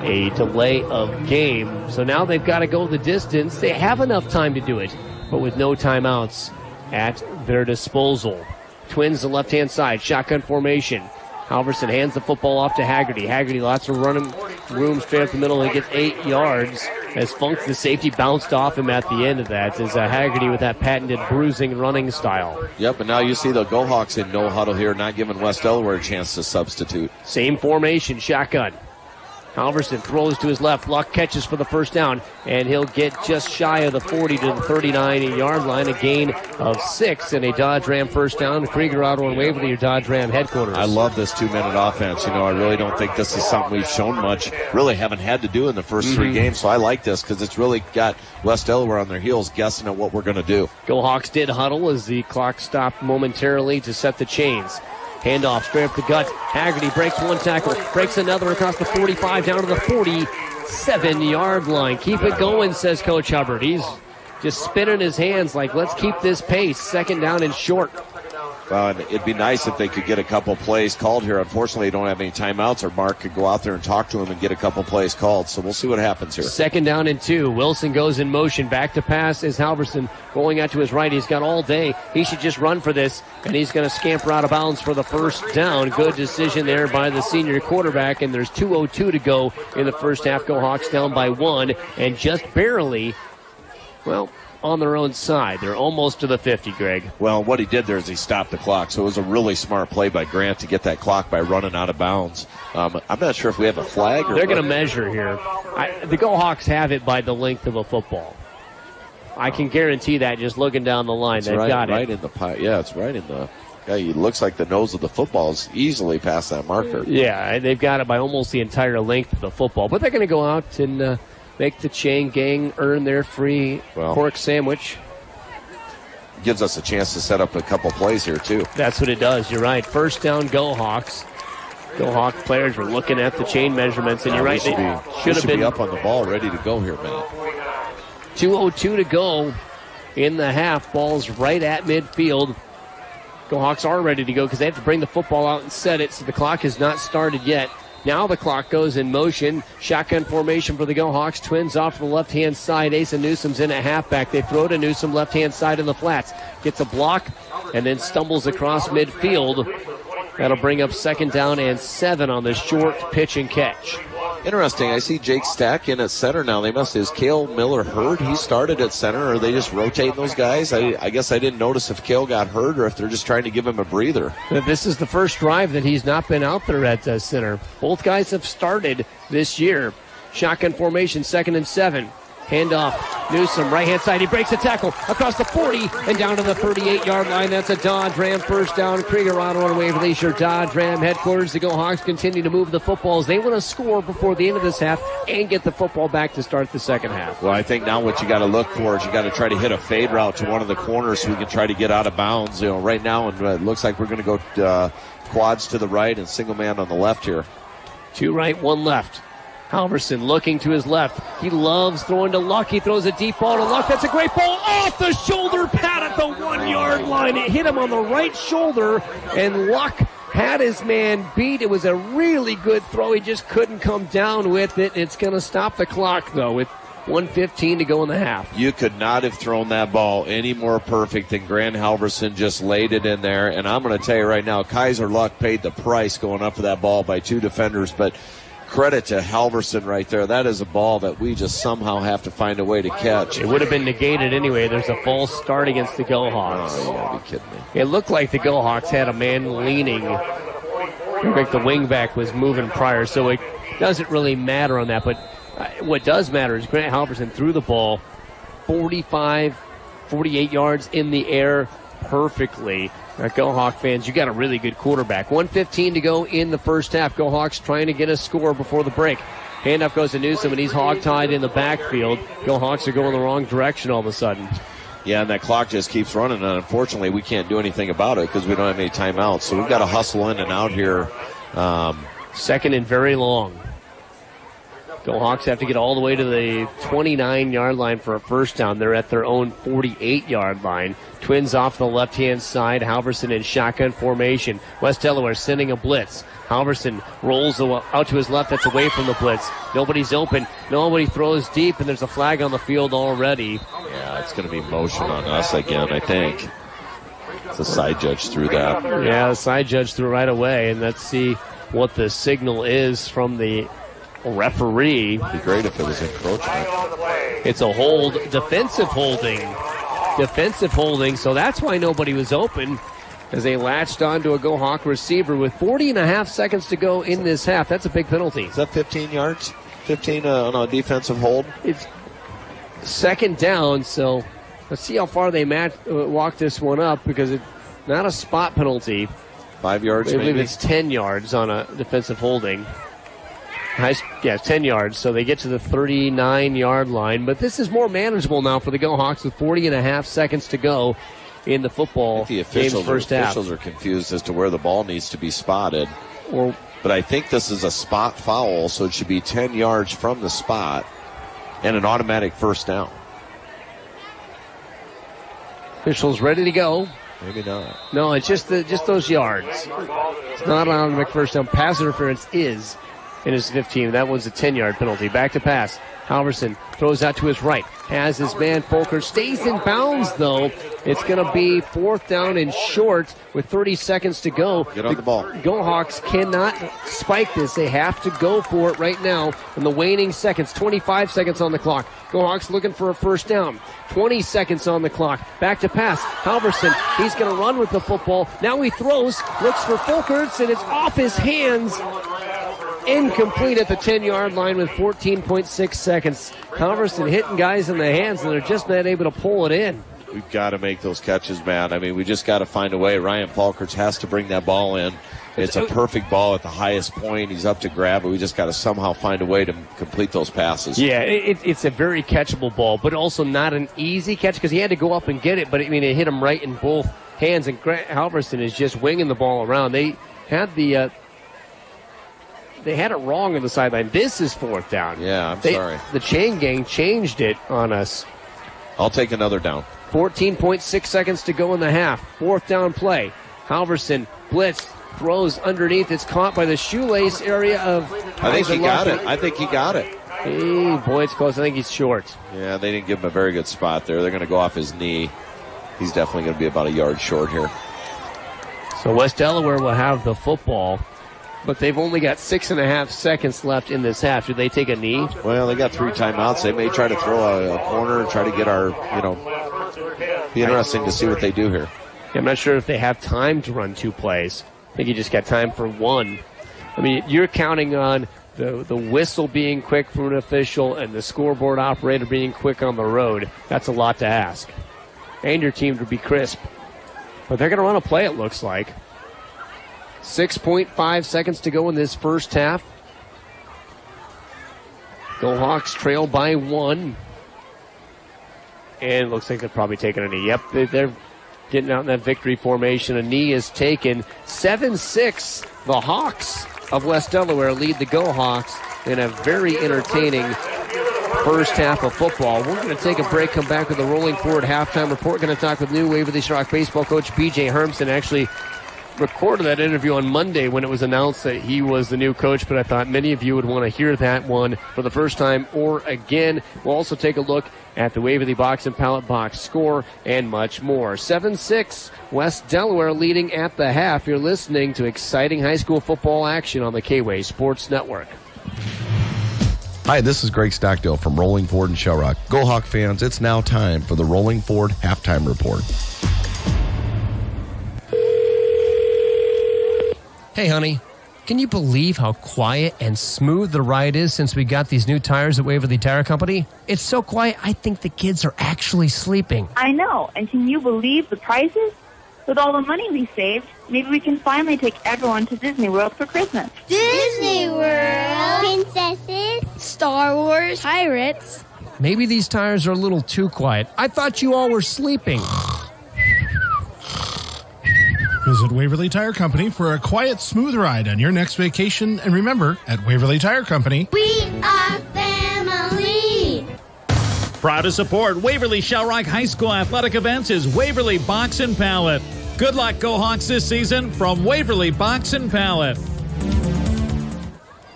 a delay of game. So now they've got to go the distance. They have enough time to do it, but with no timeouts at their disposal. Twins the left-hand side, shotgun formation. Halverson hands the football off to Haggerty. Haggerty, lots of running room straight up the middle. He gets 8 yards as Funk, the safety, bounced off him at the end of that. As Haggerty with that patented bruising running style. Yep, and now you see the Go Hawks in no huddle here, not giving West Delaware a chance to substitute. Same formation, shotgun. Halverson throws to his left. Luck catches for the first down, and he'll get just shy of the 40 to the 39-yard line. A gain of 6 and a Dodge Ram first down. Krieger Auto and Waverly, your Dodge Ram headquarters. I love this 2-minute offense. I really don't think this is something we've shown much. Really haven't had to do in the first 3 games, so I like this because it's really got West Delaware on their heels guessing at what we're going to do. Go Hawks did huddle as the clock stopped momentarily to set the chains. Handoff straight up the gut. Haggerty breaks one tackle, breaks another across the 45 down to the 47-yard line. Keep it going, says Coach Hubbard. He's just spinning his hands like, let's keep this pace. Second down and short. It'd be nice if they could get a couple plays called here. Unfortunately, they don't have any timeouts, or Mark could go out there and talk to him and get a couple plays called. So we'll see what happens here. Second down and 2. Wilson goes in motion. Back to pass is Halverson rolling out to his right. He's got all day. He should just run for this, and he's going to scamper out of bounds for the first down. Good decision there by the senior quarterback, and there's 2:02 to go in the first half. Go Hawks down by 1, and just barely, on their own side. They're almost to the 50, Greg. Well, what he did there is he stopped the clock, so it was a really smart play by Grant to get that clock by running out of bounds. I'm not sure if we have a flag. They're going to measure here. The Go Hawks have it by the length of a football. I can guarantee that just looking down the line. They've got it. Right in the pie. Yeah, it's right in the... Yeah, it looks like the nose of the football is easily past that marker. Yeah, they've got it by almost the entire length of the football. But they're going to go out and... make the chain gang earn their free pork sandwich. Gives us a chance to set up a couple plays here, too. That's what it does. You're right. First down, Go Hawks. Go Hawk players were looking at the chain measurements, and you're right. They should have been up on the ball, ready to go here, man. 2:02 to go in the half. Ball's right at midfield. Go Hawks are ready to go because they have to bring the football out and set it, so the clock has not started yet. Now the clock goes in motion. Shotgun formation for the Go Hawks. Twins off to the left-hand side. Asa Newsom's in at halfback. They throw to Newsom, left-hand side in the flats. Gets a block and then stumbles across midfield. That'll bring up second down and 7 on the short pitch and catch. Interesting. I see Jake Stack in at center now. Is Cale Miller hurt? He started at center. Or are they just rotating those guys? I guess I didn't notice if Cale got hurt or if they're just trying to give him a breather. This is the first drive that he's not been out there at center. Both guys have started this year. Shotgun formation, 2nd and 7. Handoff. Newsom, right-hand side. He breaks the tackle across the 40 and down to the 38-yard line. That's a Dodge Ram first down. Krieger Auto and Waverly, your Dodge Ram headquarters. The Go Hawks continue to move the football as they want to score before the end of this half and get the football back to start the second half. Well, I think now what you got to look for is you got to try to hit a fade route to one of the corners so we can try to get out of bounds. You know, right now it looks like we're going to go quads to the right and single man on the left here. 2 right, 1 left. Halverson looking to his left. He loves throwing to Luck. He throws a deep ball to Luck. That's a great ball off the shoulder pad at the 1-yard line. It hit him on the right shoulder, and Luck had his man beat. It was a really good throw. He just couldn't come down with it. It's going to stop the clock, though, with 1:15 to go in the half. You could not have thrown that ball any more perfect than Grant Halverson just laid it in there. And I'm going to tell you right now, Kaiser Luck paid the price going up for that ball by 2 defenders, but credit to Halverson right there. That is a ball that we just somehow have to find a way to catch. It would have been negated anyway. There's a false start against the Go Hawks. Oh, you gotta be kidding me. It looked like the Go Hawks had a man leaning. It looked like the wingback was moving prior, so it doesn't really matter on that. But what does matter is Grant Halverson threw the ball 45, 48 yards in the air perfectly. Now, Go Hawk fans, you got a really good quarterback. 1:15 to go in the first half. Go Hawks trying to get a score before the break. Handoff goes to Newsom, and he's hog-tied in the backfield. Go Hawks are going the wrong direction all of a sudden. Yeah, and that clock just keeps running, and unfortunately we can't do anything about it because we don't have any timeouts. So we've got to hustle in and out here. Second and very long. Go Hawks have to get all the way to the 29-yard line for a first down. They're at their own 48-yard line. Twins off the left-hand side. Halverson in shotgun formation. West Delaware sending a blitz. Halverson rolls out to his left. That's away from the blitz. Nobody's open. Nobody throws deep, and there's a flag on the field already. Yeah, it's going to be motion on us again, I think. The side judge threw that. Yeah, the side judge threw right away, and let's see what the signal is from the referee. It'd be great if it was encroachment. It's a hold, defensive holding, so that's why nobody was open, as they latched onto a Go Hawk receiver with 40.5 seconds to go in this half. That's a big penalty. Is that 15 yards? 15 on a defensive hold? It's second down, so let's see how far they walk this one up, because it's not a spot penalty. 5 yards, I believe maybe? it's 10 yards on a defensive holding. Yeah, 10 yards, so they get to the 39-yard line. But this is more manageable now for the Go Hawks with 40.5 seconds to go in the football game's first half. The officials are confused as to where the ball needs to be spotted. But I think this is a spot foul, so it should be 10 yards from the spot and an automatic first down. Officials ready to go. Maybe not. No, it's just those yards. It's not an automatic first down. Pass interference is. In his 15. That one's a 10-yard penalty. Back to pass. Halverson throws out to his right. Has his man Folker. Stays in bounds, though. It's going to be 4th down and short with 30 seconds to go. Get on the ball. Go Hawks cannot spike this. They have to go for it right now in the waning seconds. 25 seconds on the clock. Go Hawks looking for a first down. 20 seconds on the clock. Back to pass. Halverson, he's going to run with the football. Now he throws, looks for Folkerts, and it's off his hands. Incomplete at the 10-yard line with 14.6 seconds. Halverson hitting guys in the hands, and they're just not able to pull it in. We've got to make those catches, man. I mean, we just got to find a way. Ryan Falkerts has to bring that ball in. It's a perfect ball at the highest point. He's up to grab it. We just got to somehow find a way to complete those passes. Yeah, it's a very catchable ball, but also not an easy catch because he had to go up and get it, but I mean, it hit him right in both hands, and Grant Halverson is just winging the ball around. They had it wrong on the sideline. This is 4th down. Yeah, I'm sorry. The chain gang changed it on us. I'll take another down. 14.6 seconds to go in the half. 4th down play. Halverson blitz, throws underneath. It's caught by the shoelace area of... I think he got it. Hey, boy, it's close. I think he's short. Yeah, they didn't give him a very good spot there. They're going to go off his knee. He's definitely going to be about a yard short here. So West Delaware will have the football, but they've only got 6.5 seconds left in this half. Should they take a knee? Well, they got 3 timeouts. They may try to throw a corner and try to get our, be interesting to see what they do here. I'm not sure if they have time to run 2 plays. I think you just got time for 1. I mean, you're counting on the whistle being quick from an official and the scoreboard operator being quick on the road, that's a lot to ask. And your team to be crisp. But they're going to run a play, it looks like. 6.5 seconds to go in this first half. Go Hawks trail by 1. And it looks like they're probably taking a knee. Yep, they're getting out in that victory formation. A knee is taken. 7-6. The Hawks of West Delaware lead the Go Hawks in a very entertaining first half of football. We're going to take a break, come back with a rolling forward halftime report. Going to talk with new Waverly Sharrock baseball coach B.J. Hermson. Actually recorded that interview on Monday when it was announced that he was the new coach, but I thought many of you would want to hear that one for the first time or again. We'll also take a look at the Waverly Box and Pallet Box score and much more. 7-6, West Delaware leading at the half. You're listening to exciting high school football action on the K-Way Sports Network. Hi, this is Greg Stockdale from Rolling Forward and Shell Rock. Go Hawk fans, it's now time for the Rolling Forward halftime report. Hey, honey, can you believe how quiet and smooth the ride is since we got these new tires at Waverly Tire Company? It's so quiet, I think the kids are actually sleeping. I know, and can you believe the prices? With all the money we saved, maybe we can finally take everyone to Disney World for Christmas. Disney World, princesses, Star Wars, pirates. Maybe these tires are a little too quiet. I thought you all were sleeping. Visit Waverly Tire Company for a quiet, smooth ride on your next vacation. And remember, at Waverly Tire Company, we are family. Proud to support Waverly Shellrock High School athletic events is Waverly Box and Pallet. Good luck, Go Hawks, this season from Waverly Box and Pallet.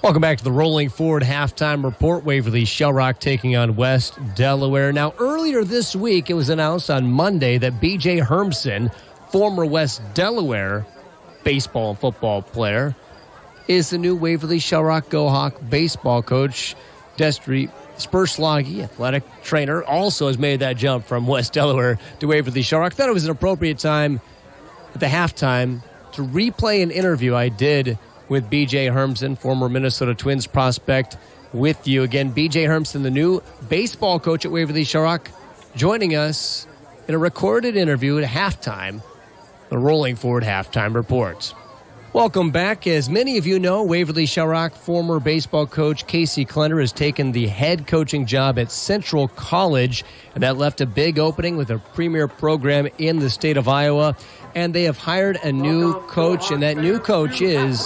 Welcome back to the Rolling Forward halftime report. Waverly Shellrock taking on West Delaware. Now, earlier this week, it was announced on Monday that B.J. Hermson, former West Delaware baseball and football player, is the new Waverly Shellrock Go Hawk baseball coach. Destry Spersloggy, athletic trainer, also has made that jump from West Delaware to Waverly Shellrock. Thought it was an appropriate time at the halftime to replay an interview I did with B.J. Hermson, former Minnesota Twins prospect, with you. Again, B.J. Hermson, the new baseball coach at Waverly Shellrock, joining us in a recorded interview at halftime. The Rolling Forward halftime reports. Welcome back. As many of you know, Waverly Shellrock former baseball coach Casey Klender has taken the head coaching job at Central College, and that left a big opening with a premier program in the state of Iowa. And they have hired a new coach, and that new coach is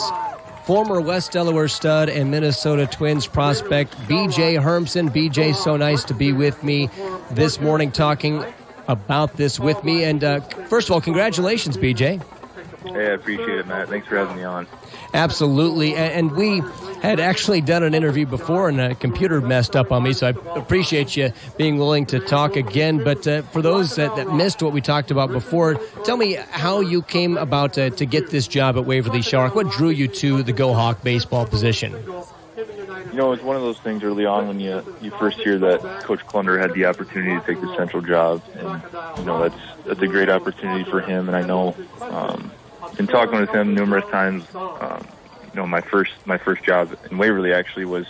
former West Delaware stud and Minnesota Twins prospect B.J. Hermson. B.J., so nice to be with me this morning talking about this with me. And first of all, congratulations, BJ. Hey, I appreciate it, Matt. Thanks for having me on. Absolutely. And we had actually done an interview before, and a computer messed up on me, so I appreciate you being willing to talk again. But for those that missed what we talked about before, tell me how you came about to get this job at Waverly Shellrock. What drew you to the Go Hawk baseball position? You know, it's one of those things early on when you first hear that Coach Klender had the opportunity to take the Central job, and you know that's a great opportunity for him. And I know, in talking with him numerous times, you know, my first job in Waverly actually was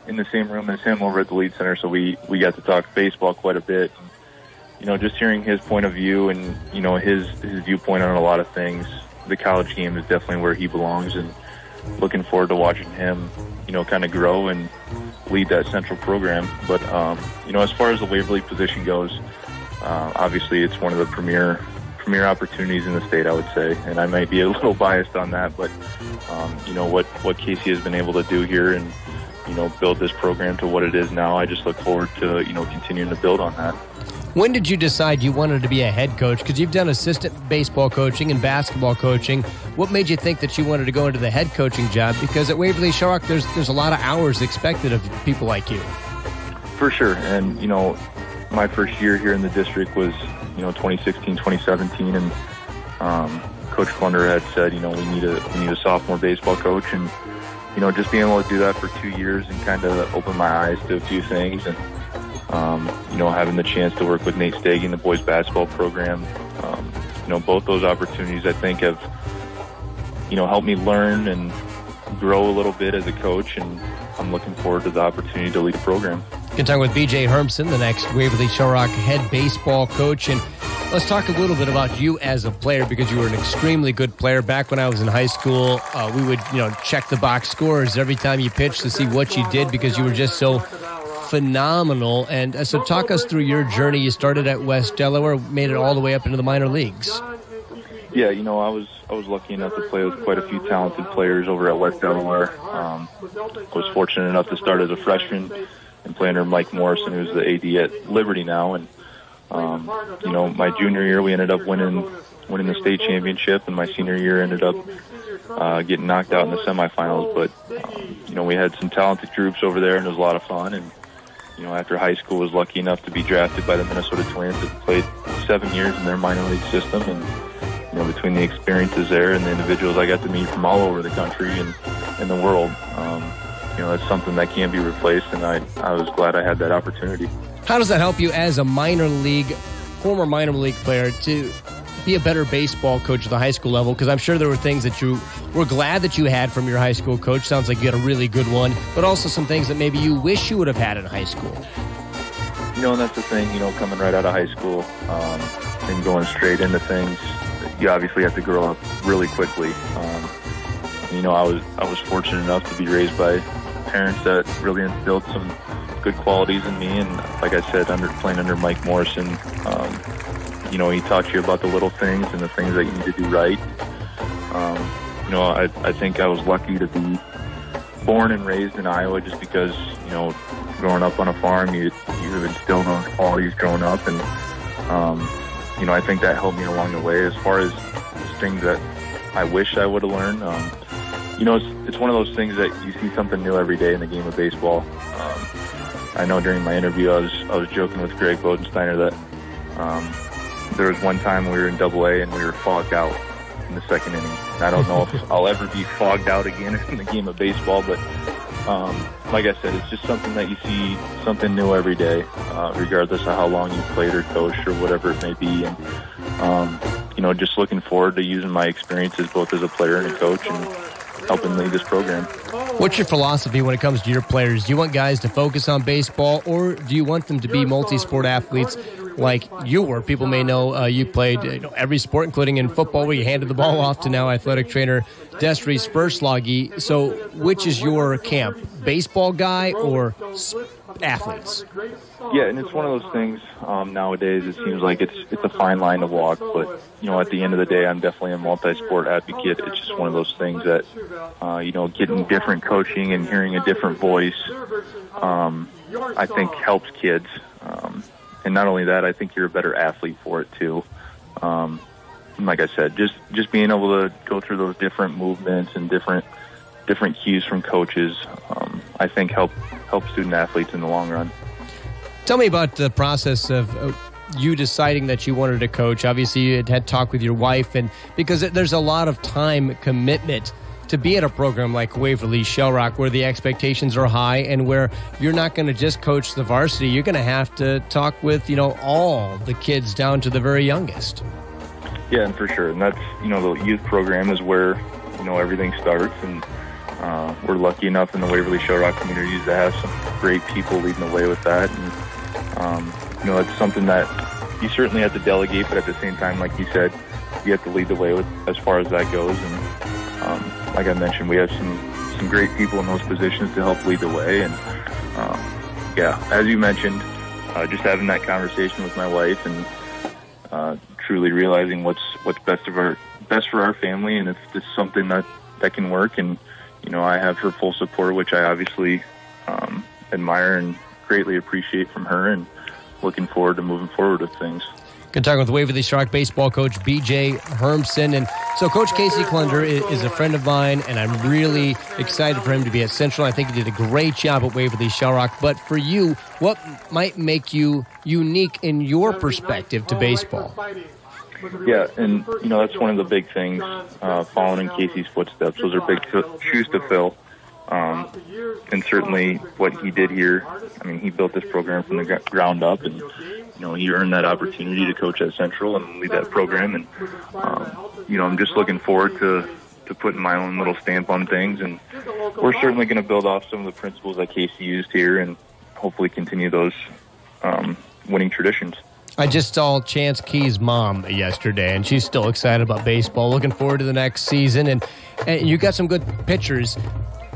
in the same room as him over at the Lead Center, so we got to talk baseball quite a bit. You know, just hearing his point of view and you know his viewpoint on a lot of things, the college game is definitely where he belongs, and looking forward to watching him, you know, kind of grow and lead that Central program. But, you know, as far as the Waverly position goes, obviously it's one of the premier opportunities in the state, I would say. And I might be a little biased on that, but, you know, what Casey has been able to do here and, you know, build this program to what it is now, I just look forward to, you know, continuing to build on that. When did you decide you wanted to be a head coach? Because you've done assistant baseball coaching and basketball coaching. What made you think that you wanted to go into the head coaching job? Because at Waverly Shellrock, there's a lot of hours expected of people like you. For sure. And, you know, my first year here in the district was, you know, 2016, 2017. And Coach Klender had said, you know, we need a sophomore baseball coach. And, you know, just being able to do that for 2 years and kind of open my eyes to a few things. And, you know, having the chance to work with Nate Staggy in the boys basketball program, you know, both those opportunities I think have, you know, helped me learn and grow a little bit as a coach, and I'm looking forward to the opportunity to lead a program. Good talk with B.J. Hermson, the next Waverly Shellrock head baseball coach. And let's talk a little bit about you as a player, because you were an extremely good player. Back when I was in high school, we would check the box scores every time you pitched to see what you did, because you were just so phenomenal. And so talk us through your journey. You started at West Delaware, made it all the way up into the minor leagues. Yeah, I was lucky enough to play with quite a few talented players over at West Delaware. I was fortunate enough to start as a freshman and play under Mike Morrison, who's the AD at Liberty now. And my junior year we ended up winning the state championship, and my senior year ended up getting knocked out in the semifinals. But we had some talented groups over there, and it was a lot of fun. And after high school, was lucky enough to be drafted by the Minnesota Twins. I played 7 years in their minor league system, and between the experiences there and the individuals I got to meet from all over the country and the world, that's something that can't be replaced, and I was glad I had that opportunity. How does that help you as a former minor league player to be a better baseball coach at the high school level? Because I'm sure there were things that you were glad that you had from your high school coach. Sounds like you had a really good one, but also some things that maybe you wish you would have had in high school. And that's the thing, coming right out of high school and going straight into things, you obviously have to grow up really quickly. I was fortunate enough to be raised by parents that really instilled some good qualities in me, and like I said, playing under Mike Morrison, he taught you about the little things and the things that you need to do right. I think I was lucky to be born and raised in Iowa, just because growing up on a farm, you have instilled those qualities growing up, and I think that helped me along the way. As far as things that I wish I would have learned, it's one of those things that you see something new every day in the game of baseball. I know during my interview I was joking with Greg Bodensteiner that there was one time we were in Double-A and we were fogged out in the second inning. And I don't know if I'll ever be fogged out again in the game of baseball, but like I said, it's just something that you see something new every day, regardless of how long you played or coached or whatever it may be. And just looking forward to using my experiences both as a player and a coach and helping lead this program. What's your philosophy when it comes to your players? Do you want guys to focus on baseball, or do you want them to be multi-sport athletes like you were? People may know you played every sport, including in football, where you handed the ball off to now athletic trainer Destry Spersloggy. So which is your camp, baseball guy or athletes? Yeah, and it's one of those things nowadays. It seems like it's a fine line to walk, but at the end of the day, I'm definitely a multi-sport advocate. It's just one of those things that getting different coaching and hearing a different voice, I think helps kids. And not only that, I think you're a better athlete for it too. Like I said, just being able to go through those different movements and different cues from coaches, I think help student athletes in the long run. Tell me about the process of you deciding that you wanted to coach. Obviously, you had talk with your wife, and because there's a lot of time commitment to be at a program like Waverly Shellrock, where the expectations are high and where you're not going to just coach the varsity. You're going to have to talk with all the kids down to the very youngest. Yeah, and for sure. And that's the youth program is where everything starts, and we're lucky enough in the Waverly Shellrock communities to have some great people leading the way with that. And it's something that you certainly have to delegate, but at the same time, like you said, you have to lead the way with as far as that goes. And like I mentioned, we have some great people in those positions to help lead the way. And as you mentioned, just having that conversation with my wife and truly realizing what's best for our family, and it's just something that can work. And I have her full support, which I obviously admire and greatly appreciate from her, and looking forward to moving forward with things. Good talking with Waverly Shellrock baseball coach B.J. Hermson. And so Coach Casey Klunder is a friend of mine, and I'm really excited for him to be at Central. I think he did a great job at Waverly Shellrock. But for you, what might make you unique in your perspective to baseball? Yeah, and that's one of the big things, following in Casey's footsteps. Those are big shoes to fill. And certainly what he did here, he built this program from the ground up, and he earned that opportunity to coach at Central and lead that program. And I'm just looking forward to to put my own little stamp on things, and we're certainly going to build off some of the principles that Casey used here and hopefully continue those winning traditions. I just saw Chance Key's mom yesterday, and she's still excited about baseball, looking forward to the next season, and you got some good pitchers.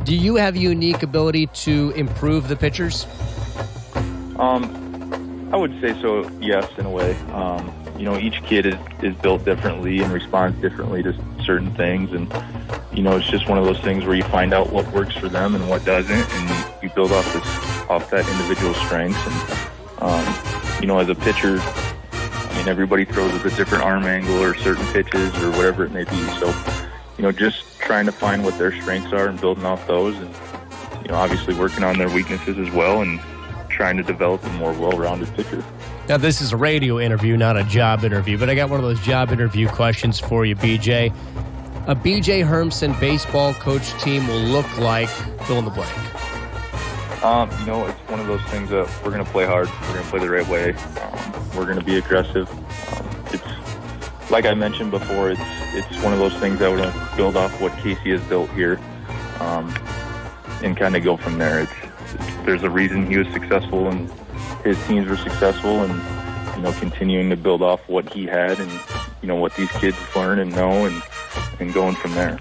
Do you have a unique ability to improve the pitchers? I would say so, yes, in a way. Each kid is built differently and responds differently to certain things, and it's just one of those things where you find out what works for them and what doesn't, and you build off that individual strengths. And as a pitcher, everybody throws with a different arm angle or certain pitches or whatever it may be. So, just trying to find what their strengths are and building off those, and obviously working on their weaknesses as well, and trying to develop a more well-rounded pitcher. Now, this is a radio interview, not a job interview, but I got one of those job interview questions for you, BJ. A BJ Hermsen baseball coach team will look like fill in the blank. It's one of those things that we're going to play hard. We're going to play the right way. We're going to be aggressive. It's like I mentioned before. It's one of those things that we're going to build off what Casey has built here, and kind of go from there. There's a reason he was successful and his teams were successful, and continuing to build off what he had and what these kids learn and know, and going from there.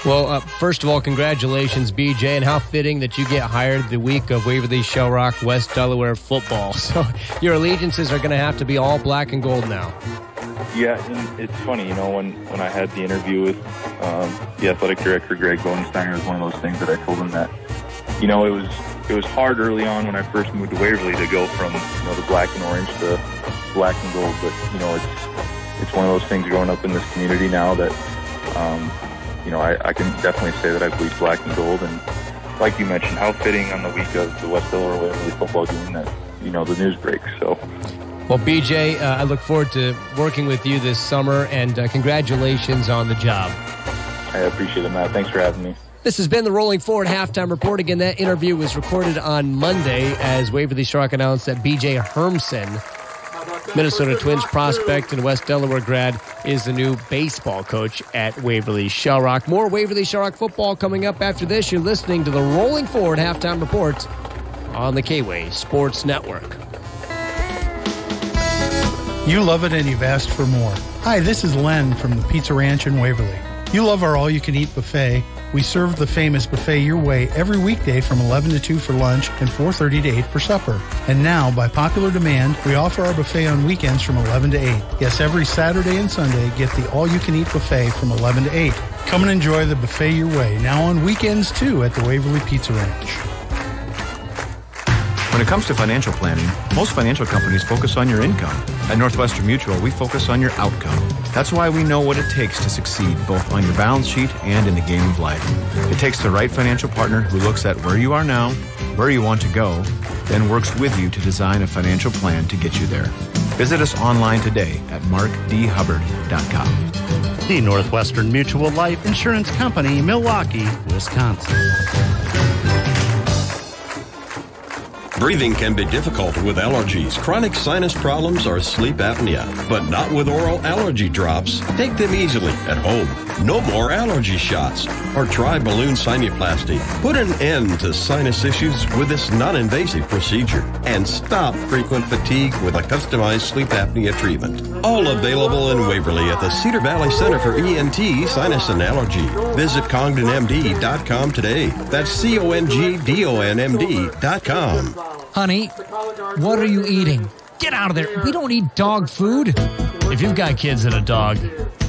Well, first of all, congratulations, BJ, and how fitting that you get hired the week of Waverly, Shell Rock, West Delaware football. So your allegiances are going to have to be all black and gold now. Yeah, and it's funny, when I had the interview with the athletic director, Greg Bodensteiner, it was one of those things that I told him that, it was hard early on when I first moved to Waverly to go from, the black and orange to black and gold, but, it's one of those things growing up in this community now that, I can definitely say that I bleed black and gold, and like you mentioned, how fitting on the week of the West Delaware Waverly football game that, the news breaks, so. Well, BJ, I look forward to working with you this summer, and congratulations on the job. I appreciate it, Matt. Thanks for having me. This has been the Rolling Forward Halftime Report. Again, that interview was recorded on Monday as Waverly Shark announced that BJ Hermsen, Minnesota Twins prospect and West Delaware grad, is the new baseball coach at Waverly Shell Rock. More Waverly Shell Rock football coming up after this. You're listening to the Rolling Forward Halftime Report on the K-Way Sports Network. You love it and you've asked for more. Hi, this is Len from the Pizza Ranch in Waverly. You love our all-you-can-eat buffet. We serve the famous buffet your way every weekday from 11 to 2 for lunch and 4:30 to 8 for supper. And now, by popular demand, we offer our buffet on weekends from 11 to 8. Yes, every Saturday and Sunday, get the all-you-can-eat buffet from 11 to 8. Come and enjoy the buffet your way, now on weekends too at the Waverly Pizza Ranch. When it comes to financial planning, most financial companies focus on your income. At Northwestern Mutual, we focus on your outcome. That's why we know what it takes to succeed both on your balance sheet and in the game of life. It takes the right financial partner who looks at where you are now, where you want to go, then works with you to design a financial plan to get you there. Visit us online today at markdhubbard.com. The Northwestern Mutual Life Insurance Company, Milwaukee, Wisconsin. Breathing can be difficult with allergies, chronic sinus problems, or sleep apnea, but not with oral allergy drops. Take them easily at home. No more allergy shots. Or try balloon sinuplasty. Put an end to sinus issues with this non-invasive procedure. And stop frequent fatigue with a customized sleep apnea treatment. All available in Waverly at the Cedar Valley Center for ENT, Sinus and Allergy. Visit CongdonMD.com today. That's CONGDONMD.com. Honey, what are you eating? Get out of there. We don't eat dog food. If you've got kids and a dog,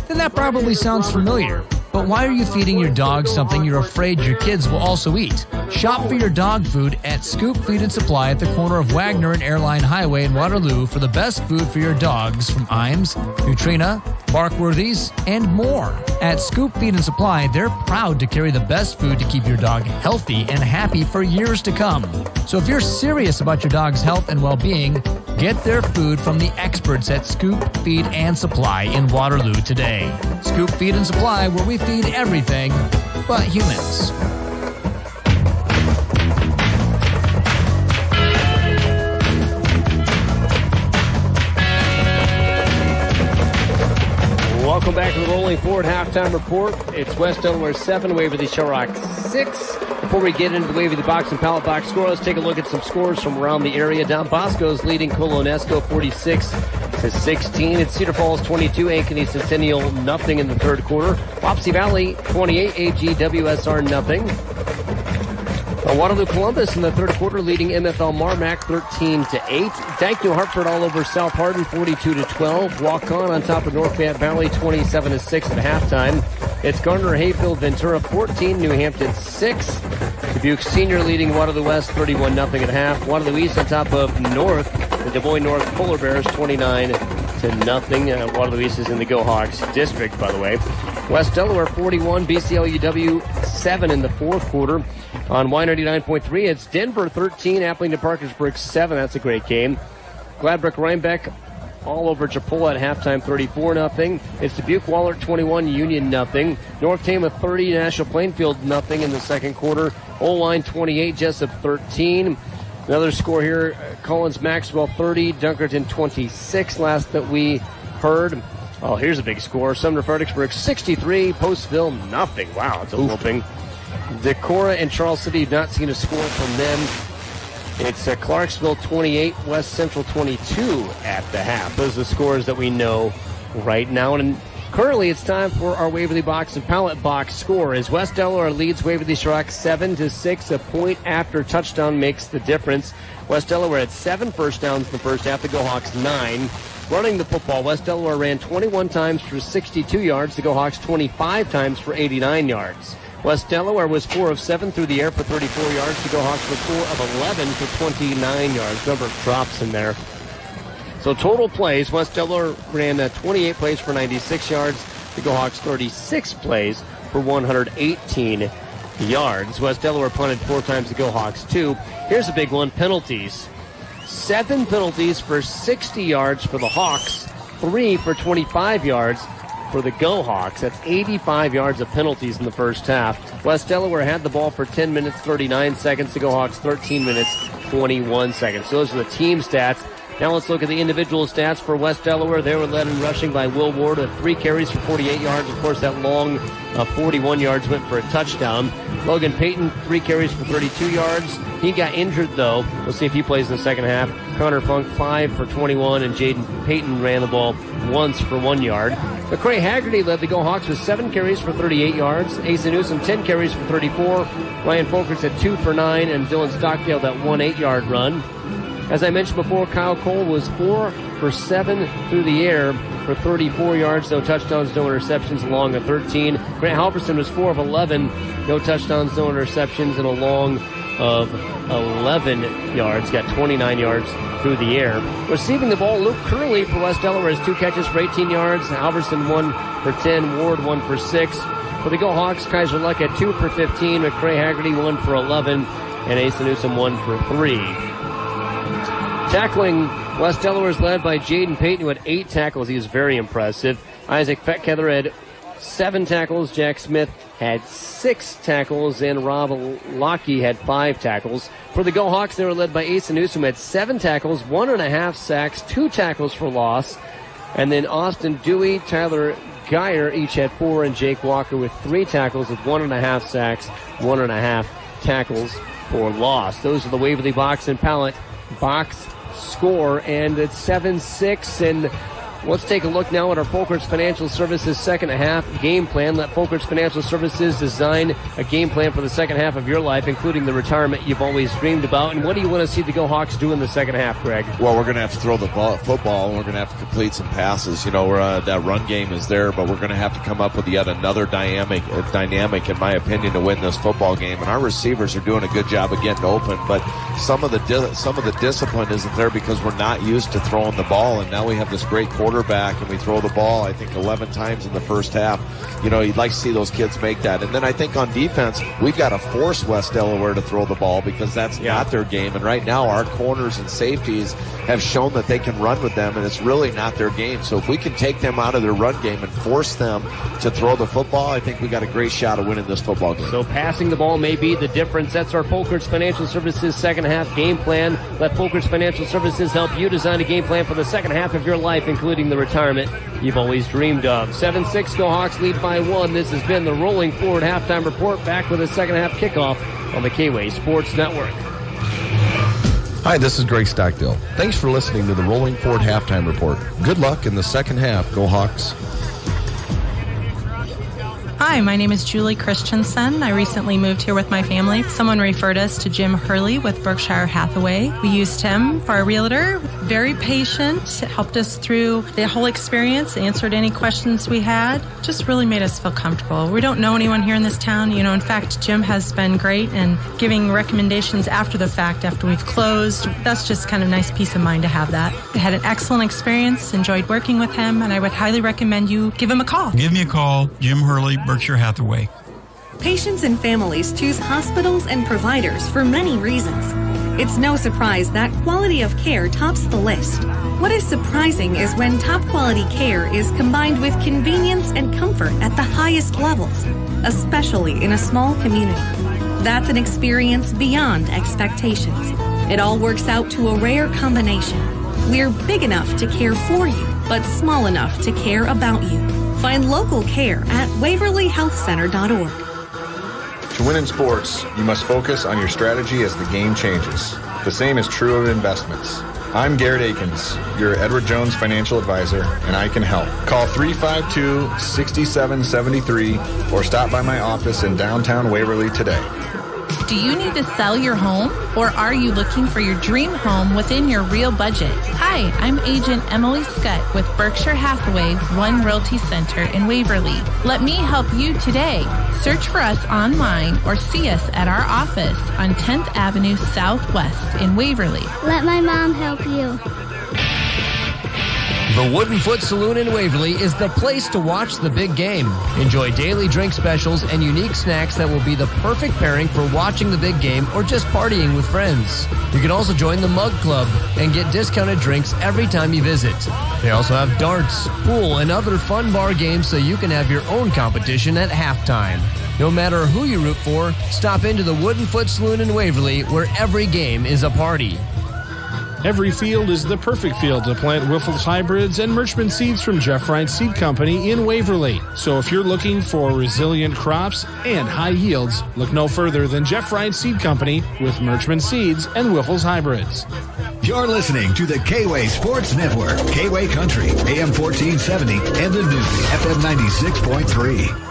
then that probably sounds familiar. But why are you feeding your dog something you're afraid your kids will also eat? Shop for your dog food at Scoop Feed and Supply at the corner of Wagner and Airline Highway in Waterloo for the best food for your dogs from Iams, Nutrena, Barkworthy's, and more. At Scoop Feed and Supply, they're proud to carry the best food to keep your dog healthy and happy for years to come. So if you're serious about your dog's health and well-being, get their food from the experts at Scoop Feed and Supply in Waterloo today. Scoop Feed and Supply, where we feed everything but humans. Welcome back to the Rolling Rolling Forward halftime report. It's West Delaware 7, Waverly Shell Rock 6. Before we get into the Waverly Box and Pallet Box score, let's take a look at some scores from around the area. Don Bosco's leading Colonesco 46-16. It's Cedar Falls 22, Ankeny Centennial nothing in the third quarter. Wapsie Valley 28, AGWSR nothing. Waterloo Columbus in the third quarter leading MFL Marmac 13-8. Dyke New Hartford all over South Hardin 42-12. Walk-on top of North Batt Valley 27-6 at halftime. It's Gardner Hayfield Ventura 14, New Hampton 6. Dubuque Senior leading Waterloo West 31-0 at half. Waterloo East on top of North. The Des Moines North Polar Bears 29-0. Waterloo East is in the Go Hogs district, by the way. West Delaware 41, BCLUW 7 in the fourth quarter. On Y99.3, it's Denver 13, Applington Parkersburg 7. That's a great game. Gladbrook Rhinebeck all over Chipola at halftime 34-0. It's Dubuque Wahlert 21, Union 0. North Tama 30, National Plainfield 0 in the second quarter. O-Line 28, Jessup 13. Another score here, Collins Maxwell 30, Dunkerton 26 last that we heard. Oh, here's a big score. Sumner Fredericksburg 63, Postville 0. Wow, it's a whooping. Decorah and Charles City have not seen a score from them. It's Clarksville 28, West Central 22 at the half. Those are the scores that we know right now. And currently it's time for our Waverly Box and Pallet Box score as West Delaware leads Waverly Shrock 7-6. A point after touchdown makes the difference. West Delaware had 7 first downs in the first half. The Go Hawks 9. Running the football, West Delaware ran 21 times for 62 yards. The Go Hawks 25 times for 89 yards. West Delaware was 4 of 7 through the air for 34 yards. The Go Hawks were 4 of 11 for 29 yards. Number of drops in there. So total plays, West Delaware ran 28 plays for 96 yards. The Go Hawks 36 plays for 118 yards. West Delaware punted 4 times. The Go Hawks 2. Here's a big one, penalties. 7 penalties for 60 yards for the Hawks. 3 for 25 yards for the Go Hawks. That's 85 yards of penalties in the first half. West Delaware had the ball for 10 minutes, 39 seconds. The Go Hawks 13 minutes, 21 seconds. So those are the team stats. Now let's look at the individual stats for West Delaware. They were led in rushing by Will Ward with 3 carries for 48 yards. Of course, that long 41 yards went for a touchdown. Logan Payton, 3 carries for 32 yards. He got injured, though. We'll see if he plays in the second half. Connor Funk, 5 for 21, and Jaden Payton ran the ball once for 1 yard. McCray Haggerty led the Go Hawks with 7 carries for 38 yards. Asa Newsom, 10 carries for 34. Ryan Folkers had 2 for 9, and Dylan Stockdale that 1 8-yard run. As I mentioned before, Kyle Cole was 4 for 7 through the air for 34 yards. No touchdowns, no interceptions, a long of 13. Grant Halverson was 4 of 11. No touchdowns, no interceptions, and a long of 11 yards. Got 29 yards through the air. Receiving the ball, Luke Curley for West Delaware has 2 catches for 18 yards. Halverson 1 for 10. Ward 1 for 6. For the Go Hawks, Kaiser Luck had 2 for 15. McCray Haggerty 1 for 11. And Asa Newsom 1 for 3. Tackling, West Delaware is led by Jaden Payton, who had 8 tackles. He was very impressive. Isaac Fettkeather had 7 tackles. Jack Smith had 6 tackles. And Rob Lockey had 5 tackles. For the Go Hawks, they were led by Asa Newsom, who had 7 tackles, 1.5 sacks, 2 tackles for loss. And then Austin Dewey, Tyler Geyer each had 4, and Jake Walker with 3 tackles with 1.5 sacks, 1.5 tackles for loss. Those are the Waverly Box and Pallet Box score, and it's 7-6. And let's take a look now at our Folkers Financial Services second half game plan. Let Folkers Financial Services design a game plan for the second half of your life, including the retirement you've always dreamed about. And what do you want to see the Go Hawks do in the second half, Greg? Well, we're going to have to throw the football, and we're going to have to complete some passes. You know, that run game is there, but we're going to have to come up with yet another dynamic, in my opinion, to win this football game. And our receivers are doing a good job of getting open, but some of the discipline isn't there because we're not used to throwing the ball, and now we have this great quarterback, and we throw the ball, I think, 11 times in the first half. You know, you'd like to see those kids make that. And then I think on defense, we've got to force West Delaware to throw the ball because that's not their game. And right now, our corners and safeties have shown that they can run with them, and it's really not their game. So if we can take them out of their run game and force them to throw the football, I think we got a great shot of winning this football game. So passing the ball may be the difference. That's our Folkers Financial Services second half game plan. Let Folkers Financial Services help you design a game plan for the second half of your life, including including the retirement you've always dreamed of. 7-6, Go Hawks lead by 1. This has been the Rolling Forward Halftime Report. Back with a second half kickoff on the K-Way Sports Network. Hi, this is Greg Stockdale. Thanks for listening to the Rolling Forward Halftime Report. Good luck in the second half. Go Hawks. Hi, my name is Julie Christensen. I recently moved here with my family. Someone referred us to Jim Hurley with Berkshire Hathaway. We used him for our realtor. Very patient, helped us through the whole experience, answered any questions we had. Just really made us feel comfortable. We don't know anyone here in this town. In fact, Jim has been great in giving recommendations after the fact, after we've closed. That's just kind of nice peace of mind to have that. I had an excellent experience, enjoyed working with him, and I would highly recommend you give him a call. Give me a call, Jim Hurley, Berkshire Hathaway. Patients and families choose hospitals and providers for many reasons. It's no surprise that quality of care tops the list. What is surprising is when top quality care is combined with convenience and comfort at the highest levels, especially in a small community. That's an experience beyond expectations. It all works out to a rare combination. We're big enough to care for you, but small enough to care about you. Find local care at waverlyhealthcenter.org. To win in sports, you must focus on your strategy as the game changes. The same is true of investments. I'm Garrett Akins, your Edward Jones financial advisor, and I can help. Call 352-6773 or stop by my office in downtown Waverly today. Do you need to sell your home, or are you looking for your dream home within your real budget? Hi, I'm agent Emily Scott with Berkshire Hathaway One Realty Center in Waverly. Let me help you today. Search for us online or see us at our office on 10th Avenue Southwest in Waverly. Let my mom help you. The Wooden Foot Saloon in Waverly is the place to watch the big game. Enjoy daily drink specials and unique snacks that will be the perfect pairing for watching the big game or just partying with friends. You can also join the Mug Club and get discounted drinks every time you visit. They also have darts, pool, and other fun bar games so you can have your own competition at halftime. No matter who you root for, stop into the Wooden Foot Saloon in Waverly where every game is a party. Every field is the perfect field to plant Wiffles hybrids and Merchman seeds from Jeff Wright Seed Company in Waverly. So if you're looking for resilient crops and high yields, look no further than Jeff Wright Seed Company with Merchman seeds and Wiffles hybrids. You're listening to the K-Way Sports Network, K-Way Country, AM 1470, and the new FM 96.3.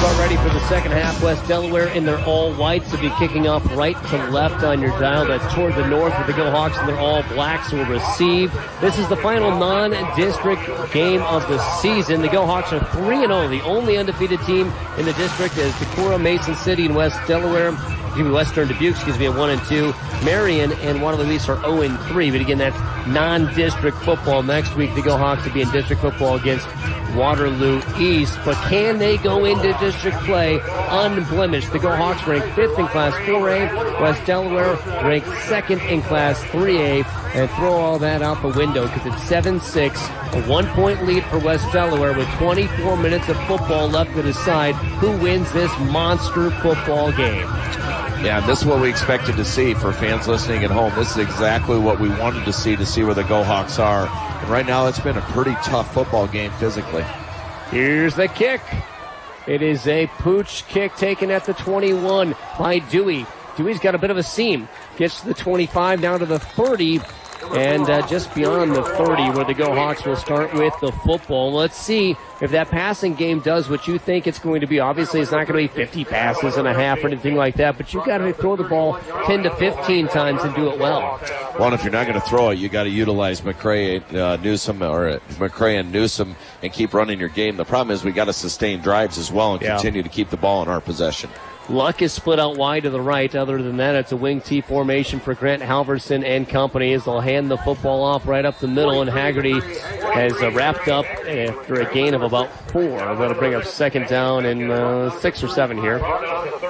About ready for the second half. West Delaware in their all whites will be kicking off right to left on your dial. That's toward the north with the Go Hawks in their all blacks will receive. This is the final non-district game of the season. The Go Hawks are 3-0, the only undefeated team in the district, as Decorah, Mason City, and West Delaware, Western Dubuque, at 1-2. Marion and Waterloo East are 0-3. But again, that's non-district football. Next week, the Go Hawks will be in district football against Waterloo East. But can they go into district play unblemished? The Go Hawks rank 5th in Class 4A. West Delaware ranked 2nd in Class 3A. And throw all that out the window because it's 7-6, a 1-point lead for West Delaware with 24 minutes of football left to decide who wins this monster football game. Yeah, this is what we expected to see for fans listening at home. This is exactly what we wanted to see where the Go Hawks are. And right now, it's been a pretty tough football game physically. Here's the kick. It is a pooch kick taken at the 21 by Dewey. Dewey's got a bit of a seam. Gets to the 25, down to the 30, and just beyond the 30 where the Go Hawks will start with the football. Let's see if that passing game does what you think it's going to be. Obviously, it's not going to be 50 passes and a half or anything like that, but you've got to throw the ball 10 to 15 times and do it well. Well, and if you're not going to throw it, you got to utilize McCray and Newsom and keep running your game. The problem is we got to sustain drives as well and continue to keep the ball in our possession. Luck is split out wide to the right. Other than that, it's a wing T formation for Grant Halverson and company as they'll hand the football off right up the middle, and Haggerty has wrapped up after a gain of about 4. That'll bring up second down and 6 or 7 here.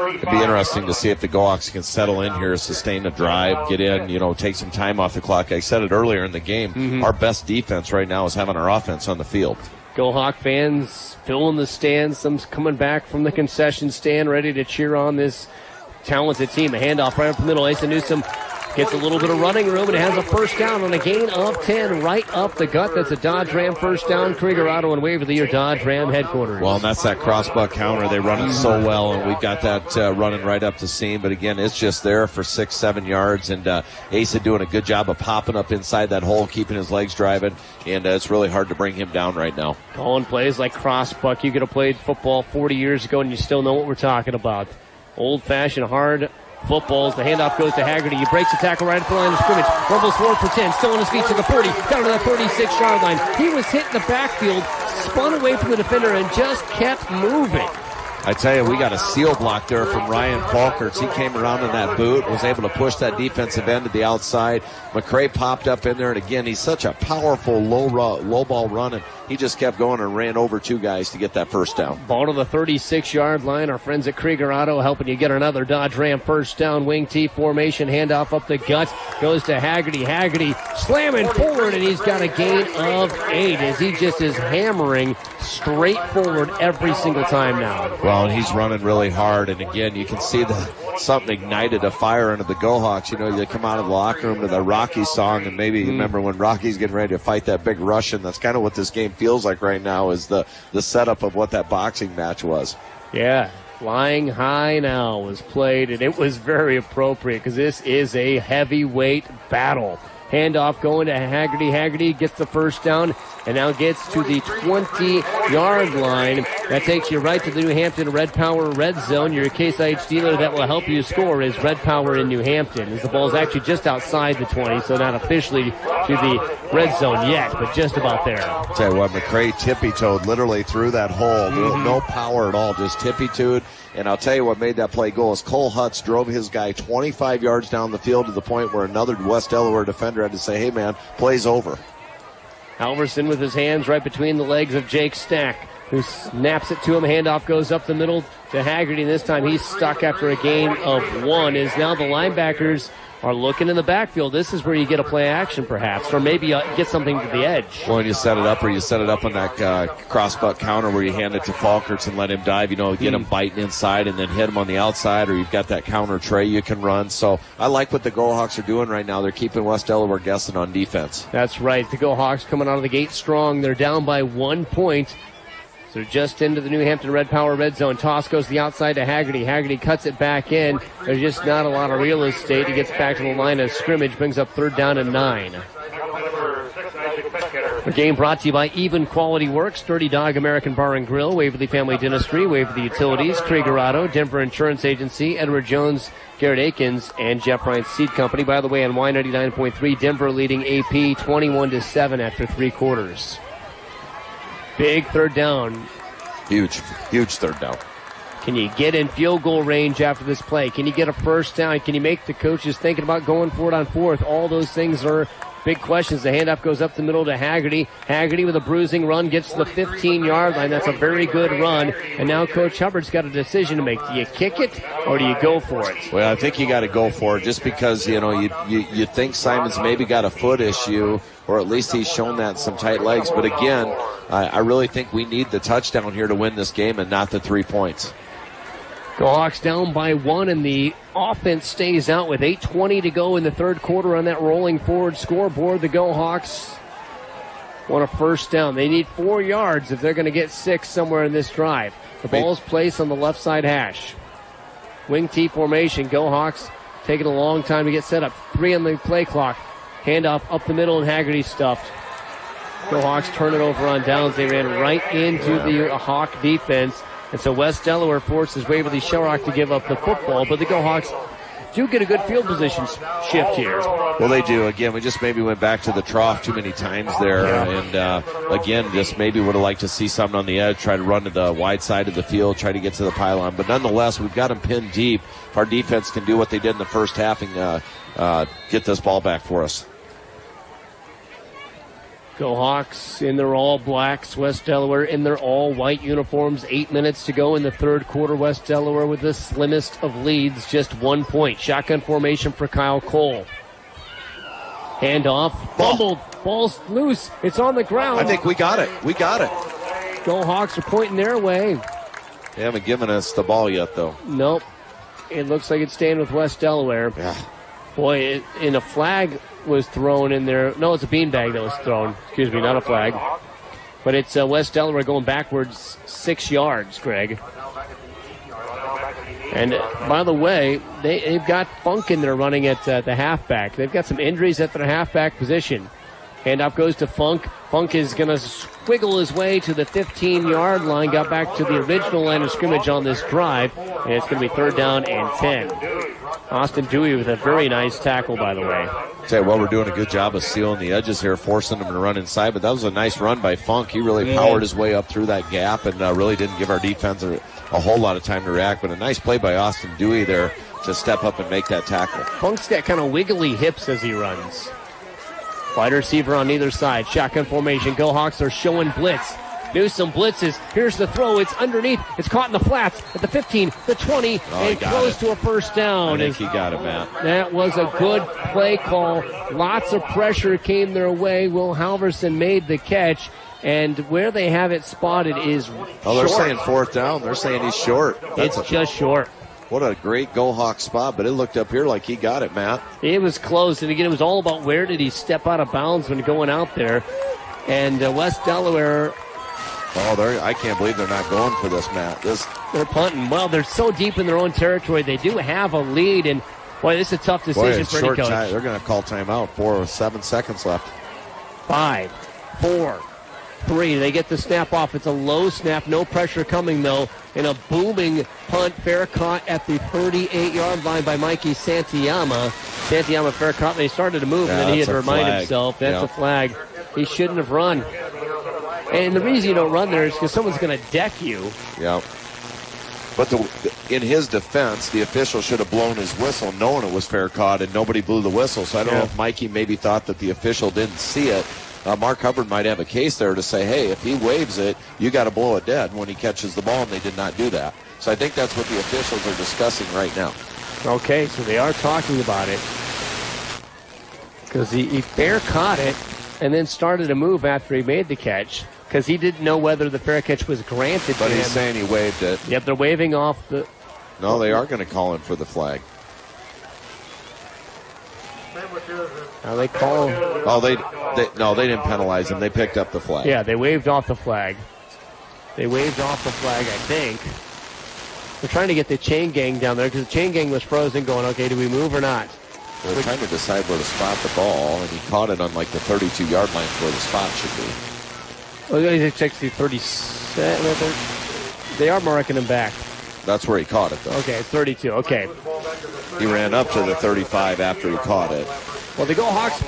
It'd be interesting to see if the Go Hawks can settle in here, sustain a drive, get in, take some time off the clock. I said it earlier in the game, Our best defense right now is having our offense on the field. Go Hawk fans filling the stands. Some coming back from the concession stand ready to cheer on this talented team. A handoff right up the middle. Asa Newsom gets a little bit of running room and has a first down on a gain of 10 right up the gut. That's a Dodge Ram first down. Krieger Auto and Waverly, your Dodge Ram headquarters. Well, and that's that crossbuck counter. They run it so well, and we've got that running right up the seam. But again, it's just there for 6-7 yards, and Asa doing a good job of popping up inside that hole, keeping his legs driving, and it's really hard to bring him down right now. Calling plays like crossbuck. You could have played football 40 years ago, and you still know what we're talking about. Old-fashioned, hard footballs. The handoff goes to Haggerty. He breaks the tackle right at the line of scrimmage. Rumbles forward for 10. Still on his feet to the 40. Down to the 36-yard line. He was hit in the backfield, spun away from the defender, and just kept moving. I tell you, we got a seal block there from Ryan Falkerts. He came around in that boot, was able to push that defensive end to the outside. McCray popped up in there, and again, he's such a powerful low ball running. He just kept going and ran over 2 guys to get that first down. Ball to the 36-yard line. Our friends at Krieger Auto helping you get another Dodge Ram first down. Wing T formation, handoff up the gut. Goes to Haggerty. Haggerty slamming forward, and he's got a gain of 8 as he just is hammering straight forward every single time now. Well, and he's running really hard, and again, you can see that something ignited a fire into the Go-Hawks. You know, they come out of the locker room to the Rocky song, and maybe you remember when Rocky's getting ready to fight that big Russian. That's kind of what this game feels like right now, is the setup of what that boxing match was. Yeah, Flying High Now was played, and it was very appropriate because this is a heavyweight battle. Handoff going to Haggerty. Haggerty gets the first down and now gets to the 20-yard line. That takes you right to the New Hampton Red Power Red Zone. Your Case IH dealer that will help you score is Red Power in New Hampton. As the ball is actually just outside the 20, so not officially to the red zone yet, but just about there. I'll tell you what, McCray tippy-toed literally through that hole. No power at all, just tippy-toed. And I'll tell you what made that play go is Cole Hutz drove his guy 25 yards down the field to the point where another West Delaware defender had to say, hey, man, play's over. Halverson with his hands right between the legs of Jake Stack, who snaps it to him. Handoff goes up the middle to Haggerty. This time he's stuck after a gain of 1. As now the linebackers are looking in the backfield. This is where you get a play action perhaps, or maybe get something to the edge. Well, and you set it up, or you set it up on that crossbuck counter where you hand it to Falkerts and let him dive, get him biting inside and then hit him on the outside, or you've got that counter tray you can run. So I like what the Go-Hawks are doing right now. They're keeping West Delaware guessing on defense. That's right. The Go-Hawks coming out of the gate strong. They're down by 1 point. So just into the New Hampton Red Power Red Zone. Toss goes to the outside to Haggerty. Haggerty cuts it back in. There's just not a lot of real estate. He gets back to the line of scrimmage, brings up 3rd down and 9. The game brought to you by Even Quality Works, Dirty Dog American Bar and Grill, Waverly Family Dentistry, Waverly Utilities, Krieger Auto, Denver Insurance Agency, Edward Jones, Garrett Akins, and Jeff Ryan Seed Company. By the way, on Y99.3, Denver leading AP 21-7 after 3 quarters. Big 3rd down. Huge 3rd down. Can you get in field goal range after this play? Can you get a first down? Can you make the coaches thinking about going for it on 4th? All those things are big questions. The handoff goes up the middle to Haggerty. Haggerty with a bruising run gets to the 15-yard line. That's a very good run. And now Coach Hubbard's got a decision to make. Do you kick it or do you go for it? Well, I think you got to go for it just because, you think Simon's maybe got a foot issue, or at least he's shown that in some tight legs. But again, I really think we need the touchdown here to win this game and not the 3 points. Go-Hawks down by 1, and the offense stays out with 8:20 to go in the 3rd quarter on that rolling forward scoreboard. The Go-Hawks want a first down. They need 4 yards if they're going to get 6 somewhere in this drive. The ball is placed on the left side hash. Wing T formation. Go-Hawks taking a long time to get set up. 3 on the play clock. Handoff up the middle, and Haggerty stuffed. Go-Hawks turn it over on downs. They ran right into the Hawk defense. And so West Delaware forces Waverly Shellrock to give up the football, but the Go-Hawks do get a good field position shift here. Well, they do. Again, we just maybe went back to the trough too many times there. And, again, just maybe would have liked to see something on the edge, try to run to the wide side of the field, try to get to the pylon. But nonetheless, we've got them pinned deep. If our defense can do what they did in the first half and get this ball back for us. Go-Hawks in their all-blacks, West Delaware in their all-white uniforms. 8 minutes to go in the 3rd quarter. West Delaware with the slimmest of leads, just 1 point. Shotgun formation for Kyle Cole. Handoff, fumbled, ball's loose, it's on the ground. I think we got it. Go-Hawks are pointing their way. They haven't given us the ball yet, though. Nope. it looks like it's staying with West Delaware. Yeah. Boy, and a flag was thrown in there. No, it's a beanbag that was thrown. Excuse me, not a flag. But it's West Delaware going backwards 6 yards, Greg. And by the way, they've got Funk in there running at the halfback. They've got some injuries at their halfback position. Handoff goes to Funk. Funk is going to squiggle his way to the 15-yard line. Got back to the original line of scrimmage on this drive. And it's going to be 3rd down and 10. Austin Dewey with a very nice tackle, by the way. Tell you what, we're doing a good job of sealing the edges here, forcing them to run inside. But that was a nice run by Funk. He really powered his way up through that gap and really didn't give our defense a whole lot of time to react. But a nice play by Austin Dewey there to step up and make that tackle. Funk's got kind of wiggly hips as he runs. Wide receiver on either side. Shotgun formation. Go Hawks are showing blitz. Newsom blitzes. Here's the throw. It's underneath. It's caught in the flats at the 15, the 20, and close to a first down. I think he got it, Matt. That was a good play call. Lots of pressure came their way. Will Halverson made the catch. And where they have it spotted is they're short. saying 4th down. They're saying he's short. It's just short. What a great Go Hawk spot, but it looked up here like he got it, Matt. It was close, and again, it was all about where did he step out of bounds when going out there. And West Delaware... I can't believe they're not going for this, Matt. They're punting. Well, they're so deep in their own territory. They do have a lead, and, boy, this is a tough decision for any coach. They're going to call timeout. 4 or 7 seconds left. 5, 4, 3. They get the snap off. It's a low snap. No pressure coming, though. And a booming punt, fair caught at the 38-yard line by Mikey Santayama. Santayama fair caught, and they started to move, and then he had to remind himself that's a flag. He shouldn't have run. And the reason you don't run there is because someone's going to deck you. Yeah. But in his defense, the official should have blown his whistle knowing it was fair caught, and nobody blew the whistle. So I don't know if Mikey maybe thought that the official didn't see it. Mark Hubbard might have a case there to say, hey, if he waves it, you got to blow it dead when he catches the ball, and they did not do that. So I think that's what the officials are discussing right now. Okay, so they are talking about it. Because he fair caught it and then started to move after he made the catch because he didn't know whether the fair catch was granted to him. But he's saying he waved it. Yep, they're waving off the... No, they are going to call him for the flag. Now they call... Oh, they didn't penalize him. They picked up the flag. Yeah, they waved off the flag. They waved off the flag, I think. They're trying to get the chain gang down there because the chain gang was frozen going, okay, do we move or not? They're trying to decide where to spot the ball, and he caught it on like the 32-yard line where the spot should be. Oh, it's actually 37. They are marking him back. That's where he caught it, though. Okay, 32. Okay. He ran up to the 35 after he caught it. Well, the Go Hawks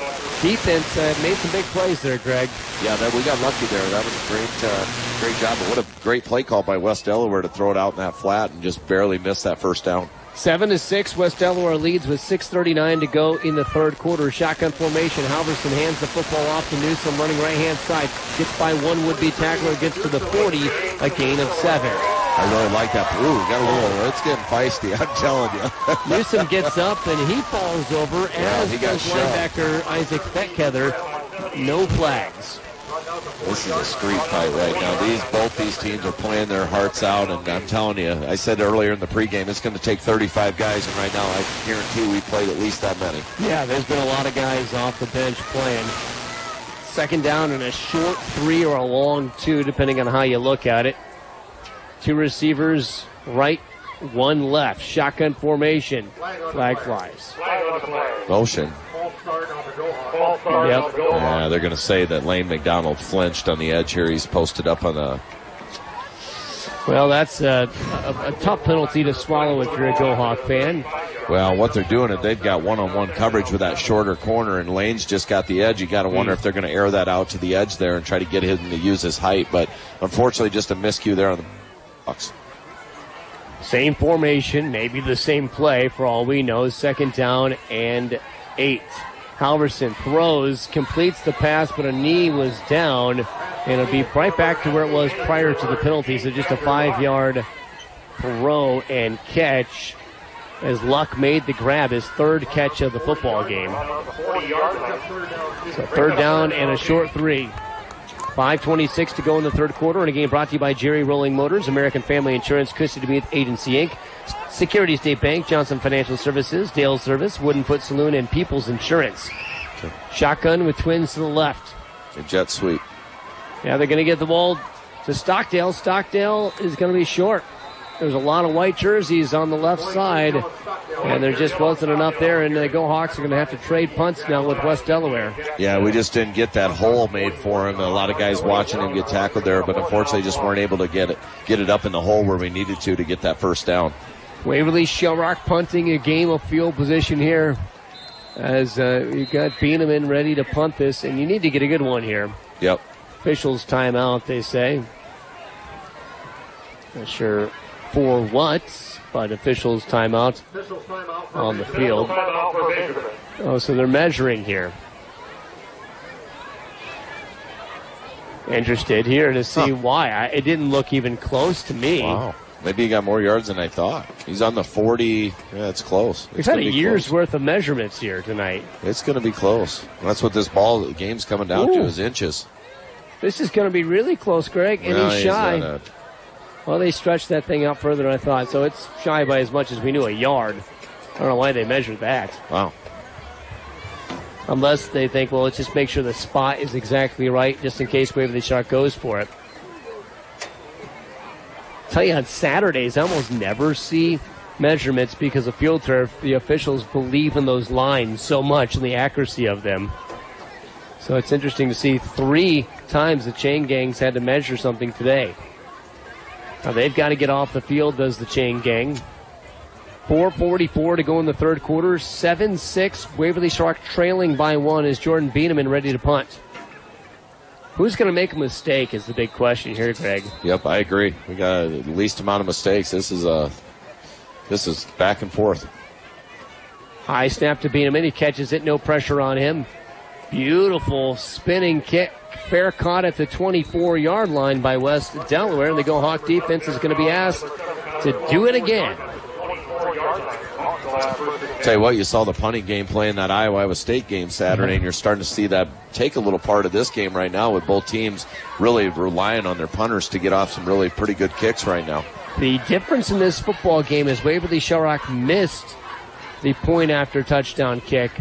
defense made some big plays there, Greg. Yeah, we got lucky there. That was a great job. But what a great play call by West Delaware to throw it out in that flat and just barely miss that first down. 7-6, West Delaware leads with 6:39 to go in the third quarter. Shotgun formation. Halverson hands the football off to Newsom, running right-hand side. Gets by one would-be tackler, gets to the 40, a gain of 7. I really like that. Ooh, it's getting feisty, I'm telling you. Newsom gets up, and he falls over, as does linebacker Isaac Fetkether. No flags. This is a street fight right now. Both these teams are playing their hearts out, and I'm telling you, I said earlier in the pregame, it's going to take 35 guys, and right now I guarantee we played at least that many. Yeah, there's been a lot of guys off the bench playing. Second down and a short 3 or a long 2, depending on how you look at it. 2 receivers right, 1 left. Shotgun formation. Flag flies. Motion. Yep. Yeah, they're going to say that Lane McDonald flinched on the edge here. He's posted up on the... Well, that's a tough penalty to swallow if you're a Go Hawk fan. Well, what they're doing is they've got one-on-one coverage with that shorter corner, and Lane's just got the edge. You got to wonder if they're going to air that out to the edge there and try to get him to use his height. But unfortunately, just a miscue there on the Bucks. Same formation, maybe the same play for all we know. 2nd down and 8. Halverson throws, completes the pass, but a knee was down, and it'll be right back to where it was prior to the penalty. So just a 5-yard throw and catch as Luck made the grab, his 3rd catch of the football game. So 3rd down and a short 3. 5:26 to go in the third quarter, and a game brought to you by Jerry Rolling Motors, American Family Insurance, Christie DeMuth Agency, Inc., Security State Bank, Johnson Financial Services, Dale Service, Wooden Foot Saloon, and People's Insurance. Okay. Shotgun with Twins to the left. A jet sweep. Yeah, they're going to get the ball to Stockdale. Stockdale is going to be short. There's a lot of white jerseys on the left side, and there just wasn't enough there, and the Go Hawks are going to have to trade punts now with West Delaware. Yeah, we just didn't get that hole made for him. A lot of guys watching him get tackled there, but unfortunately just weren't able to get it up in the hole where we needed to get that first down. Waverly Shell Rock punting a game of field position here as you've got Bieneman ready to punt this, and you need to get a good one here. Yep. Officials timeout, they say. Not sure for what, but officials timeout on the field. Oh, so they're measuring here. Interested here to see why. It didn't look even close to me. Wow. Maybe he got more yards than I thought. He's on the 40. Yeah, it's close. We've had a year's worth of measurements here tonight. It's going to be close. That's what this game's coming down to, is inches. This is going to be really close, Greg, and he's shy. Well, they stretched that thing out further than I thought, so it's shy by as much as we knew, a yard. I don't know why they measured that. Wow. Unless they think, well, let's just make sure the spot is exactly right, just in case Waverly Shark goes for it. I'll tell you, on Saturdays, I almost never see measurements because of field turf. The officials believe in those lines so much and the accuracy of them. So it's interesting to see 3 times the chain gangs had to measure something today. Now they've got to get off the field, does the chain gang. 4:44 to go in the third quarter. 7-6, Waverly Shark trailing by 1 as Jordan Bieneman ready to punt. Who's going to make a mistake is the big question here, Greg. Yep, I agree. We got the least amount of mistakes. This is back and forth. High snap to Bieneman. He catches it, no pressure on him. Beautiful spinning kick. Fair caught at the 24-yard line by West Delaware. And the Go Hawk defense is going to be asked to do it again. Tell you what, you saw the punting game play in that Iowa State game Saturday, and you're starting to see that take a little part of this game right now with both teams really relying on their punters to get off some really pretty good kicks right now. The difference in this football game is Waverly Shell Rock missed the point after touchdown kick.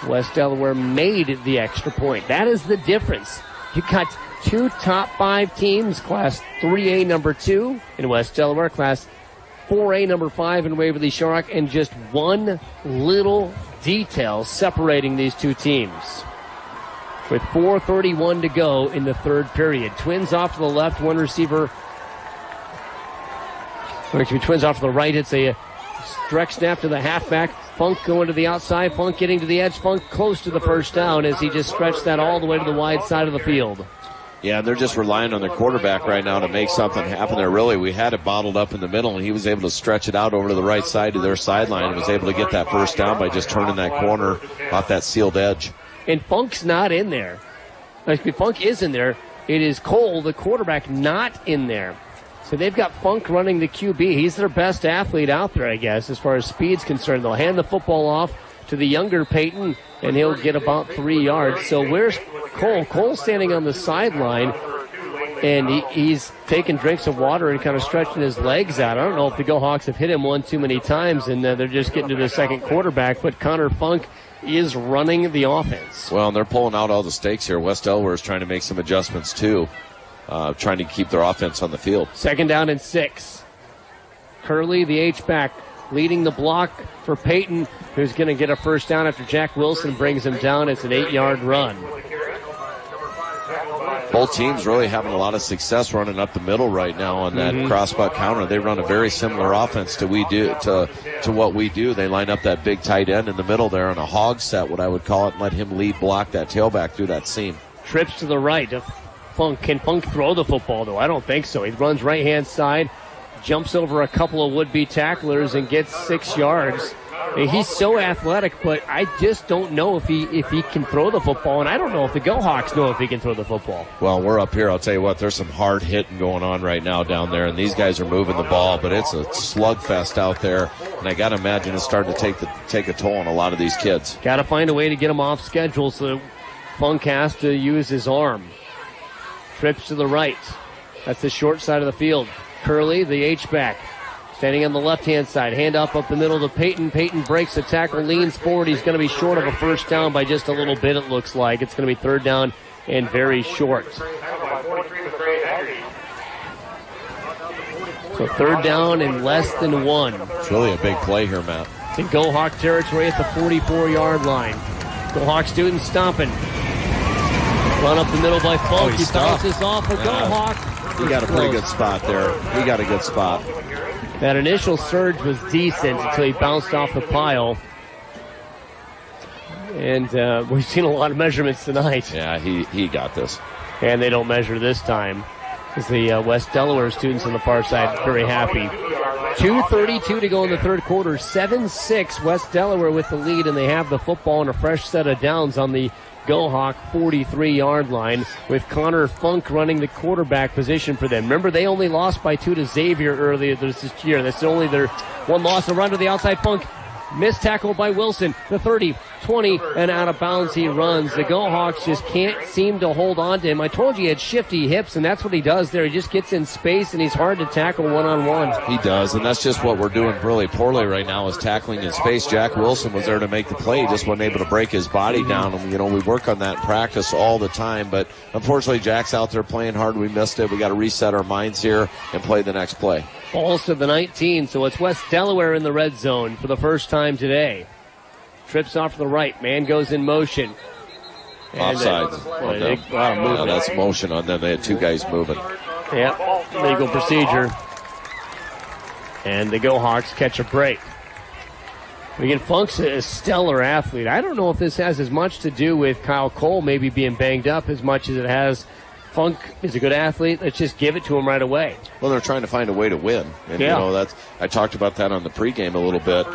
West Delaware made the extra point. That is the difference. You got 2 top 5 teams, Class 3A number 2 in West Delaware, Class 4A number 5 in Waverly Shell Rock, and just one little detail separating these 2 teams. With 4:31 to go in the third period. Twins off to the left, one receiver. Twins off to the right. It's a stretch snap to the halfback. Funk going to the outside. Funk getting to the edge. Funk close to the first down as he just stretched that all the way to the wide side of the field. Yeah, they're just relying on their quarterback right now to make something happen there. Really, we had it bottled up in the middle, and he was able to stretch it out over to the right side to their sideline and was able to get that first down by just turning that corner off that sealed edge. And Funk's not in there. Funk is in there. It is Cole, the quarterback, not in there. So they've got Funk running the QB. He's their best athlete out there, I guess, as far as speed's concerned. They'll hand the football off to the younger Peyton, and he'll get about 3 yards. So where's Cole? Cole's standing on the sideline, and he's taking drinks of water and kind of stretching his legs out. I don't know if the Go Hawks have hit him one too many times, and they're just getting to the second quarterback, but Connor Funk is running the offense. Well, and they're pulling out all the stakes here. West Delaware is trying to make some adjustments, too, trying to keep their offense on the field. 2nd down and 6. Curley, the H-back, leading the block for Peyton, who's going to get a first down after Jack Wilson brings him down. It's an 8-yard run. Both teams really having a lot of success running up the middle right now on that crossbutt counter. They run a very similar offense to what we do. They line up that big tight end in the middle there on a hog set, what I would call it, and let him lead block that tailback through that seam. Trips to the right. Funk. Can Funk throw the football, though? I don't think so. He runs right-hand side, jumps over a couple of would-be tacklers, and gets 6 yards. He's so athletic, but I just don't know if he can throw the football, and I don't know if the Go Hawks know if he can throw the football. Well, we're up here. I'll tell you what, there's some hard hitting going on right now down there, and these guys are moving the ball, but it's a slugfest out there, and I got to imagine it's starting to take a toll on a lot of these kids. Got to find a way to get them off schedule, so Funk has to use his arm. Trips to the right. That's the short side of the field. Curley, the H-back, standing on the left-hand side. Handoff up the middle to Peyton. Peyton breaks the tackle, leans forward. He's going to be short of a first down by just a little bit, it looks like. It's going to be third down and very short. So third down and less than one. It's really a big play here, Matt. It's in Go Hawk territory at the 44-yard line. Go Hawk students stomping. Run up the middle by Funk. He bounces off a Go Hawk. He got a pretty good spot there. He got a good spot. That initial surge was decent until he bounced off the pile. And we've seen a lot of measurements tonight. Yeah, he got this. And they don't measure this time. As the West Delaware students on the far side very happy. 2:32 to go in the third quarter. 7-6 West Delaware with the lead, and they have the football and a fresh set of downs on the Go Hawk 43-yard line with Connor Funk running the quarterback position for them. Remember, they only lost by 2 to Xavier earlier this year. That's only their one loss. A run to the outside. Funk missed tackle by Wilson. The 30, 20, and out of bounds he runs. The Go Hawks just can't seem to hold on to him. I told you he had shifty hips, and that's what he does there. He just gets in space, and he's hard to tackle one-on-one. He does, and that's just what we're doing really poorly right now is tackling in space. Jack Wilson was there to make the play. He just wasn't able to break his body down. And, we work on that in practice all the time, but unfortunately Jack's out there playing hard. We missed it. We got to reset our minds here and play the next play. Balls to the 19, so it's West Delaware in the red zone for the first time today. Trips off to the right. Man goes in motion. Offsides. That's motion on them. They had two guys moving. Yeah, legal procedure. And the Go Hawks catch a break. Again, Funk's a stellar athlete. I don't know if this has as much to do with Kyle Cole maybe being banged up as much as it has Funk is a good athlete. Let's just give it to him right away. Well, they're trying to find a way to win. And, that's I talked about that on the pregame a little bit.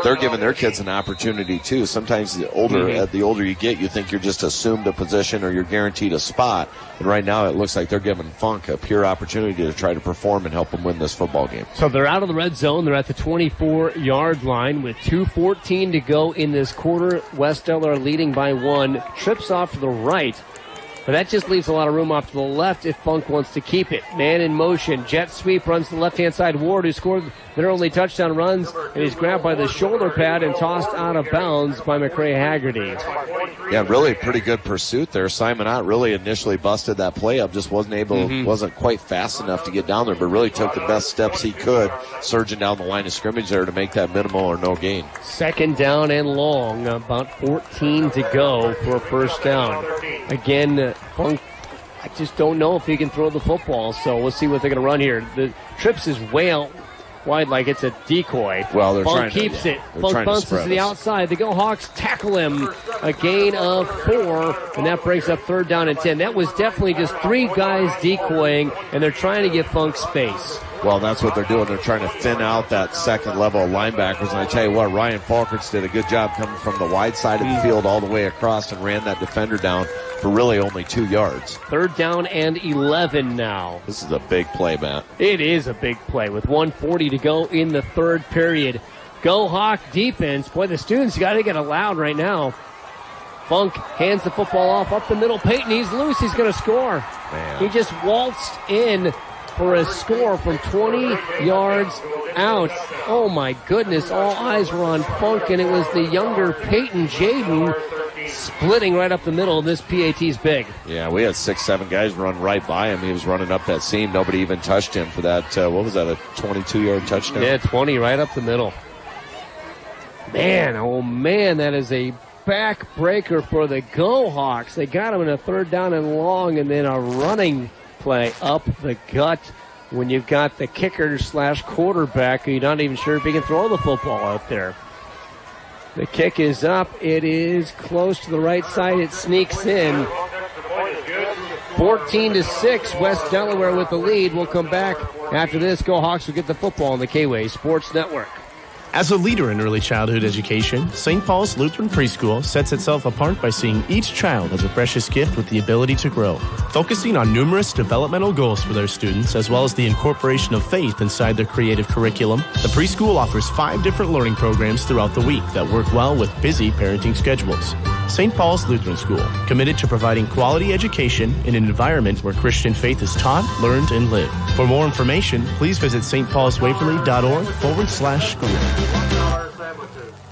They're giving their kids an opportunity, too. Sometimes the older you get, you think you're just assumed a position or you're guaranteed a spot. And right now it looks like they're giving Funk a pure opportunity to try to perform and help them win this football game. So they're out of the red zone. They're at the 24-yard line with 2:14 to go in this quarter. West Delaware leading by 1. Trips off to the right. But that just leaves a lot of room off to the left if Funk wants to keep it. Man in motion. Jet sweep runs to the left-hand side. Ward, who scored their only touchdown, runs, and he's grabbed by the shoulder pad and tossed out of bounds by McCray Haggerty. Yeah, really pretty good pursuit there. Simon Ott really initially busted that play up. Just wasn't quite fast enough to get down there, but really took the best steps he could, surging down the line of scrimmage there to make that minimal or no gain. Second down and long. About 14 to go for a first down. Again, Funk, I just don't know if he can throw the football, so we'll see what they're going to run here. The Trips is way out wide like it's a decoy. Well, they're Funk keeps it. Funk bounces to the outside. The Go Hawks tackle him. A gain of 4, and that breaks up third down and 10. That was definitely just 3 guys decoying, and they're trying to give Funk space. Well, that's what they're doing. They're trying to thin out that second level of linebackers. And I tell you what, Ryan Falkers did a good job coming from the wide side of the field all the way across and ran that defender down for really only 2 yards. Third down and 11 now. This is a big play, Matt. It is a big play with 1:40 to go in the third period. Go Hawk defense. Boy, the students got to get loud right now. Funk hands the football off up the middle. Peyton, he's loose. He's going to score. Man. He just waltzed in for a score from 20 yards out. Oh, my goodness. All eyes were on Funk, and it was the younger Peyton Jaden splitting right up the middle. This PAT's big. Yeah, we had 6-7 guys run right by him. He was running up that seam. Nobody even touched him for that, what was that, a 22-yard touchdown? Yeah, 20 right up the middle. Man, oh, man, that is a backbreaker for the Go Hawks. They got him in a third down and long, and then a running play up the gut when you've got the kicker / quarterback who you're not even sure if he can throw the football out there. The kick is up. It is close to the right side. It sneaks in. 14-6, West Delaware with the lead. We'll come back after this. Go Hawks will get the football on the K-Way Sports Network. As a leader in early childhood education, St. Paul's Lutheran Preschool sets itself apart by seeing each child as a precious gift with the ability to grow, focusing on numerous developmental goals for their students, as well as the incorporation of faith inside their creative curriculum. The preschool offers 5 different learning programs throughout the week that work well with busy parenting schedules. St. Paul's Lutheran School, committed to providing quality education in an environment where Christian faith is taught, learned, and lived. For more information, please visit stpaulswaverly.org/school.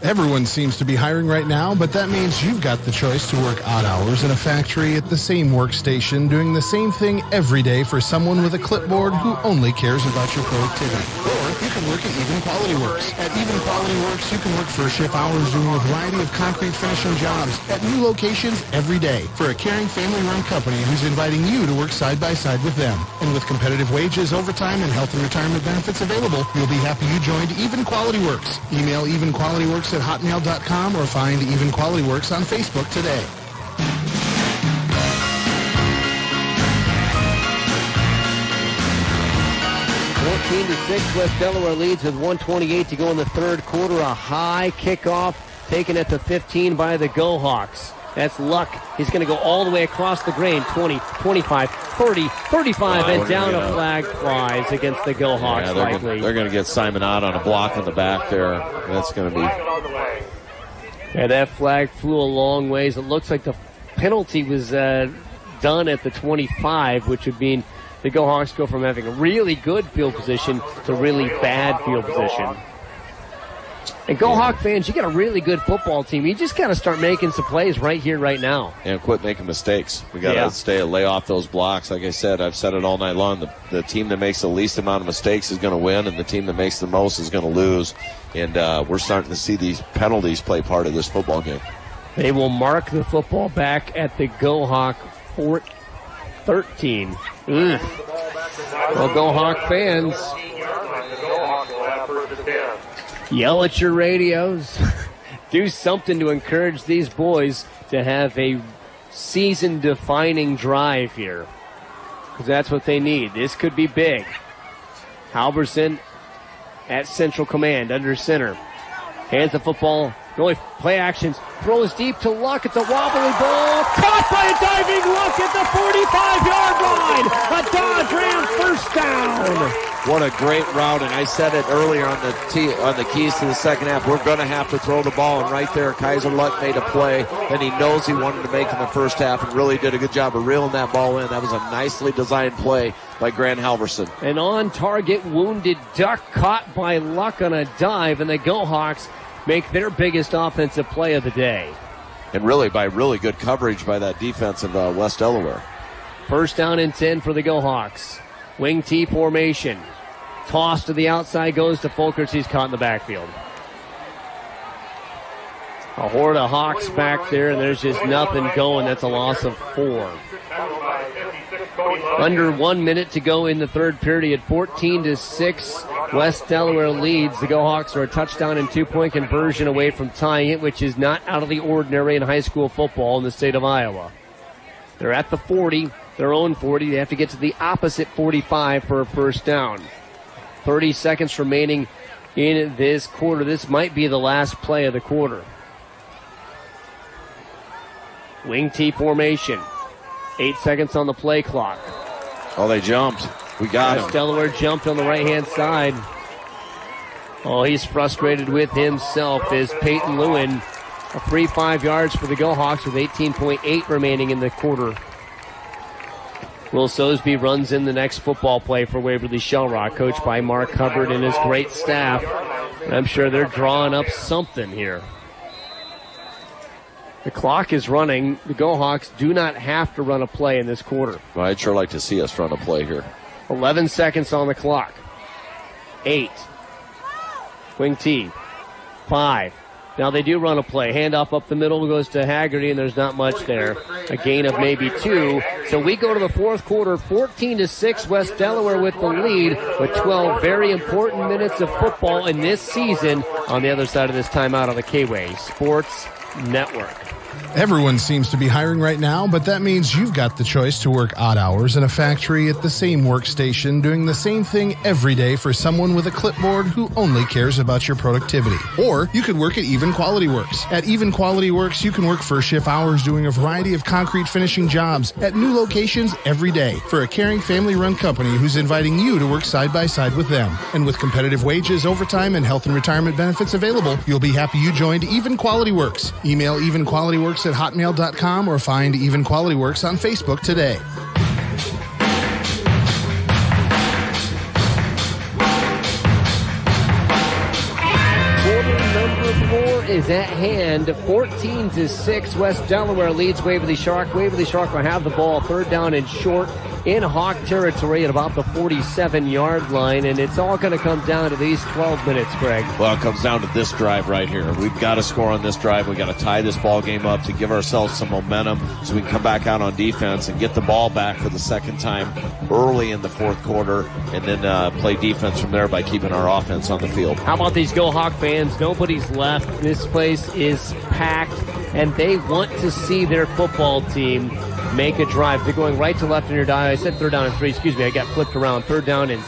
Everyone seems to be hiring right now, but that means you've got the choice to work odd hours in a factory at the same workstation, doing the same thing every day for someone with a clipboard who only cares about your productivity. Or you can work at Even Quality Works. At Even Quality Works, you can work first shift hours doing a variety of concrete finishing jobs at new locations every day for a caring family-run company who's inviting you to work side by side with them. And with competitive wages, overtime, and health and retirement benefits available, you'll be happy you joined Even Quality Works. Email Even Quality Works at hotmail.com or find Even Quality Works on Facebook today. To 6, West Delaware leads with 1:28 to go in the third quarter. A high kickoff taken at the 15 by the Go Hawks. That's Luck. He's going to go all the way across the grain. 20, 25, 30, 35, and down a flag flies against the Go Hawks. Yeah, they're going to get Simon out on a block in the back there. That's going to be... Yeah, that flag flew a long ways. It looks like the penalty was done at the 25, which would mean the Go Hawks go from having a really good field position to really bad field position. And Go Hawk fans, you got a really good football team. You just got to start making some plays right here, right now. And quit making mistakes. We got to lay off those blocks. Like I said, I've said it all night long. The team that makes the least amount of mistakes is going to win, and the team that makes the most is going to lose. And we're starting to see these penalties play part of this football game. They will mark the football back at the Go Hawk 13. Well, Go Hawk fans, yell at your radios. Do something to encourage these boys to have a season-defining drive here, because that's what they need. This could be big. Halverson at central command, under center. Hands the football. Going play actions. Throws deep to Luck. It's a wobbly ball. Caught by a diving Luck at the 45-yard line. A Dodge Ram first down. What a great route, and I said it earlier on the keys to the second half. We're going to have to throw the ball, and right there, Kaiser Luck made a play that he knows he wanted to make in the first half and really did a good job of reeling that ball in. That was a nicely designed play by Grant Halverson. An on-target wounded duck caught by Luck on a dive, and the Go Hawks make their biggest offensive play of the day. And really by really good coverage by that defense of West Delaware. First down and 10 for the Go Hawks. Wing T formation. Toss to the outside goes to Folkers. He's caught in the backfield. A horde of Hawks back there, and there's just nothing going. That's a loss of 4. Under 1 minute to go in the third period. 14-6. West Delaware leads. The Go Hawks are a touchdown and 2-point conversion away from tying it, which is not out of the ordinary in high school football in the state of Iowa. They're at the 40, their own 40. They have to get to the opposite 45 for a first down. 30 seconds remaining in this quarter. This might be the last play of the quarter. Wing T formation. 8 seconds on the play clock. Oh, they jumped. We got him. Delaware jumped on the right-hand side. Oh, he's frustrated with himself as Peyton Lewin, a free 5 yards for the Go Hawks with 18.8 remaining in the quarter. Will Sosby runs in the next football play for Waverly Shellrock, coached by Mark Hubbard and his great staff. And I'm sure they're drawing up something here. The clock is running. The Go Hawks do not have to run a play in this quarter. Well, I'd sure like to see us run a play here. 11 seconds on the clock. 8. Wing T. 5. Now they do run a play. Handoff up the middle goes to Haggerty, and there's not much there. A gain of maybe 2. So we go to the fourth quarter, 14-6. West Delaware with the lead, with 12 very important minutes of football in this season on the other side of this timeout on the K-Way Sports Network. Everyone seems to be hiring right now, but that means you've got the choice to work odd hours in a factory at the same workstation, doing the same thing every day for someone with a clipboard who only cares about your productivity. Or you could work at Even Quality Works. At Even Quality Works, you can work first shift hours doing a variety of concrete finishing jobs at new locations every day for a caring family-run company who's inviting you to work side by side with them. And with competitive wages, overtime, and health and retirement benefits available, you'll be happy you joined Even Quality Works. Email Even Quality evenqualityworks@hotmail.com or find Even Quality Works on Facebook today. Is at hand. 14-6. West Delaware leads Waverly Shark. Waverly Shark will have the ball 3rd down and short in Hawk territory at about the 47-yard line, and it's all going to come down to these 12 minutes, Greg. Well, it comes down to this drive right here. We've got to score on this drive. We've got to tie this ball game up to give ourselves some momentum so we can come back out on defense and get the ball back for the second time early in the 4th quarter, and then play defense from there by keeping our offense on the field. How about these Go Hawk fans? Nobody's left. This place is packed, and they want to see their football team make a drive. They're going right to left in your dial. I said 3rd down and 3. Excuse me, I got flipped around. 3rd down and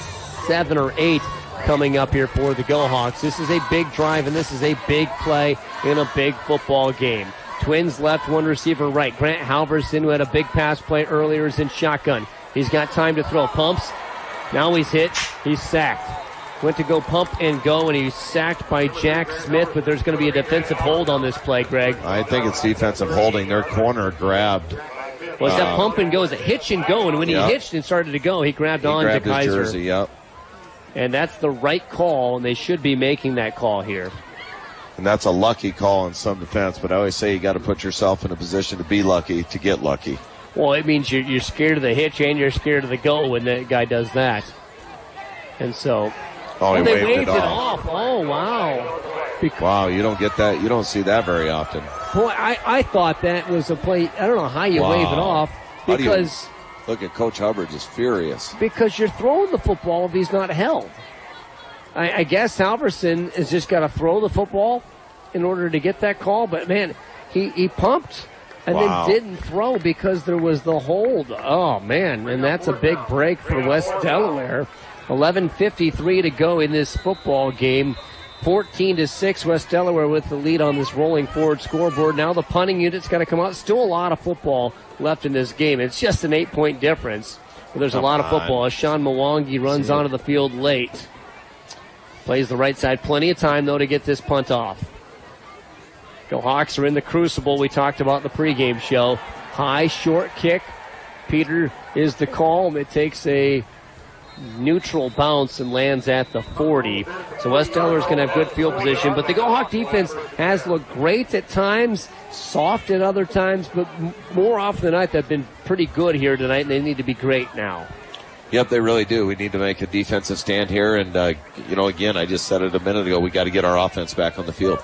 7 or 8 coming up here for the Go Hawks. This is a big drive, and this is a big play in a big football game. Twins left, 1 receiver right. Grant Halverson, who had a big pass play earlier, is in shotgun. He's got time to throw. Pumps. Now he's hit. He's sacked. Went to go pump and go, and he's sacked by Jack Smith, but there's going to be a defensive hold on this play, Greg. I think it's defensive holding. Their corner grabbed. Was that pump and go? Is it hitch and go? And when he hitched and started to go, he grabbed on to Kaiser. His jersey, yep. And that's the right call, and they should be making that call here. And that's a lucky call in some defense, but I always say you got to put yourself in a position to be lucky to get lucky. Well, it means you're scared of the hitch and you're scared of the go when that guy does that. And so... they waved it off. Oh, wow. Wow, you don't get that. You don't see that very often. Boy, I thought that was a play. I don't know how you wave it off. Because look at Coach Hubbard just furious. Because you're throwing the football if he's not held. I guess Halverson has just got to throw the football in order to get that call. But, man, he pumped and then didn't throw because there was the hold. Oh, man, and that's a big break for West Delaware. 11:53 to go in this football game. 14-6, West Delaware with the lead on this rolling forward scoreboard. Now the punting unit's got to come out. Still a lot of football left in this game. It's just an 8-point difference. But there's a lot of football as Sean Mwangi runs onto the field late. Plays the right side. Plenty of time, though, to get this punt off. Go Hawks are in the crucible we talked about in the pregame show. High, short kick. Peter is the call. It takes a neutral bounce and lands at the 40. So West Delaware is going to have good field position, but the Go Hawk defense has looked great at times, soft at other times, but more often than not they've been pretty good here tonight, and they need to be great now. Yep, they really do. We need to make a defensive stand here, and again, I just said it a minute ago, we got to get our offense back on the field.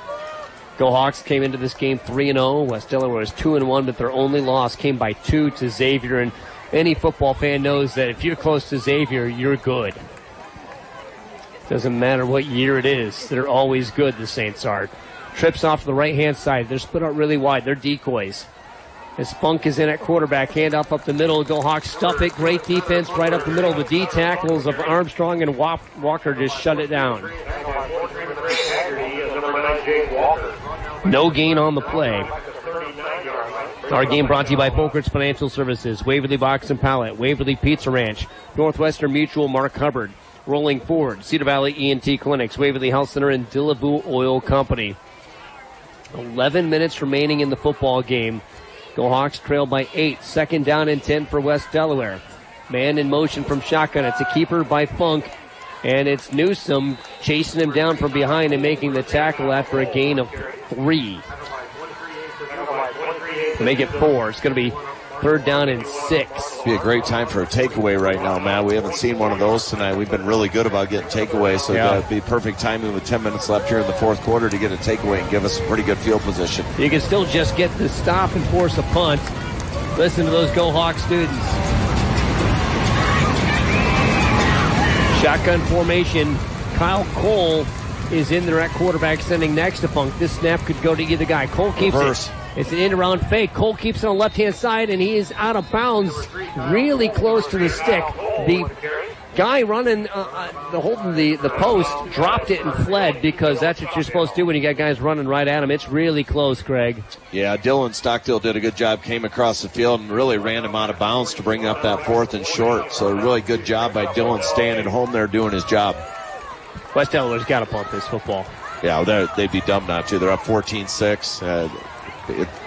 Go Hawks came into this game 3-0. West Delaware is 2-1, but their only loss came by 2 to Xavier, and any football fan knows that if you're close to Xavier, you're good. Doesn't matter what year it is. They're always good, the Saints are. Trips off to the right-hand side. They're split out really wide. They're decoys. As Funk is in at quarterback, handoff up the middle. Go Hawks stuff it. Great defense right up the middle. The D tackles of Armstrong and Walker just shut it down. No gain on the play. Our game brought to you by Bokert's Financial Services, Waverly Box and Pallet, Waverly Pizza Ranch, Northwestern Mutual, Mark Hubbard, Rolling Forward, Cedar Valley ENT Clinics, Waverly Health Center, and Dillavu Oil Company. 11 minutes remaining in the football game. Go Hawks trail by 8. 2nd down and 10 for West Delaware. Man in motion from shotgun. It's a keeper by Funk, and it's Newsom chasing him down from behind and making the tackle after a gain of 3. Make it 4. It's going to be 3rd down and 6. Be a great time for a takeaway right now, Matt. We haven't seen one of those tonight. We've been really good about getting takeaways, so it'd be perfect timing with 10 minutes left here in the 4th quarter to get a takeaway and give us a pretty good field position. You can still just get the stop and force a punt. Listen to those Go Hawk students. Shotgun formation. Kyle Cole is in there at quarterback, sending next to Funk. This snap could go to either guy. Cole keeps it. It's an end-around fake. Cole keeps it on the left-hand side, and he is out of bounds really close to the stick. The guy running, holding the post, dropped it and fled because that's what you're supposed to do when you got guys running right at him. It's really close, Greg. Yeah, Dylan Stockdale did a good job, came across the field and really ran him out of bounds to bring up that 4th and short. So really good job by Dylan staying at home there doing his job. West Delaware's got to punt this football. Yeah, they'd be dumb not to. They're up 14-6.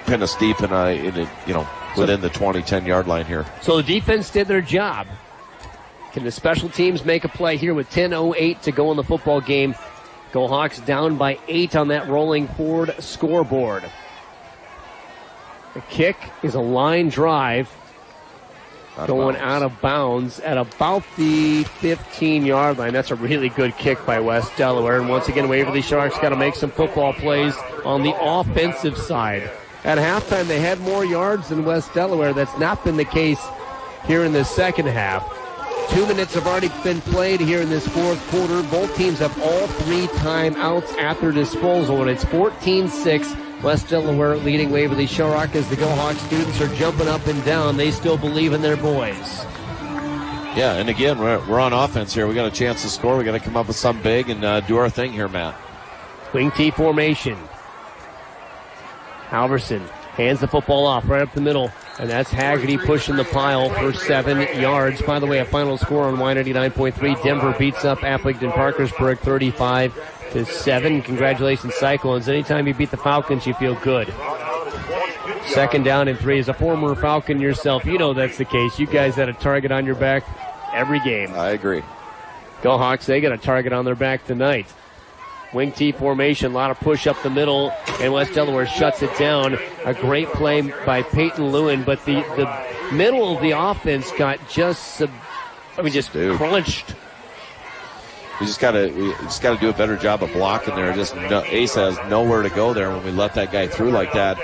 pin us deep within the 10-yard line here. So the defense did their job. Can the special teams make a play here with 10:08 to go in the football game? Go Hawks down by 8 on that rolling forward scoreboard. The kick is a line drive going out of bounds at about the 15-yard line. That's a really good kick by West Delaware. And once again, Waverly Sharks got to make some football plays on the offensive side. At halftime, they had more yards than West Delaware. That's not been the case here in the second half. 2 minutes have already been played here in this fourth quarter. Both teams have all 3 timeouts at their disposal, and it's 14-6. West Delaware leading Waverly Shellrock as the Go Hawks students are jumping up and down. They still believe in their boys. Yeah, and again, we're on offense here. We got a chance to score. We got to come up with something big and do our thing here, Matt. Wing T formation. Halverson hands the football off right up the middle, and that's Haggerty pushing the pile for 7 yards. By the way, a final score on Y99.3. Denver beats up Appleton-Parkersburg 35-7. Congratulations, Cyclones. Anytime you beat the Falcons, you feel good. Second down and 3. As a former Falcon yourself, you know that's the case. You guys had a target on your back every game. I agree. Go Hawks, they got a target on their back tonight. Wing T formation, a lot of push up the middle, and West Delaware shuts it down. A great play by Peyton Lewin, but the middle of the offense got just crunched. We just got to do a better job of blocking there. Ace has nowhere to go there when we let that guy through like that.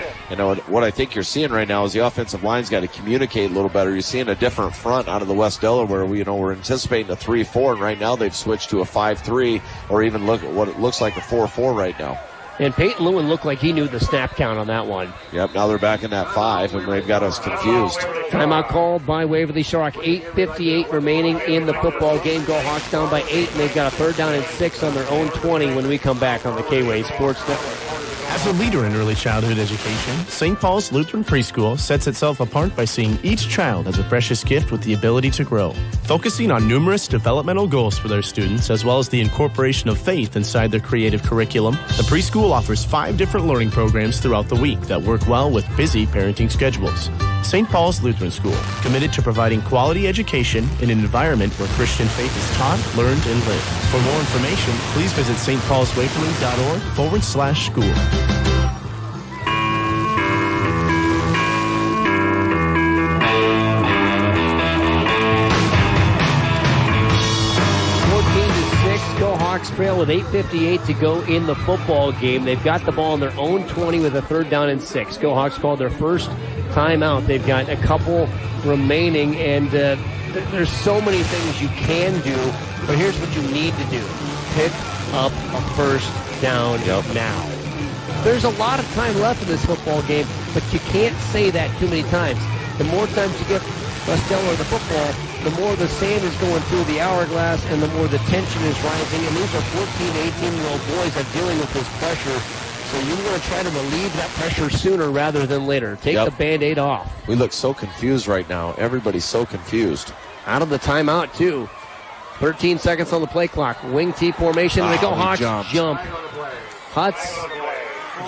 What I think you're seeing right now is the offensive line's got to communicate a little better. You're seeing a different front out of the West Delaware. We're anticipating a 3-4, and right now they've switched to a 5-3, or even look at what it looks like a 4-4 right now. And Peyton Lewin looked like he knew the snap count on that one. Yep, now they're back in that 5, and they've got us confused. Timeout called by Waverly Shark. 8:58 remaining in the football game. Go Hawks down by 8, and they've got a 3rd down and 6 on their own 20 when we come back on the K-Way Sports Network. As a leader in early childhood education, St. Paul's Lutheran Preschool sets itself apart by seeing each child as a precious gift with the ability to grow. Focusing on numerous developmental goals for their students, as well as the incorporation of faith inside their creative curriculum, the preschool offers 5 different learning programs throughout the week that work well with busy parenting schedules. St. Paul's Lutheran School, committed to providing quality education in an environment where Christian faith is taught, learned, and lived. For more information, please visit stpaulswaverly.org/school. Hawks trail with 8:58 to go in the football game. They've got the ball on their own 20 with a 3rd down and 6. Go Hawks called their first timeout. They've got a couple remaining, and there's so many things you can do, but here's what you need to do. Pick up a 1st down now. There's a lot of time left in this football game, but you can't say that too many times. The more times you get West Delaware the football, the more the sand is going through the hourglass and the more the tension is rising. And these are 14 to 18-year-old boys that are dealing with this pressure. So you want to try to relieve that pressure sooner rather than later. Take the Band-Aid off. We look so confused right now. Everybody's so confused. Out of the timeout, too. 13 seconds on the play clock. Wing T formation. And they go Hawks jump. Hutz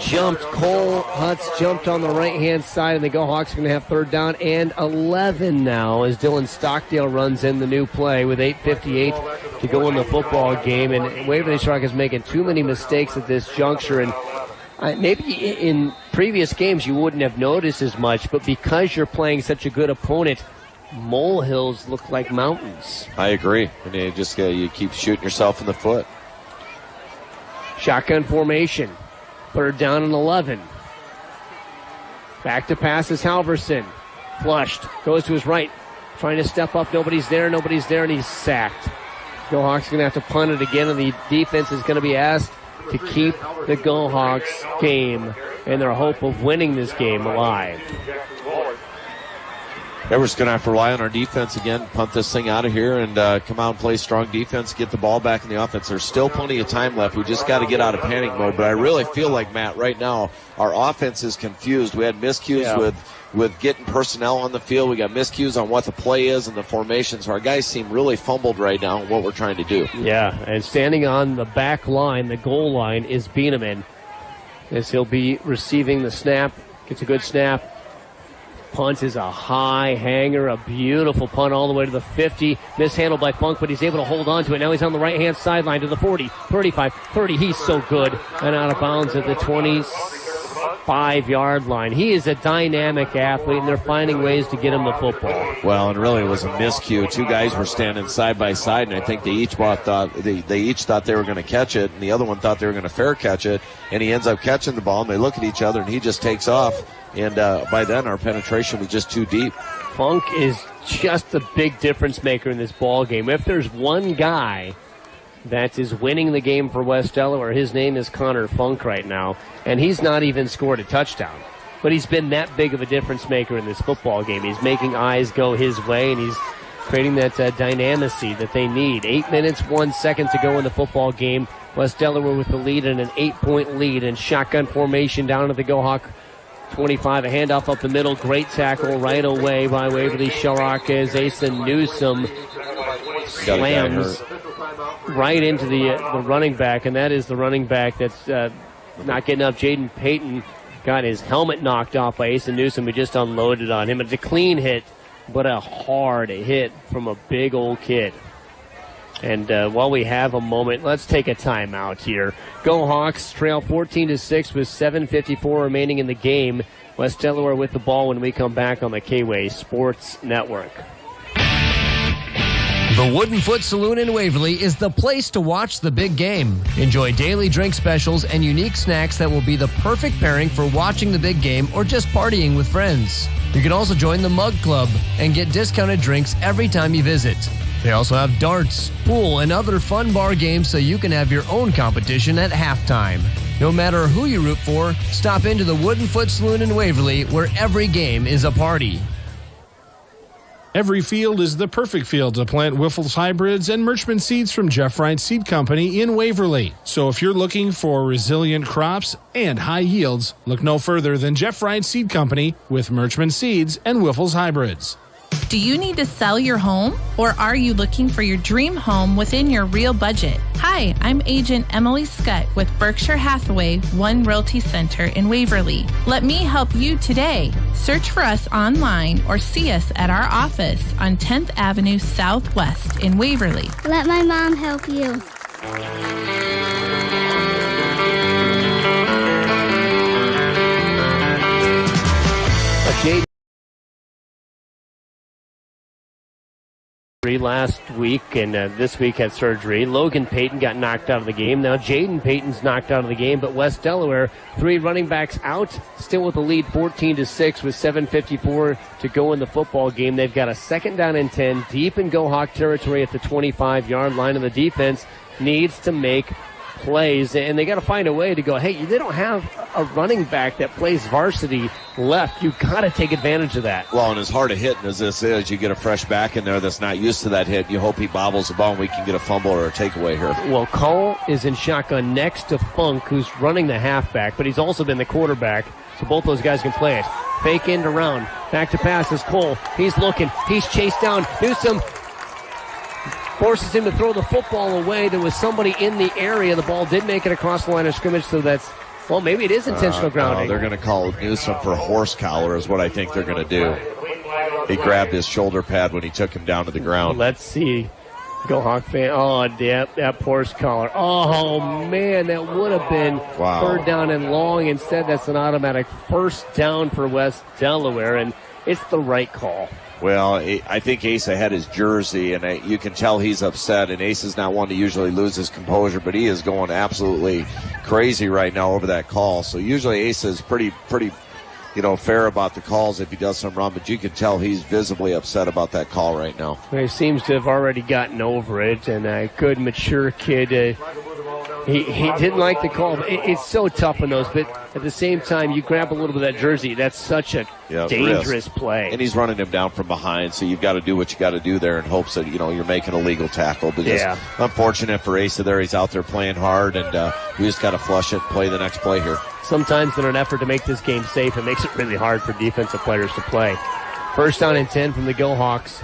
jumped. Cole Hutz jumped on the right-hand side, and the Go Hawks are going to have 3rd down and 11 now as Dylan Stockdale runs in the new play with 8:58 to go in the football game. And Waverly Shark is making too many mistakes at this juncture, and maybe in previous games you wouldn't have noticed as much, but because you're playing such a good opponent, molehills look like mountains. I agree. And you keep shooting yourself in the foot. Shotgun formation. 3rd down and 11. Back to pass is Halverson. Flushed. Goes to his right. Trying to step up. Nobody's there, and he's sacked. Go Hawks are going to have to punt it again, and the defense is going to be asked to keep the Go Hawks game and their hope of winning this game alive. We're just going to have to rely on our defense again, punt this thing out of here, and come out and play strong defense, get the ball back in the offense. There's still plenty of time left. We just got to get out of panic mode. But I really feel like, Matt, right now, our offense is confused. We had miscues with getting personnel on the field. We got miscues on what the play is and the formation. So our guys seem really fumbled right now on what we're trying to do. Yeah, and standing on the back line, the goal line, is Bieneman, as he'll be receiving the snap Gets a good snap. Punt is a high hanger, a beautiful punt all the way to the 50. Mishandled by Funk, but he's able to hold on to it. Now he's on the right-hand sideline to the 40, 35, 30. He's so good. And out of bounds at the 25-yard line. He is a dynamic athlete, and they're finding ways to get him the football. Well, and really it was a miscue. Two guys were standing side by side, and I think they each thought they were going to catch it, and the other one thought they were going to fair catch it, and he ends up catching the ball, and they look at each other, and he just takes off. And by then, our penetration was just too deep. Funk is just a big difference maker in this ball game. If there's one guy that is winning the game for West Delaware, his name is Connor Funk right now, and he's not even scored a touchdown. But he's been that big of a difference maker in this football game. He's making eyes go his way, and he's creating that dynamacy that they need. 8 minutes, 1 second to go in the football game. West Delaware with the lead and an 8-point lead, and shotgun formation down at the Go-Hawk 25, a handoff up the middle, great tackle right away by Waverly Shellrock as Asa Newsom slams right into the running back, and that is the running back that's not getting up. Jaden Payton got his helmet knocked off by Asa Newsom, who just unloaded on him. It's a clean hit, but a hard hit from a big old kid. And while we have a moment, let's take a timeout here. Go Hawks trail 14-6 with 7:54 remaining in the game. West Delaware with the ball when we come back on the K-Way Sports Network. The Wooden Foot Saloon in Waverly is the place to watch the big game. Enjoy daily drink specials and unique snacks that will be the perfect pairing for watching the big game or just partying with friends. You can also join the Mug Club and get discounted drinks every time you visit. They also have darts, pool, and other fun bar games so you can have your own competition at halftime. No matter who you root for, stop into the Wooden Foot Saloon in Waverly, where every game is a party. Every field is the perfect field to plant Wiffles hybrids and Merchman seeds from Jeff Wright Seed Company in Waverly. So if you're looking for resilient crops and high yields, look no further than Jeff Wright Seed Company with Merchman seeds and Wiffles hybrids. Do you need to sell your home, or are you looking for your dream home within your real budget? Hi, I'm agent Emily Scott with Berkshire Hathaway One Realty Center in Waverly. Let me help you today. Search for us online or see us at our office on 10th Avenue Southwest in Waverly. Let my mom help you. Last week and this week had surgery. Logan Payton got knocked out of the game. Now Jaden Payton's knocked out of the game, but West Delaware, 3 running backs out, still with the lead 14-6 with 7:54 to go in the football game. They've got a 2nd down and 10 deep in Go Hawk territory at the 25-yard line, and the defense needs to make plays, and they got to find a way to go, hey, they don't have a running back that plays varsity left. You've got to take advantage of that. Well, and as hard a hit as this is, you get a fresh back in there that's not used to that hit. You hope he bobbles the ball and we can get a fumble or a takeaway here. Well, Cole is in shotgun next to Funk, who's running the halfback, but he's also been the quarterback, so both those guys can play it. Fake end around. Back to pass is Cole. He's looking. He's chased down. Newsom forces him to throw the football away. There was somebody in the area. The ball did make it across the line of scrimmage, so that's, well, maybe it is intentional grounding. No, they're going to call Newsom for horse collar is what I think they're going to do. He grabbed his shoulder pad when he took him down to the ground. Let's see. Go Hawk fan. Oh, that horse collar. Oh, man, that would have been 3rd down and long. Instead, that's an automatic 1st down for West Delaware, and it's the right call. Well, I think Asa had his jersey, and you can tell he's upset, and Asa's not one to usually lose his composure, but he is going absolutely crazy right now over that call. So usually Asa is pretty fair about the calls if he does something wrong, but you can tell he's visibly upset about that call right now. He seems to have already gotten over it, and a good, mature kid. He didn't like the call. It's so tough on those, but at the same time, you grab a little bit of that jersey. That's such a dangerous play. And he's running him down from behind, so you've got to do what you got to do there in hopes that, you're making a legal tackle. But just unfortunate for Asa there. He's out there playing hard, and we just got to flush it and play the next play here. Sometimes in an effort to make this game safe, it makes it really hard for defensive players to play. 1st down and 10 from the Go Hawks.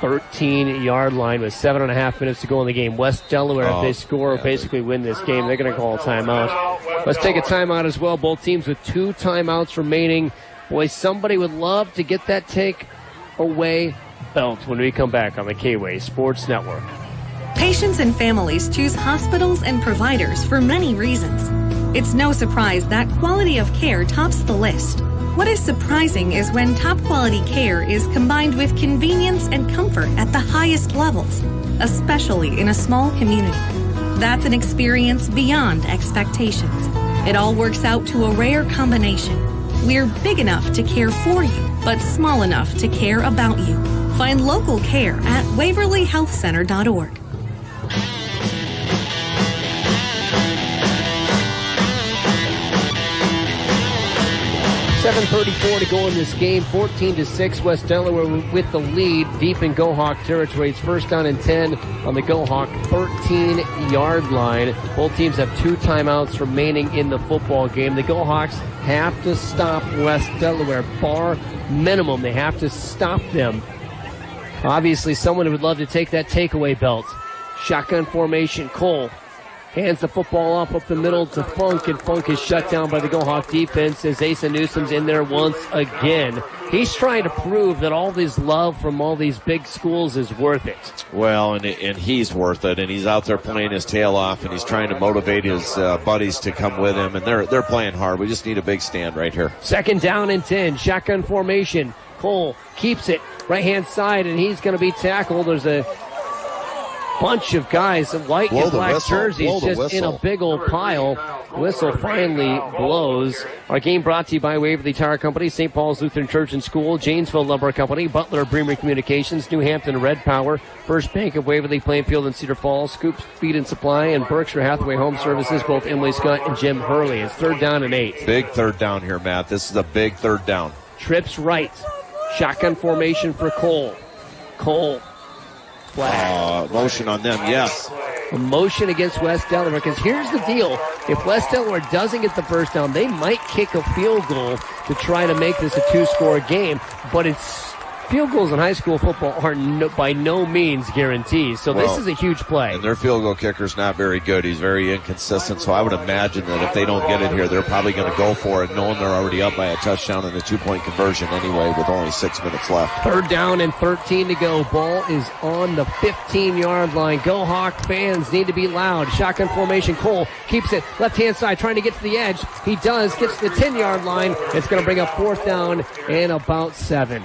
13-yard line with 7.5 minutes to go in the game. West Delaware, if they score or basically win this game, they're going to call a timeout. Let's take a timeout as well. Both teams with 2 timeouts remaining. Boy, somebody would love to get that take-away belt when we come back on the K-Way Sports Network. Patients and families choose hospitals and providers for many reasons. It's no surprise that quality of care tops the list. What is surprising is when top quality care is combined with convenience and comfort at the highest levels, especially in a small community. That's an experience beyond expectations. It all works out to a rare combination. We're big enough to care for you, but small enough to care about you. Find local care at waverlyhealthcenter.org. 7:34 to go in this game. 14-6, West Delaware with the lead deep in Go-Hawk territory. It's first down and 10 on the Go-Hawk 13-yard line. Both teams have 2 timeouts remaining in the football game. The Go-Hawks have to stop West Delaware. Bar minimum, they have to stop them. Obviously, someone would love to take that takeaway belt. Shotgun formation, Cole hands the football off up the middle to Funk, and Funk is shut down by the Go-Hawk defense as Asa Newsom's in there once again. He's trying to prove that all this love from all these big schools is worth it. Well, and he's worth it, and he's out there playing his tail off, and he's trying to motivate his buddies to come with him, and they're playing hard. We just need a big stand right here. Second down and 10, shotgun formation. Cole keeps it right-hand side, and he's going to be tackled. There's a bunch of guys in white and black jerseys just in a big old pile. Whistle finally blows. Our game brought to you by Waverly Tire Company, St. Paul's Lutheran Church and School, Janesville Lumber Company, Butler Bremer Communications, New Hampton Red Power, First Bank of Waverly, Plainfield and Cedar Falls, Scoops Feed and Supply, and Berkshire Hathaway Home Services, both Emily Scott and Jim Hurley. It's third down and 8. Big third down here, Matt. This is a big third down. Trips right. Shotgun formation for Cole. Cole. Flag. Motion on them, yes. A motion against West Delaware, because here's the deal. If West Delaware doesn't get the first down, they might kick a field goal to try to make this a 2-score game, but field goals in high school football are by no means guarantees, so this is a huge play. And their field goal kicker's not very good. He's very inconsistent, so I would imagine that if they don't get it here, they're probably going to go for it, knowing they're already up by a touchdown and a 2-point conversion anyway with only 6 minutes left. Third down and 13 to go. Ball is on the 15-yard line. Go Hawk fans need to be loud. Shotgun formation. Cole keeps it left-hand side, trying to get to the edge. He does, gets to the 10-yard line. It's going to bring up fourth down and about 7.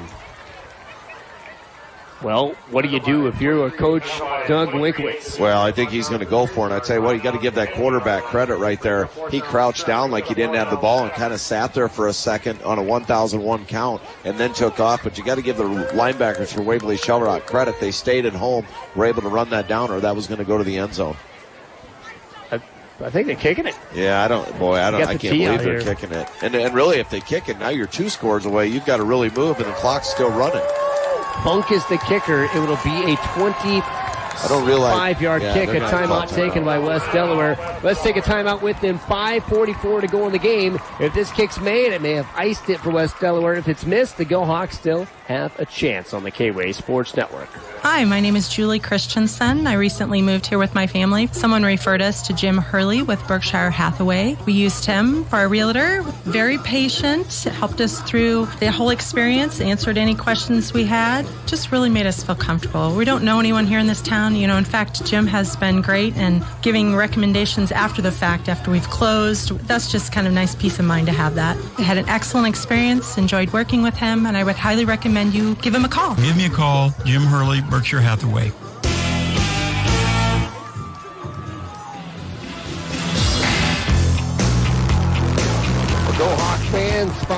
Well, what do you do if you're a coach, Doug Winkowitz? Well, I think he's going to go for it. And I tell you what, you got to give that quarterback credit right there. He crouched down like he didn't have the ball and kind of sat there for a second on a 1,001 count and then took off. But you got to give the linebackers for Waverly Shell Rock credit. They stayed at home, were able to run that down, or that was going to go to the end zone. I think they're kicking it. Yeah, I can't believe they're kicking it. And really, if they kick it, now you're 2 scores away. You've got to really move, and the clock's still running. Funk is the kicker. It will be a 25-yard kick, a timeout taken by West Delaware. Let's take a timeout with them. 5:44 to go in the game. If this kick's made, it may have iced it for West Delaware. If it's missed, the Go Hawks still have a chance on the K-Way Sports Network. Hi, my name is Julie Christensen. I recently moved here with my family. Someone referred us to Jim Hurley with Berkshire Hathaway. We used him for our realtor. Very patient, helped us through the whole experience, answered any questions we had, just really made us feel comfortable. We don't know anyone here in this town. You know, in fact, Jim has been great and giving recommendations after the fact, after we've closed. That's just kind of nice peace of mind to have that. I had an excellent experience, enjoyed working with him, and I would highly recommend you give him a call. Give me a call, Jim Hurley, Berkshire Hathaway. Go Hawk fans, 5:44 to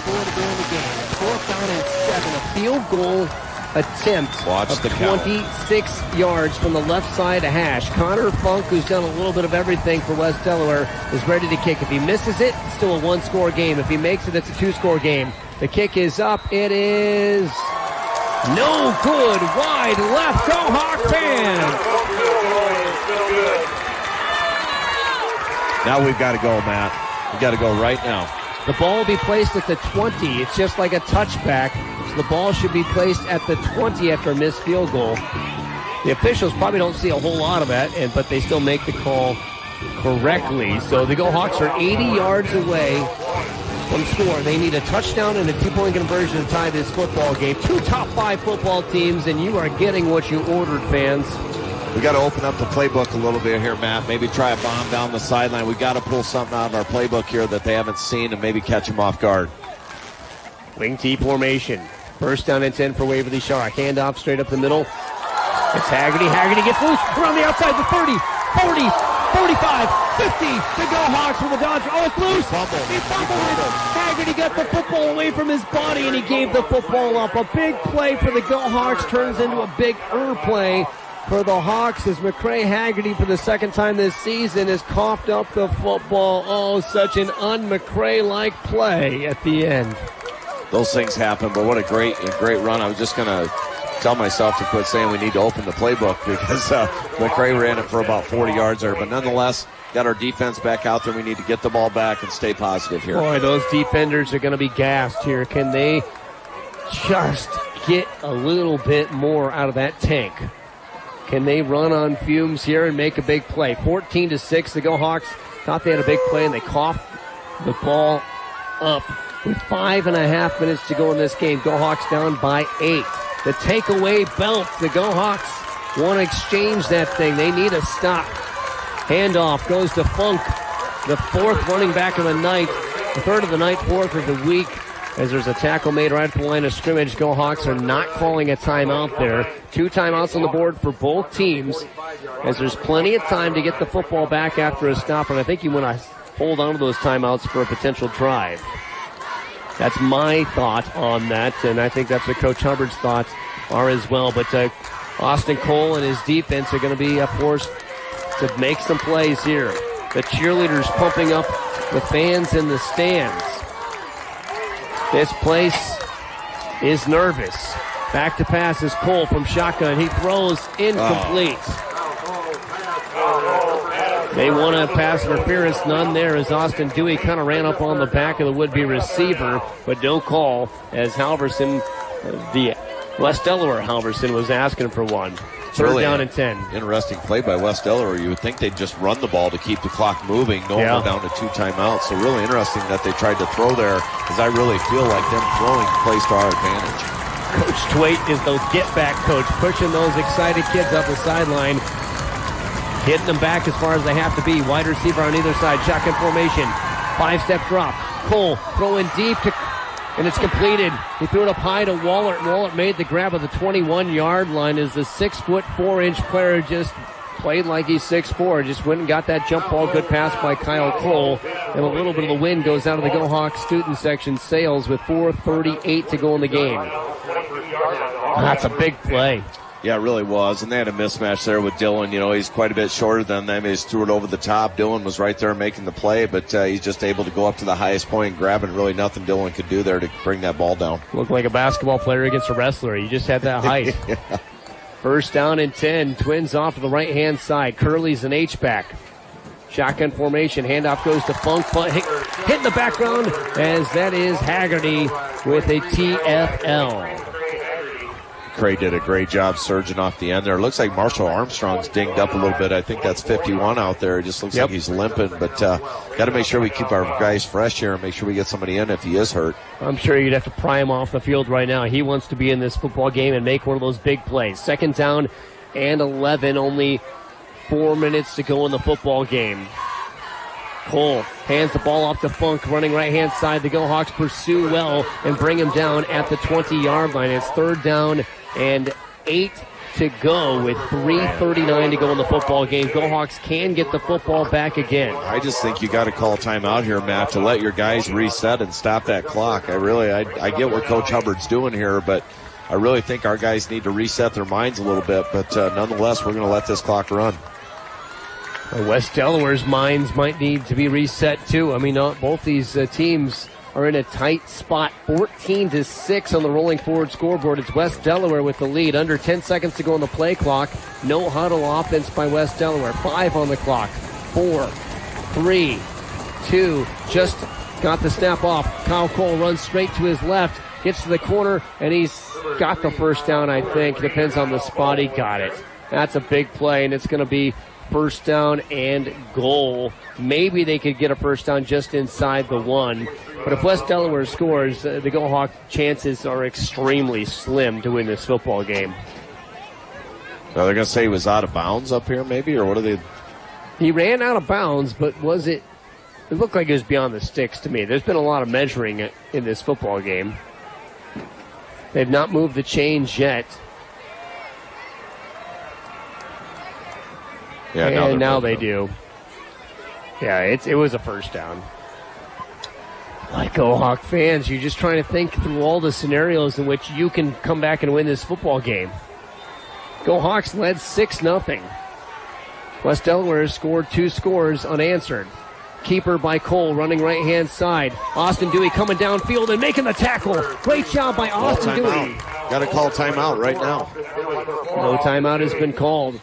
go in the game. Fourth down and 7, a field goal attempt of 26 yards from the left side of hash. Connor Funk, who's done a little bit of everything for West Delaware, is ready to kick. If he misses it, it's still a 1-score game. If he makes it, it's a 2-score game. The kick is up. It is no good. Wide left. Go Hawk fans. Now we've got to go, Matt. We've got to go right now. The ball will be placed at the 20. It's just like a touchback. So the ball should be placed at the 20 after a missed field goal. The officials probably don't see a whole lot of that, but they still make the call correctly. So the Go Hawks are 80 yards away from score. They need a touchdown and a 2-point conversion to tie this football game. 2 top 5 football teams, and you are getting what you ordered, fans. We got to open up the playbook a little bit here, Matt. Maybe try a bomb down the sideline. We got to pull something out of our playbook here that they haven't seen and maybe catch them off guard. Wing T formation. First down and 10 for Waverly Sharrock. Handoff straight up the middle. It's Haggerty. Haggerty gets loose around the outside, the 30, 40, 45, 50. The Go Hawks from the Dodgers. Oh, it's loose. He fumbled it. Haggerty got the football away from his body, and he gave the football up. A big play for the Go Hawks turns into a big play for the Hawks as McCray Haggerty for the second time this season has coughed up the football. Oh, such an un-McCray-like play at the end. Those things happen, but what a great run. I was just going to tell myself to quit saying we need to open the playbook because McCray ran it for about 40 yards there. But nonetheless, got our defense back out there. We need to get the ball back and stay positive here. Boy, those defenders are going to be gassed here. Can they just get a little bit more out of that tank? Can they run on fumes here and make a big play? 14-6, the Go Hawks thought they had a big play, and they coughed the ball up with 5.5 minutes to go in this game. Go Hawks down by 8. The takeaway belt. The Go Hawks want to exchange that thing. They need a stop. Handoff goes to Funk, the 4th running back of the night, the 3rd of the night, 4th of the week. As there's a tackle made right at the line of scrimmage, Go Hawks are not calling a timeout there. 2 timeouts on the board for both teams, as there's plenty of time to get the football back after a stop, and I think you want to hold on to those timeouts for a potential drive. That's my thought on that, and I think that's what Coach Hubbard's thoughts are as well. But Austin Cole and his defense are going to be forced to make some plays here. The cheerleaders pumping up the fans in the stands. This place is nervous. Back to pass is Cole from shotgun. He throws incomplete. They want a pass interference. None there as Austin Dewey kind of ran up on the back of the would-be receiver, but no call as Halverson, the West Delaware Halverson, was asking for one. Third down and 10. Interesting play by West Delaware. You would think they'd just run the ball to keep the clock moving. No, we're down to 2 timeouts. So really interesting that they tried to throw there, because I really feel like them throwing plays to our advantage. Coach Twait is the get-back coach, pushing those excited kids up the sideline, hitting them back as far as they have to be. Wide receiver on either side, shotgun formation, 5-step drop. Cole throwing deep to, and it's completed. He threw it up high to Wallert. Wallert made the grab of the 21-yard line as the 6'4" player just played like he's 6'4". Just went and got that jump ball. Good pass by Kyle Cole. And a little bit of the wind goes out of the Go Hawks student section. Sales with 4:38 to go in the game. That's a big play. Yeah, it really was. And they had a mismatch there with Dylan. You know, he's quite a bit shorter than them. He just threw it over the top. Dylan was right there making the play, but he's just able to go up to the highest point and grab it. Really nothing Dylan could do there to bring that ball down. Looked like a basketball player against a wrestler. He just had that height. Yeah. First down and 10. Twins off to the right-hand side. Curley's an H-back. Shotgun formation. Handoff goes to Funk. Hit in the background as that is Haggerty with a TFL. Cray did a great job surging off the end there. It looks like Marshall Armstrong's dinged up a little bit. I think that's 51 out there. It just looks like he's limping, but got to make sure we keep our guys fresh here and make sure we get somebody in if he is hurt. I'm sure you'd have to pry him off the field right now. He wants to be in this football game and make one of those big plays. 2nd down and 11, only 4 minutes to go in the football game. Cole hands the ball off to Funk, running right-hand side. The Go Hawks pursue well and bring him down at the 20-yard line. It's 3rd down and 8 to go with 3:39 to go in the football game. Go Hawks can get the football back again. I just think you got to call a timeout here, Matt, to let your guys reset and stop that clock. I get what Coach Hubbard's doing here, but I really think our guys need to reset their minds a little bit. But nonetheless, we're going to let this clock run. West Delaware's minds might need to be reset too. I mean, both these teams are in a tight spot. 14-6 on the rolling forward scoreboard. It's West Delaware with the lead. Under 10 seconds to go on the play clock. No huddle offense by West Delaware. 5 on the clock. 4, 3, 2. Just got the snap off. Kyle Cole runs straight to his left. Gets to the corner, and he's got the first down, I think. Depends on the spot. He got it. That's a big play, and it's going to be first down and goal. Maybe they could get a first down just inside the 1. But if West Delaware scores, the Gohawk chances are extremely slim to win this football game. So they're going to say he was out of bounds up here maybe, or what are they? He ran out of bounds, but was it? It looked like it was beyond the sticks to me. There's been a lot of measuring in this football game. They've not moved the chains yet. Yeah, and now they do. Yeah, it was a first down. Like Gohawk fans, you're just trying to think through all the scenarios in which you can come back and win this football game. Gohawks led 6-0. West Delaware has scored 2 scores unanswered. Keeper by Cole running right-hand side. Austin Dewey coming downfield and making the tackle. Great job by Austin Dewey. Got to call timeout right now. No timeout has been called.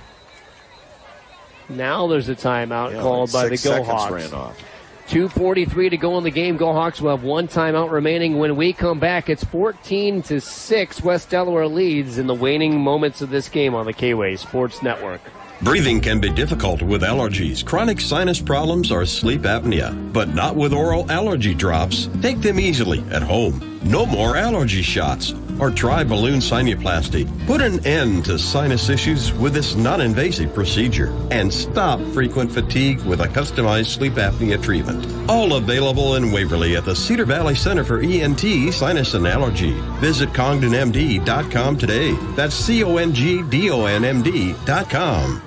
Now there's a timeout called by the Gohawks. Ran off. 2:43 to go in the game. Gohawks will have 1 timeout remaining. When we come back, it's 14-6. West Delaware leads in the waning moments of this game on the K-Way Sports Network. Breathing can be difficult with allergies, chronic sinus problems, or sleep apnea, but not with oral allergy drops. Take them easily at home. No more allergy shots. Or try balloon sinuplasty. Put an end to sinus issues with this non-invasive procedure. And stop frequent fatigue with a customized sleep apnea treatment. All available in Waverly at the Cedar Valley Center for ENT, Sinus and Allergy. Visit CongdonMD.com today. That's CONGDONMD.com.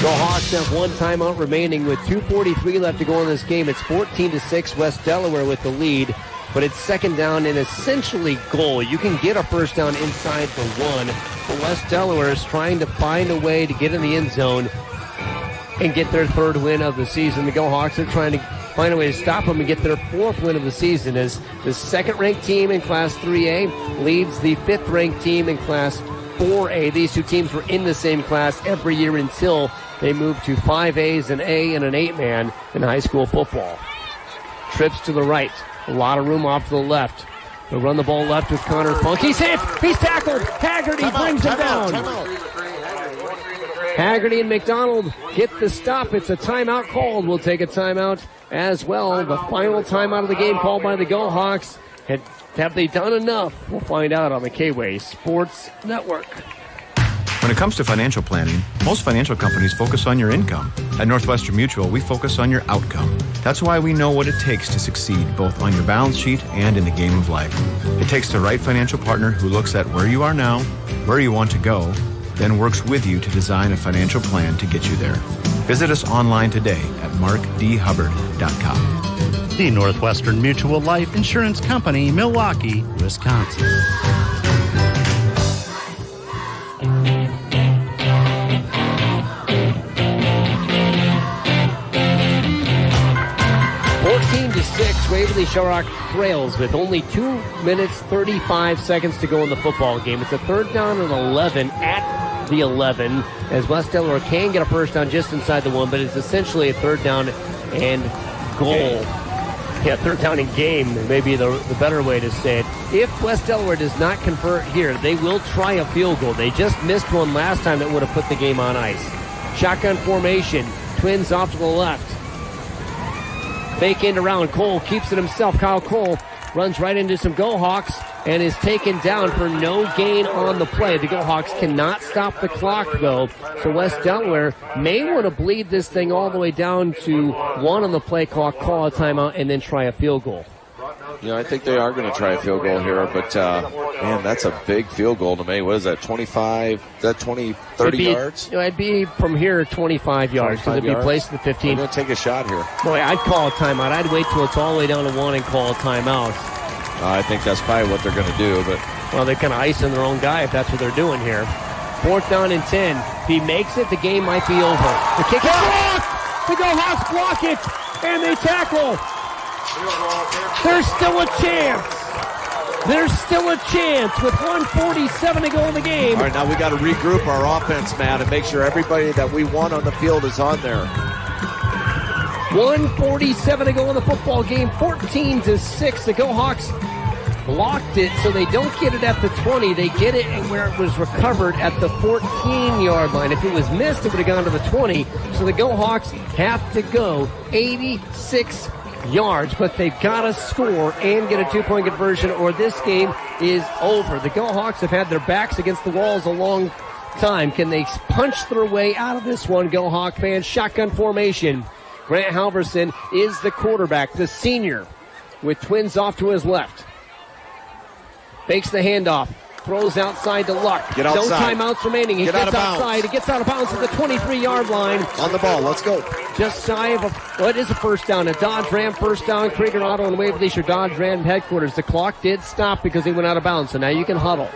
The Hawks have 1 timeout remaining with 2:43 left to go in this game. It's 14-6 West Delaware with the lead, but it's second down and essentially goal. You can get a first down inside the 1, but West Delaware is trying to find a way to get in the end zone and get their 3rd win of the season. The Gohawks are trying to find a way to stop them and get their 4th win of the season as the 2nd-ranked team in Class 3A leads the 5th-ranked team in Class 4A. These 2 teams were in the same class every year until they moved to 5As, an A, and an 8-man in high school football. Trips to the right. A lot of room off to the left. They'll run the ball left with Connor Funk. He's hit. He's tackled. Haggerty brings him down. Haggerty and McDonald get the stop. It's a timeout called. We'll take a timeout as well. The final timeout of the game called by the Gohawks. Have they done enough? We'll find out on the K-Way Sports Network. When it comes to financial planning, most financial companies focus on your income. At Northwestern Mutual, we focus on your outcome. That's why we know what it takes to succeed, both on your balance sheet and in the game of life. It takes the right financial partner who looks at where you are now, where you want to go, then works with you to design a financial plan to get you there. Visit us online today at markdhubbard.com. The Northwestern Mutual Life Insurance Company, Milwaukee, Wisconsin. Waverly Shellrock trails with only 2 minutes, 35 seconds to go in the football game. It's a 3rd down and 11 at the 11 as West Delaware can get a first down just inside the 1, but it's essentially a 3rd down and goal. Yeah, 3rd down and game may be the better way to say it. If West Delaware does not convert here, they will try a field goal. They just missed one last time that would have put the game on ice. Shotgun formation, Twins off to the left. Fake end around. Cole keeps it himself. Kyle Cole runs right into some Gohawks and is taken down for no gain on the play. The Gohawks cannot stop the clock, though, so West Delaware may want to bleed this thing all the way down to 1 on the play clock, call a timeout, and then try a field goal. Yeah, I think they are going to try a field goal here, but, man, that's a big field goal to me. What is that, 25, is that 20, 30 yards? It'd be from here 25 yards, because it'd be placed at the 15. I'm going to take a shot here. Boy, I'd call a timeout. I'd wait till it's all the way down to 1 and call a timeout. I think that's probably what they're going to do, but... Well, they're kind of icing their own guy if that's what they're doing here. 4th down and 10. If he makes it, the game might be over. The kick is blocked! The Gohawks block it, and they tackle. There's still a chance. There's still a chance with 1:47 to go in the game. All right, now we got to regroup our offense, Matt, and make sure everybody that we want on the field is on there. 1:47 to go in the football game, 14-6. The Go Hawks blocked it, so they don't get it at the 20. They get it where it was recovered at the 14-yard line. If it was missed, it would have gone to the 20. So the Go Hawks have to go 86 yards, but they've got to score and get a 2-point conversion, or this game is over. The Go Hawks have had their backs against the walls a long time. Can they punch their way out of this one, Go Hawk fans? Shotgun formation. Grant Halverson is the quarterback, the senior, with Twins off to his left. Fakes the handoff. Throws outside to Luck. Get outside. No timeouts remaining. He gets outside. He gets out of bounds at the 23-yard line. On the ball. Let's go. Just shy of it is a first down. A Dodge Ram first down. Krieger Auto and Waverly Shore Dodge Ram headquarters. The clock did stop because he went out of bounds. So now you can huddle.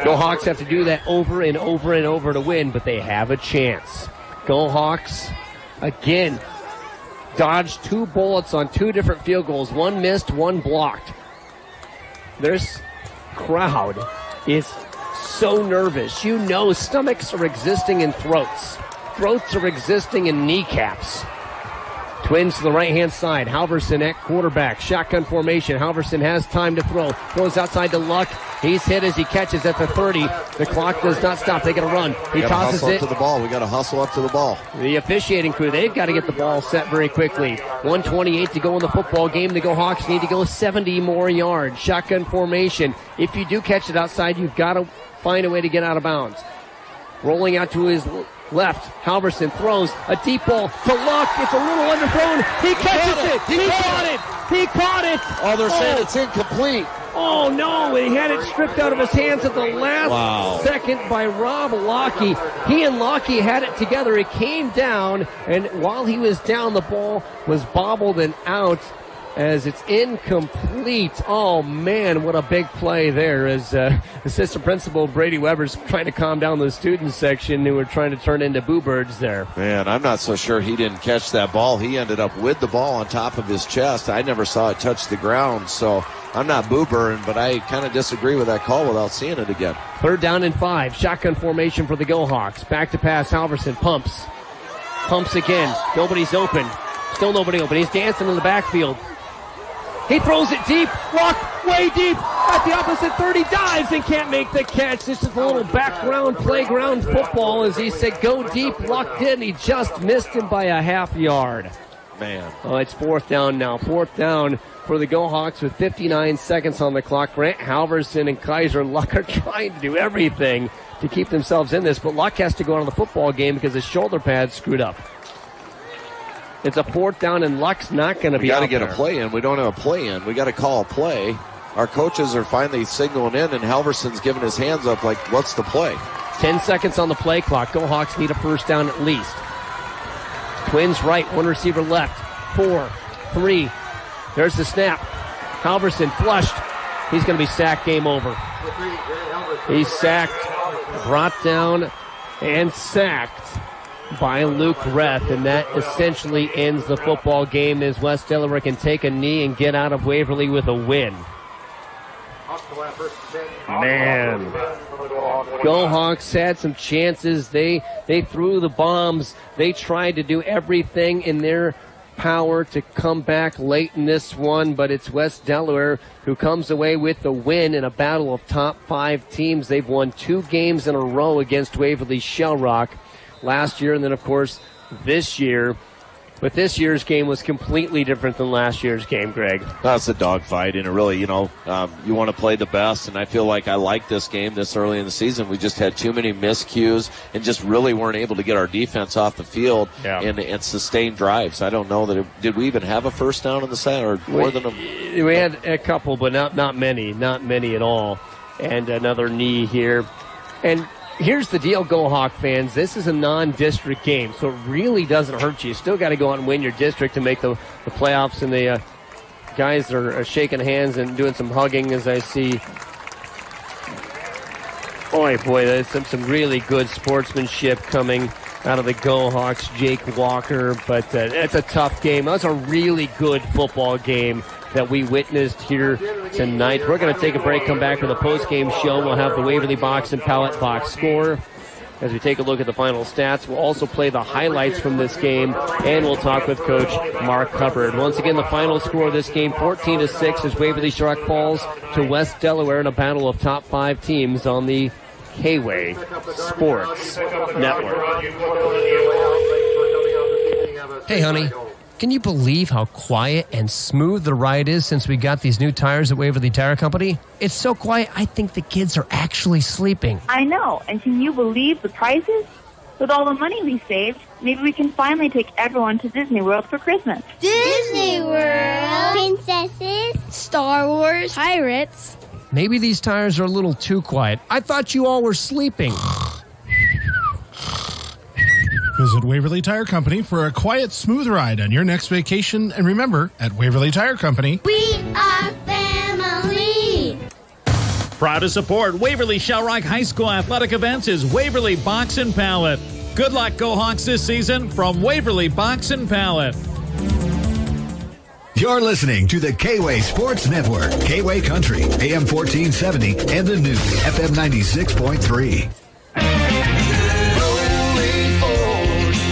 Go Hawks have to do that over and over and over to win, but they have a chance. Go Hawks, again, dodged 2 bullets on 2 different field goals. One missed, one blocked. This crowd is so nervous. You know, stomachs are existing in throats. Throats are existing in kneecaps. Twins to the right-hand side. Halverson at quarterback. Shotgun formation. Halverson has time to throw. Throws outside to Luck. He's hit as he catches at the 30. The clock does not stop. They got to run. He tosses it. To the ball. We got to hustle up to the ball. The officiating crew, they've got to get the ball set very quickly. 1:28 to go in the football game. The Go Hawks need to go 70 more yards. Shotgun formation. If you do catch it outside, you've got to find a way to get out of bounds. Rolling out to his left, Halverson throws a deep ball to Luck. It's a little underthrown. He catches it. He caught it. He caught it. Oh, they're saying it's incomplete. Oh, no. He had it stripped out of his hands at the last second by Rob Lockey. He and Lockey had it together. It came down, and while he was down, the ball was bobbled and out as it's incomplete. Oh, man, what a big play there as assistant principal Brady Weber's trying to calm down the student section who were trying to turn into boo birds there. Man, I'm not so sure he didn't catch that ball. He ended up with the ball on top of his chest. I never saw it touch the ground, so I'm not boo-birring, but I kind of disagree with that call without seeing it again. 3rd down and 5. Shotgun formation for the Go Hawks. Back to pass. Halverson pumps. Pumps again. Nobody's open. Still nobody open. He's dancing in the backfield. He throws it deep. Luck way deep at the opposite 30. Dives and can't make the catch. This is a little background playground football as he said go deep. Luck did, and he just missed him by a half yard. Man. Oh, it's 4th down now. 4th down for the Go Hawks with 59 seconds on the clock. Grant Halverson and Kaiser Luck are trying to do everything to keep themselves in this, but Luck has to go out of the football game because his shoulder pad's screwed up. It's a 4th down, and Luck's not going to be out there. We got to get a play in. We don't have a play in. We got to call a play. Our coaches are finally signaling in, and Halverson's giving his hands up like, what's the play? 10 seconds on the play clock. Go Hawks need a first down at least. Twins right, one receiver left. 4, 3. There's the snap. Halverson flushed. He's going to be sacked. Game over. He's sacked, brought down, and sacked by Luke Reth, and that essentially ends the football game as West Delaware can take a knee and get out of Waverly with a win. Man, Go Hawks had some chances. They threw the bombs. They tried to do everything in their power to come back late in this one, but it's West Delaware who comes away with the win in a battle of top 5 teams. They've won 2 games in a row against Waverly Shell Rock last year, and then of course this year. But this year's game was completely different than last year's game, Greg. That's a dogfight, and it really, you want to play the best, and I feel like I like this game this early in the season. We just had too many miscues and just really weren't able to get our defense off the field and sustain drives. I don't know did we even have a first down in the set or more than a... We had a couple, but not many at all. And another knee here. And here's the deal, Go Hawk fans. This is a non-district game, so it really doesn't hurt you. You still got to go out and win your district to make the playoffs, and the guys are shaking hands and doing some hugging as I see. Boy, there's some really good sportsmanship coming out of the Go Hawks, Jake Walker, but it's a tough game. That was a really good football game that we witnessed here tonight. We're going to take a break, come back for the post-game show. We'll have the Waverly Box and Pallet Box score. as we take a look at the final stats. We'll also play the highlights from this game, and we'll talk with Coach Mark Hubbard. Once again, the final score of this game, 14-6, as Waverly Sharrock falls to West Delaware in a battle of top 5 teams on the K-Way Sports Network. Hey, honey, can you believe how quiet and smooth the ride is since we got these new tires at Waverly Tire Company? It's so quiet, I think the kids are actually sleeping. I know, and can you believe the prices? With all the money we saved, maybe we can finally take everyone to Disney World for Christmas. Disney World, princesses, Star Wars, pirates. Maybe these tires are a little too quiet. I thought you all were sleeping. Visit Waverly Tire Company for a quiet, smooth ride on your next vacation. And remember, at Waverly Tire Company, we are family. Proud to support Waverly Sharrock High School athletic events is Waverly Box and Pallet. Good luck, Go Hawks, this season from Waverly Box and Pallet. You're listening to the K-Way Sports Network, K-Way Country, AM 1470, and the new FM 96.3.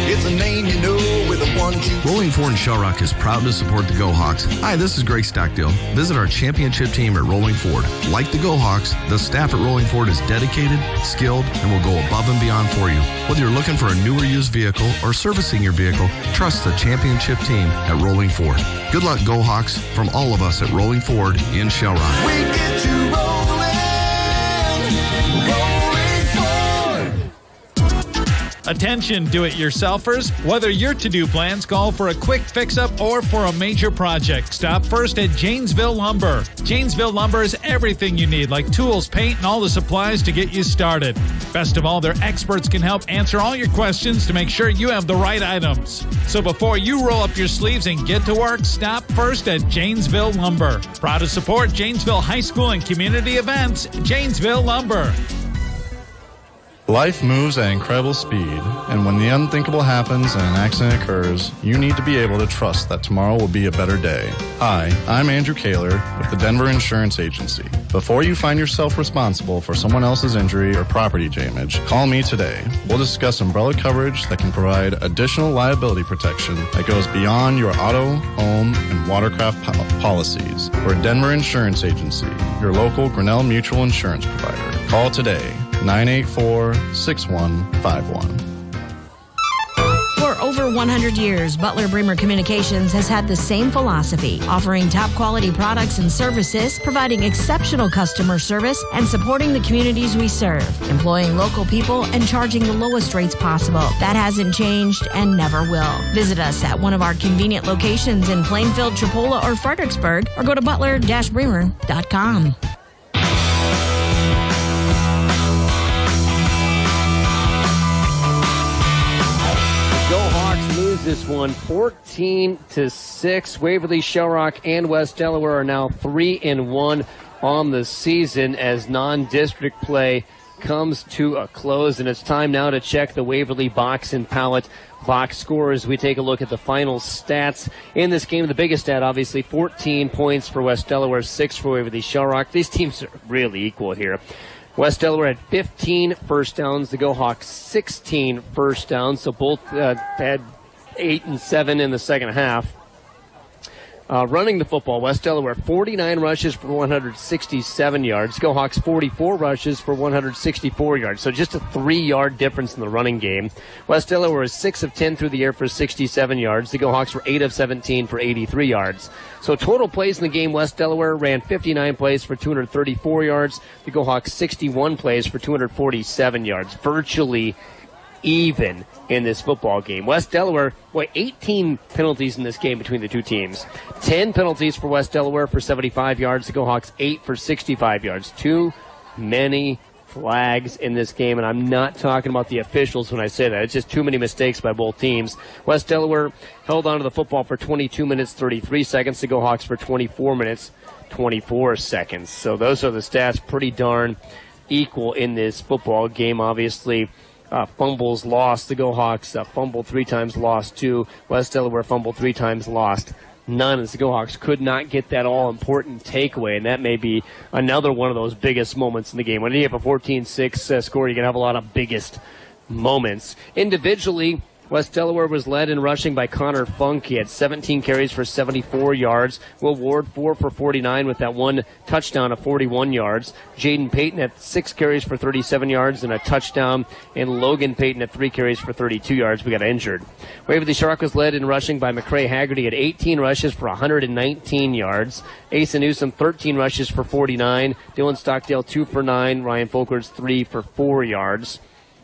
It's a name you know with a 1-2. Rolling Ford and Shell Rock is proud to support the Go Hawks. Hi, this is Greg Stockdale. Visit our championship team at Rolling Ford. Like the Go Hawks, the staff at Rolling Ford is dedicated, skilled, and will go above and beyond for you. Whether you're looking for a new or used vehicle or servicing your vehicle, trust the championship team at Rolling Ford. Good luck, Go Hawks, from all of us at Rolling Ford in Shell Rock. We get you rolling, Attention, do-it-yourselfers. Whether your to-do plans call for a quick fix-up or for a major project, stop first at Janesville Lumber. Janesville Lumber is everything you need, like tools, paint, and all the supplies to get you started. Best of all, their experts can help answer all your questions to make sure you have the right items. So before you roll up your sleeves and get to work, stop first at Janesville Lumber. Proud to support Janesville High School and community events, Janesville Lumber. Life moves at incredible speed, and when the unthinkable happens and an accident occurs, you need to be able to trust that tomorrow will be a better day. Hi, I'm Andrew Kaler with the Denver Insurance Agency. Before you find yourself responsible for someone else's injury or property damage, call me today. We'll discuss umbrella coverage that can provide additional liability protection that goes beyond your auto, home, and watercraft policies. We're Denver Insurance Agency, your local Grinnell Mutual Insurance provider. Call today. 984-6151. For over 100 years, Butler Bremer Communications has had the same philosophy, offering top quality products and services, providing exceptional customer service, and supporting the communities we serve, employing local people and charging the lowest rates possible. That hasn't changed and never will. Visit us at one of our convenient locations in Plainfield, Chipola, or Fredericksburg, or go to butler-bremer.com. This one 14-6. Waverly, Shell Rock, and West Delaware are now 3-1 on the season as non-district play comes to a close, and it's time now to check the Waverly Box and Pallet box scores. We take a look at the final stats in this game. The biggest stat, obviously, 14 points for West Delaware, 6 for Waverly Shell Rock. These teams are really equal here. West Delaware had 15 first downs. The Go Hawks 16 first downs, so both had 8 and 7 in the second half. Running the football, West Delaware 49 rushes for 167 yards. Go Hawks 44 rushes for 164 yards. So just a 3-yard difference in the running game. West Delaware was 6 of 10 through the air for 67 yards. The Go Hawks were 8 of 17 for 83 yards. So total plays in the game, West Delaware ran 59 plays for 234 yards. The Go Hawks 61 plays for 247 yards. Virtually even in this football game. West Delaware, 18 penalties in this game between the two teams. 10 penalties for West Delaware for 75 yards. The Go Hawks 8 for 65 yards. Too many flags in this game, and I'm not talking about the officials when I say that. It's just too many mistakes by both teams. West Delaware held on to the football for 22 minutes, 33 seconds. The Go Hawks for 24 minutes, 24 seconds. So those are the stats, pretty darn equal in this football game, obviously. Fumbles lost. The Go Hawks fumbled 3 times, lost 2. West Delaware fumbled 3 times, lost none. As the Go Hawks could not get that all-important takeaway, and that may be another one of those biggest moments in the game. When you have a 14-6 score, you can have a lot of biggest moments. Individually, West Delaware was led in rushing by Connor Funk. He had 17 carries for 74 yards. Will Ward, 4 for 49 with that one touchdown of 41 yards. Jaden Payton had 6 carries for 37 yards and a touchdown. And Logan Payton had 3 carries for 32 yards. We got injured. Waverly Shark was led in rushing by McCray Haggerty at 18 rushes for 119 yards. Asa Newsom, 13 rushes for 49. Dylan Stockdale, 2 for 9. Ryan Folkers, 3 for 4 yards.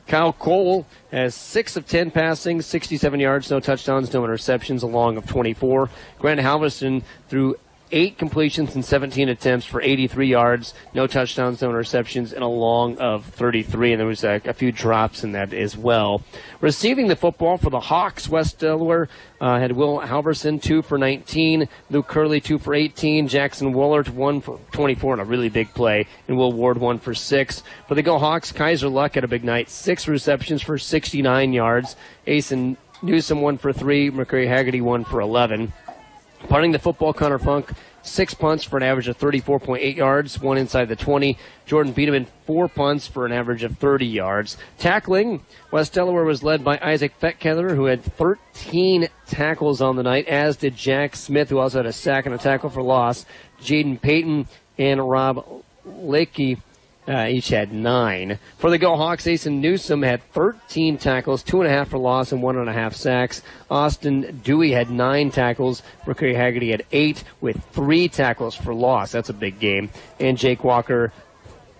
Kyle Cole has 6 of 10 passing, 67 yards, no touchdowns, no interceptions, a long of 24. Grant Halverson threw 8 completions and 17 attempts for 83 yards, no touchdowns, no interceptions, and a long of 33. And there was a few drops in that as well. Receiving the football for the Hawks, West Delaware had Will Halverson, 2 for 19. Luke Curley, 2 for 18. Jackson Woolert, 1 for 24 in a really big play. And Will Ward, 1 for 6. For the Go Hawks, Kaiser Luck had a big night. 6 receptions for 69 yards. Asen Newsom, 1 for 3. McCray Haggerty, 1 for 11. Punting the football, Connor Funk, 6 punts for an average of 34.8 yards, 1 inside the 20. Jordan Biederman, 4 punts for an average of 30 yards. Tackling, West Delaware was led by Isaac Fettkeller, who had 13 tackles on the night, as did Jack Smith, who also had a sack and a tackle for loss. Jaden Payton and Rob Lakey each had 9. For the Go Hawks, Asen Newsom had 13 tackles, 2.5 for loss and 1.5 sacks. Austin Dewey had 9 tackles. McCray Haggerty had 8 with 3 tackles for loss. That's a big game. And Jake Walker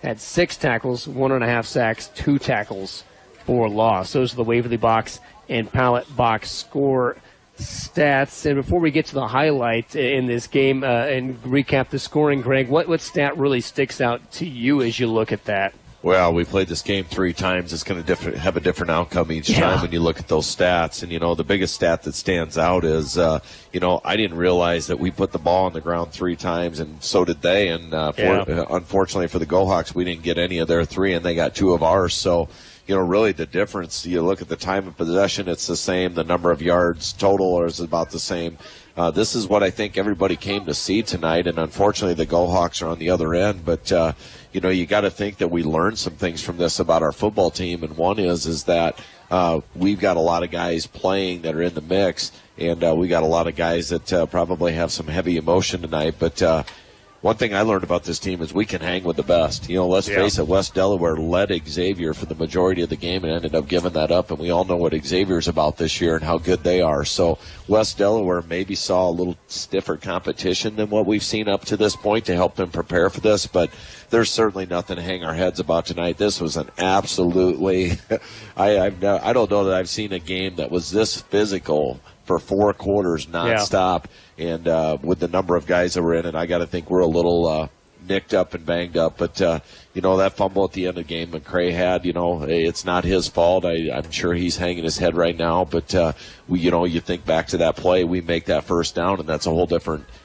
had 6 tackles, 1.5 sacks, 2 tackles for loss. Those are the Waverly Box and Pallet Box score stats. And before we get to the highlight in this game and recap the scoring, Greg, what stat really sticks out to you as you look at that? Well, we played this game 3 times. It's going to have a different outcome each time when you look at those stats. And, the biggest stat that stands out is, I didn't realize that we put the ball on the ground 3 times, and so did they. And unfortunately for the Go Hawks, we didn't get any of their 3, and they got 2 of ours. So, really the difference, you look at the time of possession, it's the same. The number of yards total is about the same. This is what I think everybody came to see tonight, and unfortunately the Go Hawks are on the other end. But, you got to think that we learned some things from this about our football team, and one is that we've got a lot of guys playing that are in the mix, and we got a lot of guys that probably have some heavy emotion tonight. But one thing I learned about this team is we can hang with the best. Let's face it, West Delaware led Xavier for the majority of the game and ended up giving that up, and we all know what Xavier's about this year and how good they are. So West Delaware maybe saw a little stiffer competition than what we've seen up to this point to help them prepare for this, but there's certainly nothing to hang our heads about tonight. This was an absolutely I don't know that I've seen a game that was this physical for 4 quarters nonstop. And with the number of guys that were in it, I got to think we're a little nicked up and banged up. But, that fumble at the end of the game McCray had, it's not his fault. I'm sure he's hanging his head right now. But, you think back to that play, we make that first down, and that's a whole different –